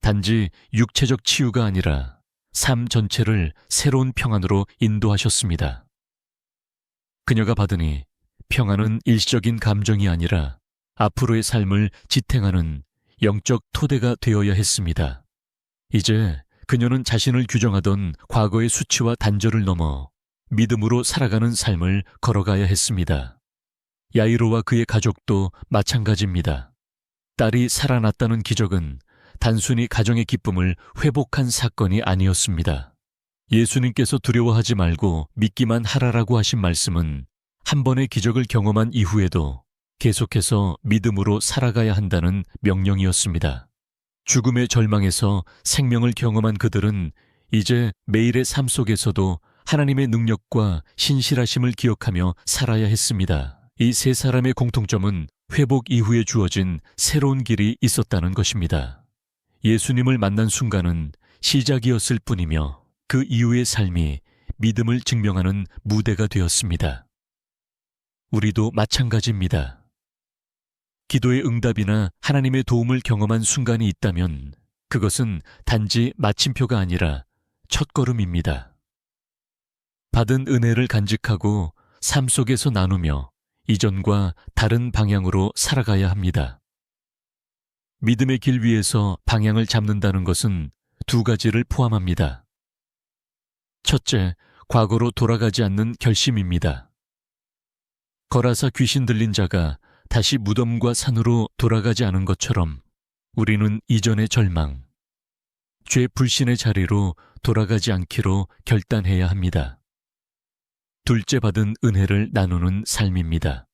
단지 육체적 치유가 아니라 삶 전체를 새로운 평안으로 인도하셨습니다. 그녀가 받으니 평안은 일시적인 감정이 아니라 앞으로의 삶을 지탱하는 영적 토대가 되어야 했습니다. 이제 그녀는 자신을 규정하던 과거의 수치와 단절을 넘어 믿음으로 살아가는 삶을 걸어가야 했습니다. 야이로와 그의 가족도 마찬가지입니다. 딸이 살아났다는 기적은 단순히 가정의 기쁨을 회복한 사건이 아니었습니다. 예수님께서 두려워하지 말고 믿기만 하라라고 하신 말씀은 한 번의 기적을 경험한 이후에도 계속해서 믿음으로 살아가야 한다는 명령이었습니다. 죽음의 절망에서 생명을 경험한 그들은 이제 매일의 삶 속에서도 하나님의 능력과 신실하심을 기억하며 살아야 했습니다. 이 세 사람의 공통점은 회복 이후에 주어진 새로운 길이 있었다는 것입니다. 예수님을 만난 순간은 시작이었을 뿐이며 그 이후의 삶이 믿음을 증명하는 무대가 되었습니다. 우리도 마찬가지입니다. 기도의 응답이나 하나님의 도움을 경험한 순간이 있다면 그것은 단지 마침표가 아니라 첫걸음입니다. 받은 은혜를 간직하고 삶 속에서 나누며 이전과 다른 방향으로 살아가야 합니다. 믿음의 길 위에서 방향을 잡는다는 것은 두 가지를 포함합니다. 첫째, 과거로 돌아가지 않는 결심입니다. 거라사 귀신 들린 자가 다시 무덤과 산으로 돌아가지 않은 것처럼 우리는 이전의 절망, 죄 불신의 자리로 돌아가지 않기로 결단해야 합니다. 둘째, 받은 은혜를 나누는 삶입니다.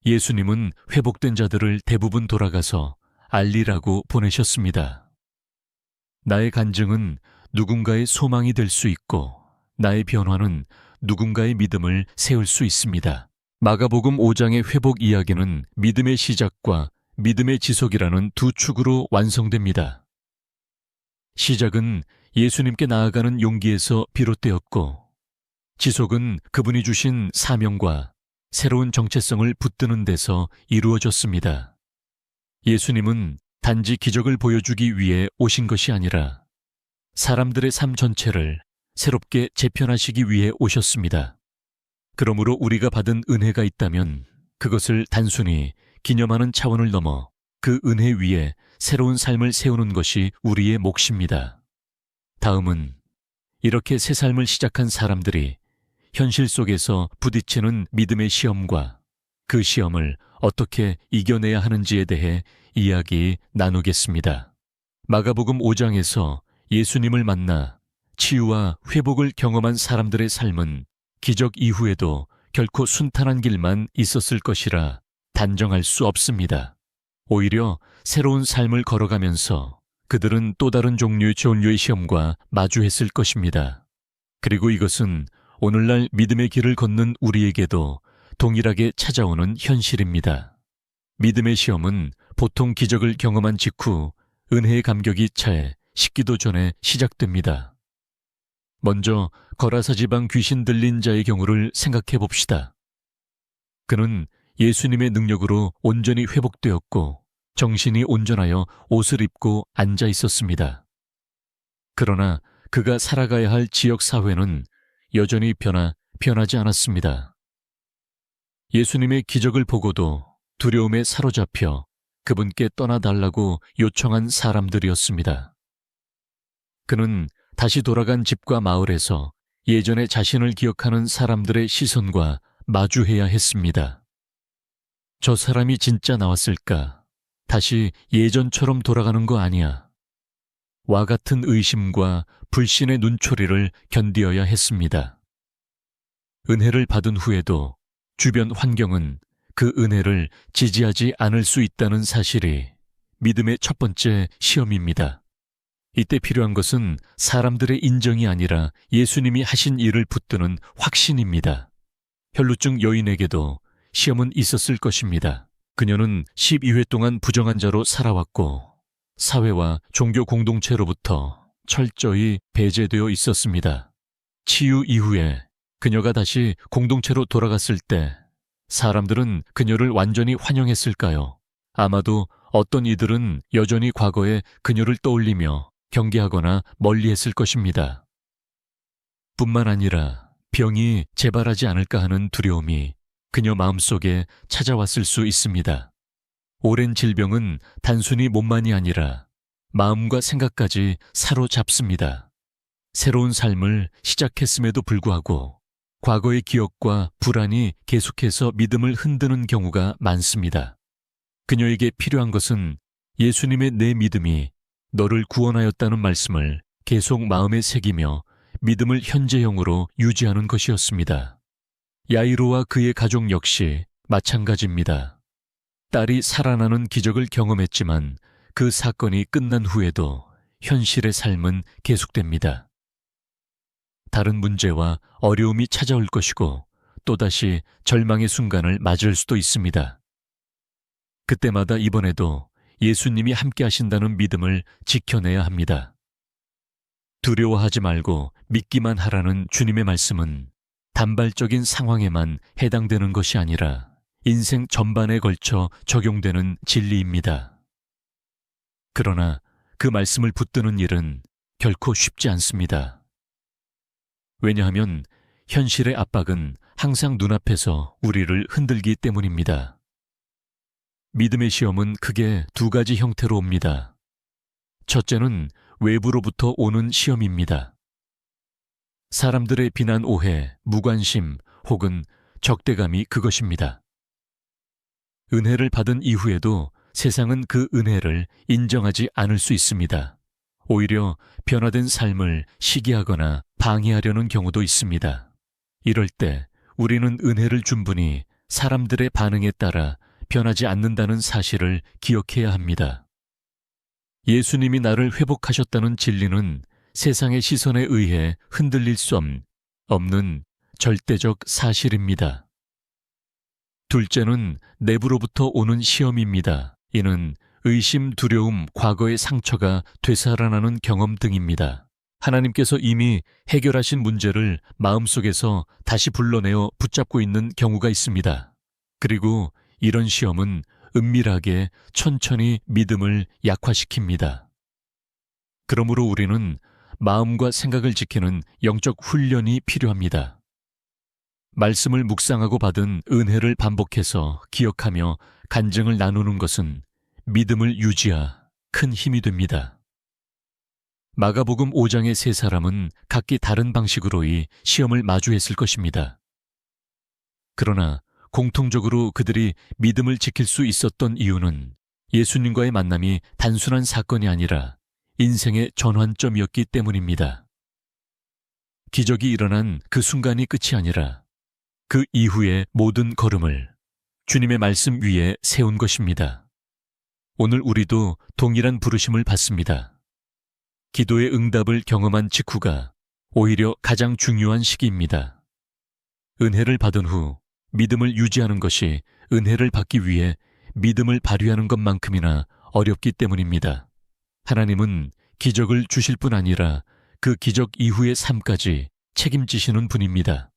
예수님은 회복된 자들을 대부분 돌아가서 알리라고 보내셨습니다. 나의 간증은 누군가의 소망이 될 수 있고 나의 변화는 누군가의 믿음을 세울 수 있습니다. 마가복음 5장의 회복 이야기는 믿음의 시작과 믿음의 지속이라는 두 축으로 완성됩니다. 시작은 예수님께 나아가는 용기에서 비롯되었고 지속은 그분이 주신 사명과 새로운 정체성을 붙드는 데서 이루어졌습니다. 예수님은 단지 기적을 보여주기 위해 오신 것이 아니라 사람들의 삶 전체를 새롭게 재편하시기 위해 오셨습니다. 그러므로 우리가 받은 은혜가 있다면 그것을 단순히 기념하는 차원을 넘어 그 은혜 위에 새로운 삶을 세우는 것이 우리의 몫입니다. 다음은 이렇게 새 삶을 시작한 사람들이 현실 속에서 부딪히는 믿음의 시험과 그 시험을 어떻게 이겨내야 하는지에 대해 이야기 나누겠습니다. 마가복음 5장에서 예수님을 만나 치유와 회복을 경험한 사람들의 삶은 기적 이후에도 결코 순탄한 길만 있었을 것이라 단정할 수 없습니다. 오히려 새로운 삶을 걸어가면서 그들은 또 다른 종류의 시험과 마주했을 것입니다. 그리고 이것은 오늘날 믿음의 길을 걷는 우리에게도 동일하게 찾아오는 현실입니다. 믿음의 시험은 보통 기적을 경험한 직후 은혜의 감격이 차에 식기도 전에 시작됩니다. 먼저 거라사 지방 귀신 들린 자의 경우를 생각해 봅시다. 그는 예수님의 능력으로 온전히 회복되었고 정신이 온전하여 옷을 입고 앉아 있었습니다. 그러나 그가 살아가야 할 지역 사회는 여전히 변하지 않았습니다. 예수님의 기적을 보고도 두려움에 사로잡혀 그분께 떠나달라고 요청한 사람들이었습니다. 그는 다시 돌아간 집과 마을에서 예전에 자신을 기억하는 사람들의 시선과 마주해야 했습니다. 저 사람이 진짜 나왔을까? 다시 예전처럼 돌아가는 거 아니야? 와 같은 의심과 불신의 눈초리를 견디어야 했습니다. 은혜를 받은 후에도 주변 환경은 그 은혜를 지지하지 않을 수 있다는 사실이 믿음의 첫 번째 시험입니다. 이때 필요한 것은 사람들의 인정이 아니라 예수님이 하신 일을 붙드는 확신입니다. 혈루증 여인에게도 시험은 있었을 것입니다. 그녀는 12회 동안 부정한 자로 살아왔고 사회와 종교 공동체로부터 철저히 배제되어 있었습니다. 치유 이후에 그녀가 다시 공동체로 돌아갔을 때 사람들은 그녀를 완전히 환영했을까요? 아마도 어떤 이들은 여전히 과거의 그녀를 떠올리며 경계하거나 멀리했을 것입니다. 뿐만 아니라 병이 재발하지 않을까 하는 두려움이 그녀 마음속에 찾아왔을 수 있습니다. 오랜 질병은 단순히 몸만이 아니라 마음과 생각까지 사로잡습니다. 새로운 삶을 시작했음에도 불구하고 과거의 기억과 불안이 계속해서 믿음을 흔드는 경우가 많습니다. 그녀에게 필요한 것은 예수님의 내 믿음이 너를 구원하였다는 말씀을 계속 마음에 새기며 믿음을 현재형으로 유지하는 것이었습니다. 야이로와 그의 가족 역시 마찬가지입니다. 딸이 살아나는 기적을 경험했지만 그 사건이 끝난 후에도 현실의 삶은 계속됩니다. 다른 문제와 어려움이 찾아올 것이고 또다시 절망의 순간을 맞을 수도 있습니다. 그때마다 이번에도 예수님이 함께 하신다는 믿음을 지켜내야 합니다. 두려워하지 말고 믿기만 하라는 주님의 말씀은 단발적인 상황에만 해당되는 것이 아니라 인생 전반에 걸쳐 적용되는 진리입니다. 그러나 그 말씀을 붙드는 일은 결코 쉽지 않습니다. 왜냐하면 현실의 압박은 항상 눈앞에서 우리를 흔들기 때문입니다. 믿음의 시험은 크게 두 가지 형태로 옵니다. 첫째는 외부로부터 오는 시험입니다. 사람들의 비난, 오해, 무관심 혹은 적대감이 그것입니다. 은혜를 받은 이후에도 세상은 그 은혜를 인정하지 않을 수 있습니다. 오히려 변화된 삶을 시기하거나 방해하려는 경우도 있습니다. 이럴 때 우리는 은혜를 준 분이 사람들의 반응에 따라 변하지 않는다는 사실을 기억해야 합니다. 예수님이 나를 회복하셨다는 진리는 세상의 시선에 의해 흔들릴 수 없는 절대적 사실입니다. 둘째는 내부로부터 오는 시험입니다. 이는 의심, 두려움, 과거의 상처가 되살아나는 경험 등입니다. 하나님께서 이미 해결하신 문제를 마음속에서 다시 불러내어 붙잡고 있는 경우가 있습니다. 그리고 이런 시험은 은밀하게 천천히 믿음을 약화시킵니다. 그러므로 우리는 마음과 생각을 지키는 영적 훈련이 필요합니다. 말씀을 묵상하고 받은 은혜를 반복해서 기억하며 간증을 나누는 것은 믿음을 유지하 큰 힘이 됩니다. 마가복음 5장의 세 사람은 각기 다른 방식으로 이 시험을 마주했을 것입니다. 그러나 공통적으로 그들이 믿음을 지킬 수 있었던 이유는 예수님과의 만남이 단순한 사건이 아니라 인생의 전환점이었기 때문입니다. 기적이 일어난 그 순간이 끝이 아니라 그 이후의 모든 걸음을 주님의 말씀 위에 세운 것입니다. 오늘 우리도 동일한 부르심을 받습니다. 기도의 응답을 경험한 직후가 오히려 가장 중요한 시기입니다. 은혜를 받은 후 믿음을 유지하는 것이 은혜를 받기 위해 믿음을 발휘하는 것만큼이나 어렵기 때문입니다. 하나님은 기적을 주실 뿐 아니라 그 기적 이후의 삶까지 책임지시는 분입니다.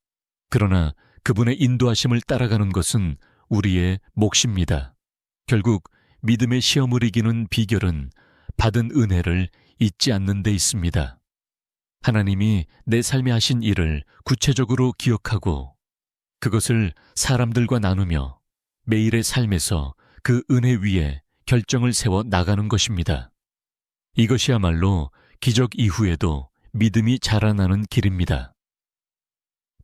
그러나 그분의 인도하심을 따라가는 것은 우리의 몫입니다. 결국 믿음의 시험을 이기는 비결은 받은 은혜를 잊지 않는 데 있습니다. 하나님이 내 삶에 하신 일을 구체적으로 기억하고 그것을 사람들과 나누며 매일의 삶에서 그 은혜 위에 결정을 세워 나가는 것입니다. 이것이야말로 기적 이후에도 믿음이 자라나는 길입니다.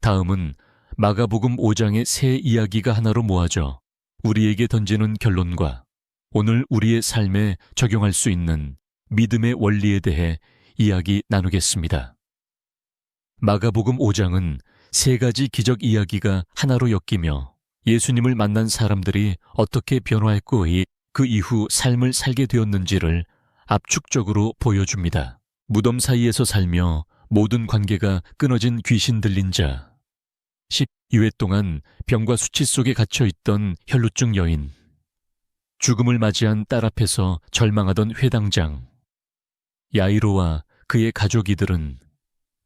다음은 마가복음 5장의 세 이야기가 하나로 모아져 우리에게 던지는 결론과 오늘 우리의 삶에 적용할 수 있는 믿음의 원리에 대해 이야기 나누겠습니다. 마가복음 5장은 세 가지 기적 이야기가 하나로 엮이며 예수님을 만난 사람들이 어떻게 변화했고 그 이후 삶을 살게 되었는지를 압축적으로 보여줍니다. 무덤 사이에서 살며 모든 관계가 끊어진 귀신 들린 자, 12회 동안 병과 수치 속에 갇혀있던 혈루증 여인, 죽음을 맞이한 딸 앞에서 절망하던 회당장, 야이로와 그의 가족이들은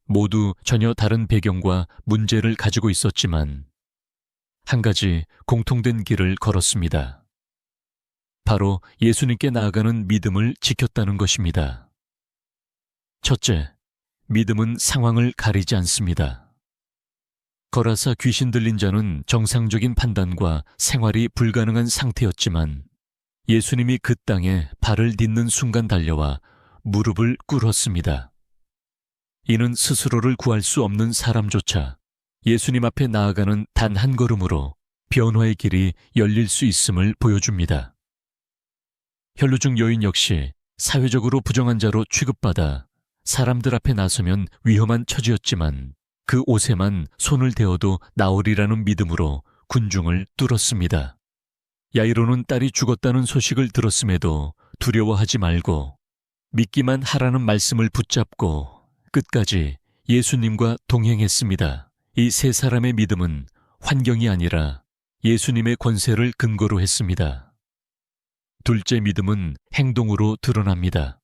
모두 전혀 다른 배경과 문제를 가지고 있었지만 한 가지 공통된 길을 걸었습니다. 바로 예수님께 나아가는 믿음을 지켰다는 것입니다. 첫째, 믿음은 상황을 가리지 않습니다. 거라사 귀신 들린 자는 정상적인 판단과 생활이 불가능한 상태였지만 예수님이 그 땅에 발을 딛는 순간 달려와 무릎을 꿇었습니다. 이는 스스로를 구할 수 없는 사람조차 예수님 앞에 나아가는 단 한 걸음으로 변화의 길이 열릴 수 있음을 보여줍니다. 혈루증 여인 역시 사회적으로 부정한 자로 취급받아 사람들 앞에 나서면 위험한 처지였지만 그 옷에만 손을 대어도 나오리라는 믿음으로 군중을 뚫었습니다. 야이로는 딸이 죽었다는 소식을 들었음에도 두려워하지 말고 믿기만 하라는 말씀을 붙잡고 끝까지 예수님과 동행했습니다. 이 세 사람의 믿음은 환경이 아니라 예수님의 권세를 근거로 했습니다. 둘째 믿음은 행동으로 드러납니다.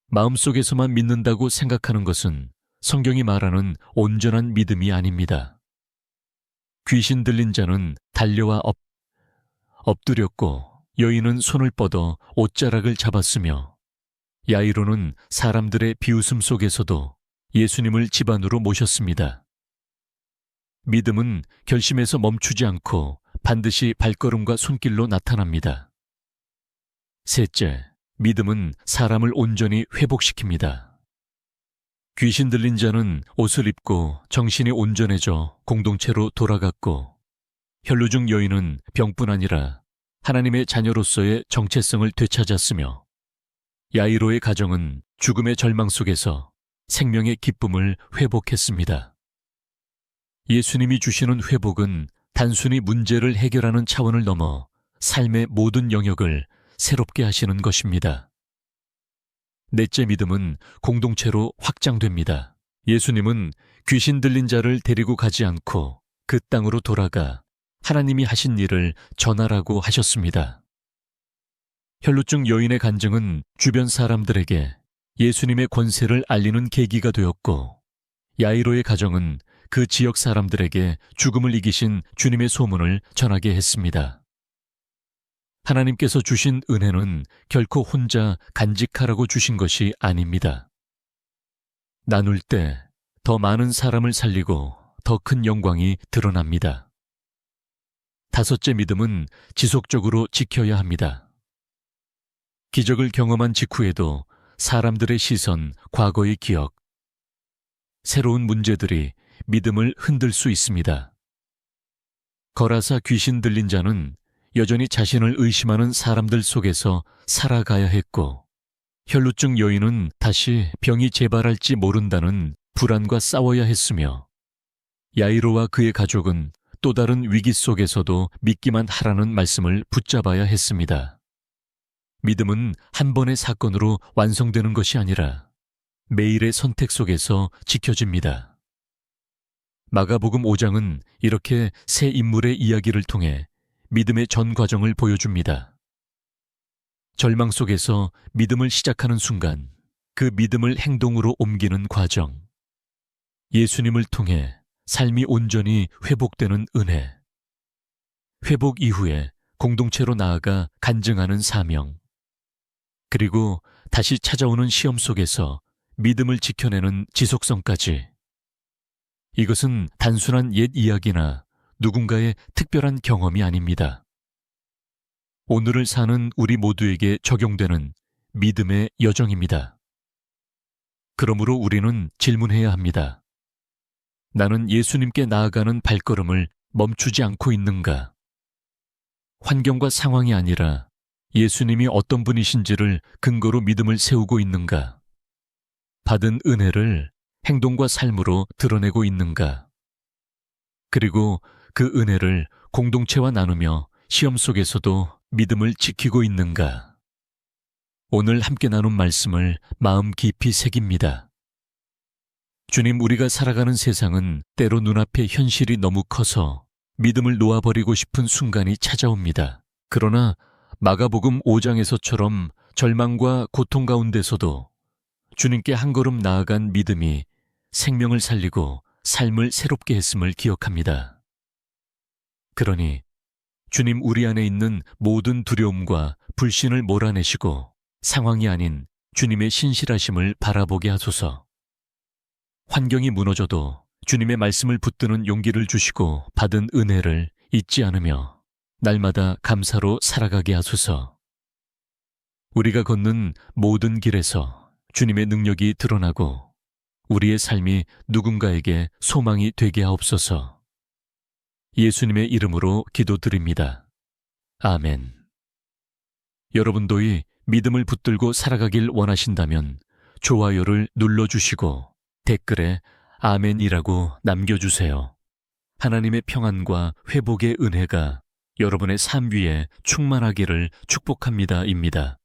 마음속에서만 믿는다고 생각하는 것은 성경이 말하는 온전한 믿음이 아닙니다. 귀신 들린 자는 달려와 엎드렸고 여인은 손을 뻗어 옷자락을 잡았으며 야이로는 사람들의 비웃음 속에서도 예수님을 집 안으로 모셨습니다. 믿음은 결심에서 멈추지 않고 반드시 발걸음과 손길로 나타납니다. 셋째, 믿음은 사람을 온전히 회복시킵니다. 귀신 들린 자는 옷을 입고 정신이 온전해져 공동체로 돌아갔고 혈루증 여인은 병뿐 아니라 하나님의 자녀로서의 정체성을 되찾았으며 야이로의 가정은 죽음의 절망 속에서 생명의 기쁨을 회복했습니다. 예수님이 주시는 회복은 단순히 문제를 해결하는 차원을 넘어 삶의 모든 영역을 새롭게 하시는 것입니다. 넷째 믿음은 공동체로 확장됩니다. 예수님은 귀신 들린 자를 데리고 가지 않고 그 땅으로 돌아가 하나님이 하신 일을 전하라고 하셨습니다. 혈루증 여인의 간증은 주변 사람들에게 예수님의 권세를 알리는 계기가 되었고 야이로의 가정은 그 지역 사람들에게 죽음을 이기신 주님의 소문을 전하게 했습니다. 하나님께서 주신 은혜는 결코 혼자 간직하라고 주신 것이 아닙니다. 나눌 때 더 많은 사람을 살리고 더 큰 영광이 드러납니다. 다섯째 믿음은 지속적으로 지켜야 합니다. 기적을 경험한 직후에도 사람들의 시선, 과거의 기억, 새로운 문제들이 믿음을 흔들 수 있습니다. 거라사 귀신 들린 자는 여전히 자신을 의심하는 사람들 속에서 살아가야 했고 혈루증 여인은 다시 병이 재발할지 모른다는 불안과 싸워야 했으며 야이로와 그의 가족은 또 다른 위기 속에서도 믿기만 하라는 말씀을 붙잡아야 했습니다. 믿음은 한 번의 사건으로 완성되는 것이 아니라 매일의 선택 속에서 지켜집니다. 마가복음 5장은 이렇게 세 인물의 이야기를 통해 믿음의 전 과정을 보여줍니다. 절망 속에서 믿음을 시작하는 순간, 그 믿음을 행동으로 옮기는 과정, 예수님을 통해 삶이 온전히 회복되는 은혜, 회복 이후에 공동체로 나아가 간증하는 사명, 그리고 다시 찾아오는 시험 속에서 믿음을 지켜내는 지속성까지. 이것은 단순한 옛 이야기나 누군가의 특별한 경험이 아닙니다. 오늘을 사는 우리 모두에게 적용되는 믿음의 여정입니다. 그러므로 우리는 질문해야 합니다. 나는 예수님께 나아가는 발걸음을 멈추지 않고 있는가? 환경과 상황이 아니라 예수님이 어떤 분이신지를 근거로 믿음을 세우고 있는가? 받은 은혜를 행동과 삶으로 드러내고 있는가? 그리고 그 은혜를 공동체와 나누며 시험 속에서도 믿음을 지키고 있는가? 오늘 함께 나눈 말씀을 마음 깊이 새깁니다. 주님, 우리가 살아가는 세상은 때로 눈앞에 현실이 너무 커서 믿음을 놓아버리고 싶은 순간이 찾아옵니다. 그러나 마가복음 5장에서처럼 절망과 고통 가운데서도 주님께 한 걸음 나아간 믿음이 생명을 살리고 삶을 새롭게 했음을 기억합니다. 그러니 주님, 우리 안에 있는 모든 두려움과 불신을 몰아내시고 상황이 아닌 주님의 신실하심을 바라보게 하소서. 환경이 무너져도 주님의 말씀을 붙드는 용기를 주시고 받은 은혜를 잊지 않으며 날마다 감사로 살아가게 하소서. 우리가 걷는 모든 길에서 주님의 능력이 드러나고 우리의 삶이 누군가에게 소망이 되게 하옵소서. 예수님의 이름으로 기도드립니다. 아멘. 여러분도 이 믿음을 붙들고 살아가길 원하신다면 좋아요를 눌러주시고 댓글에 아멘이라고 남겨주세요. 하나님의 평안과 회복의 은혜가 여러분의 삶 위에 충만하기를 축복합니다입니다.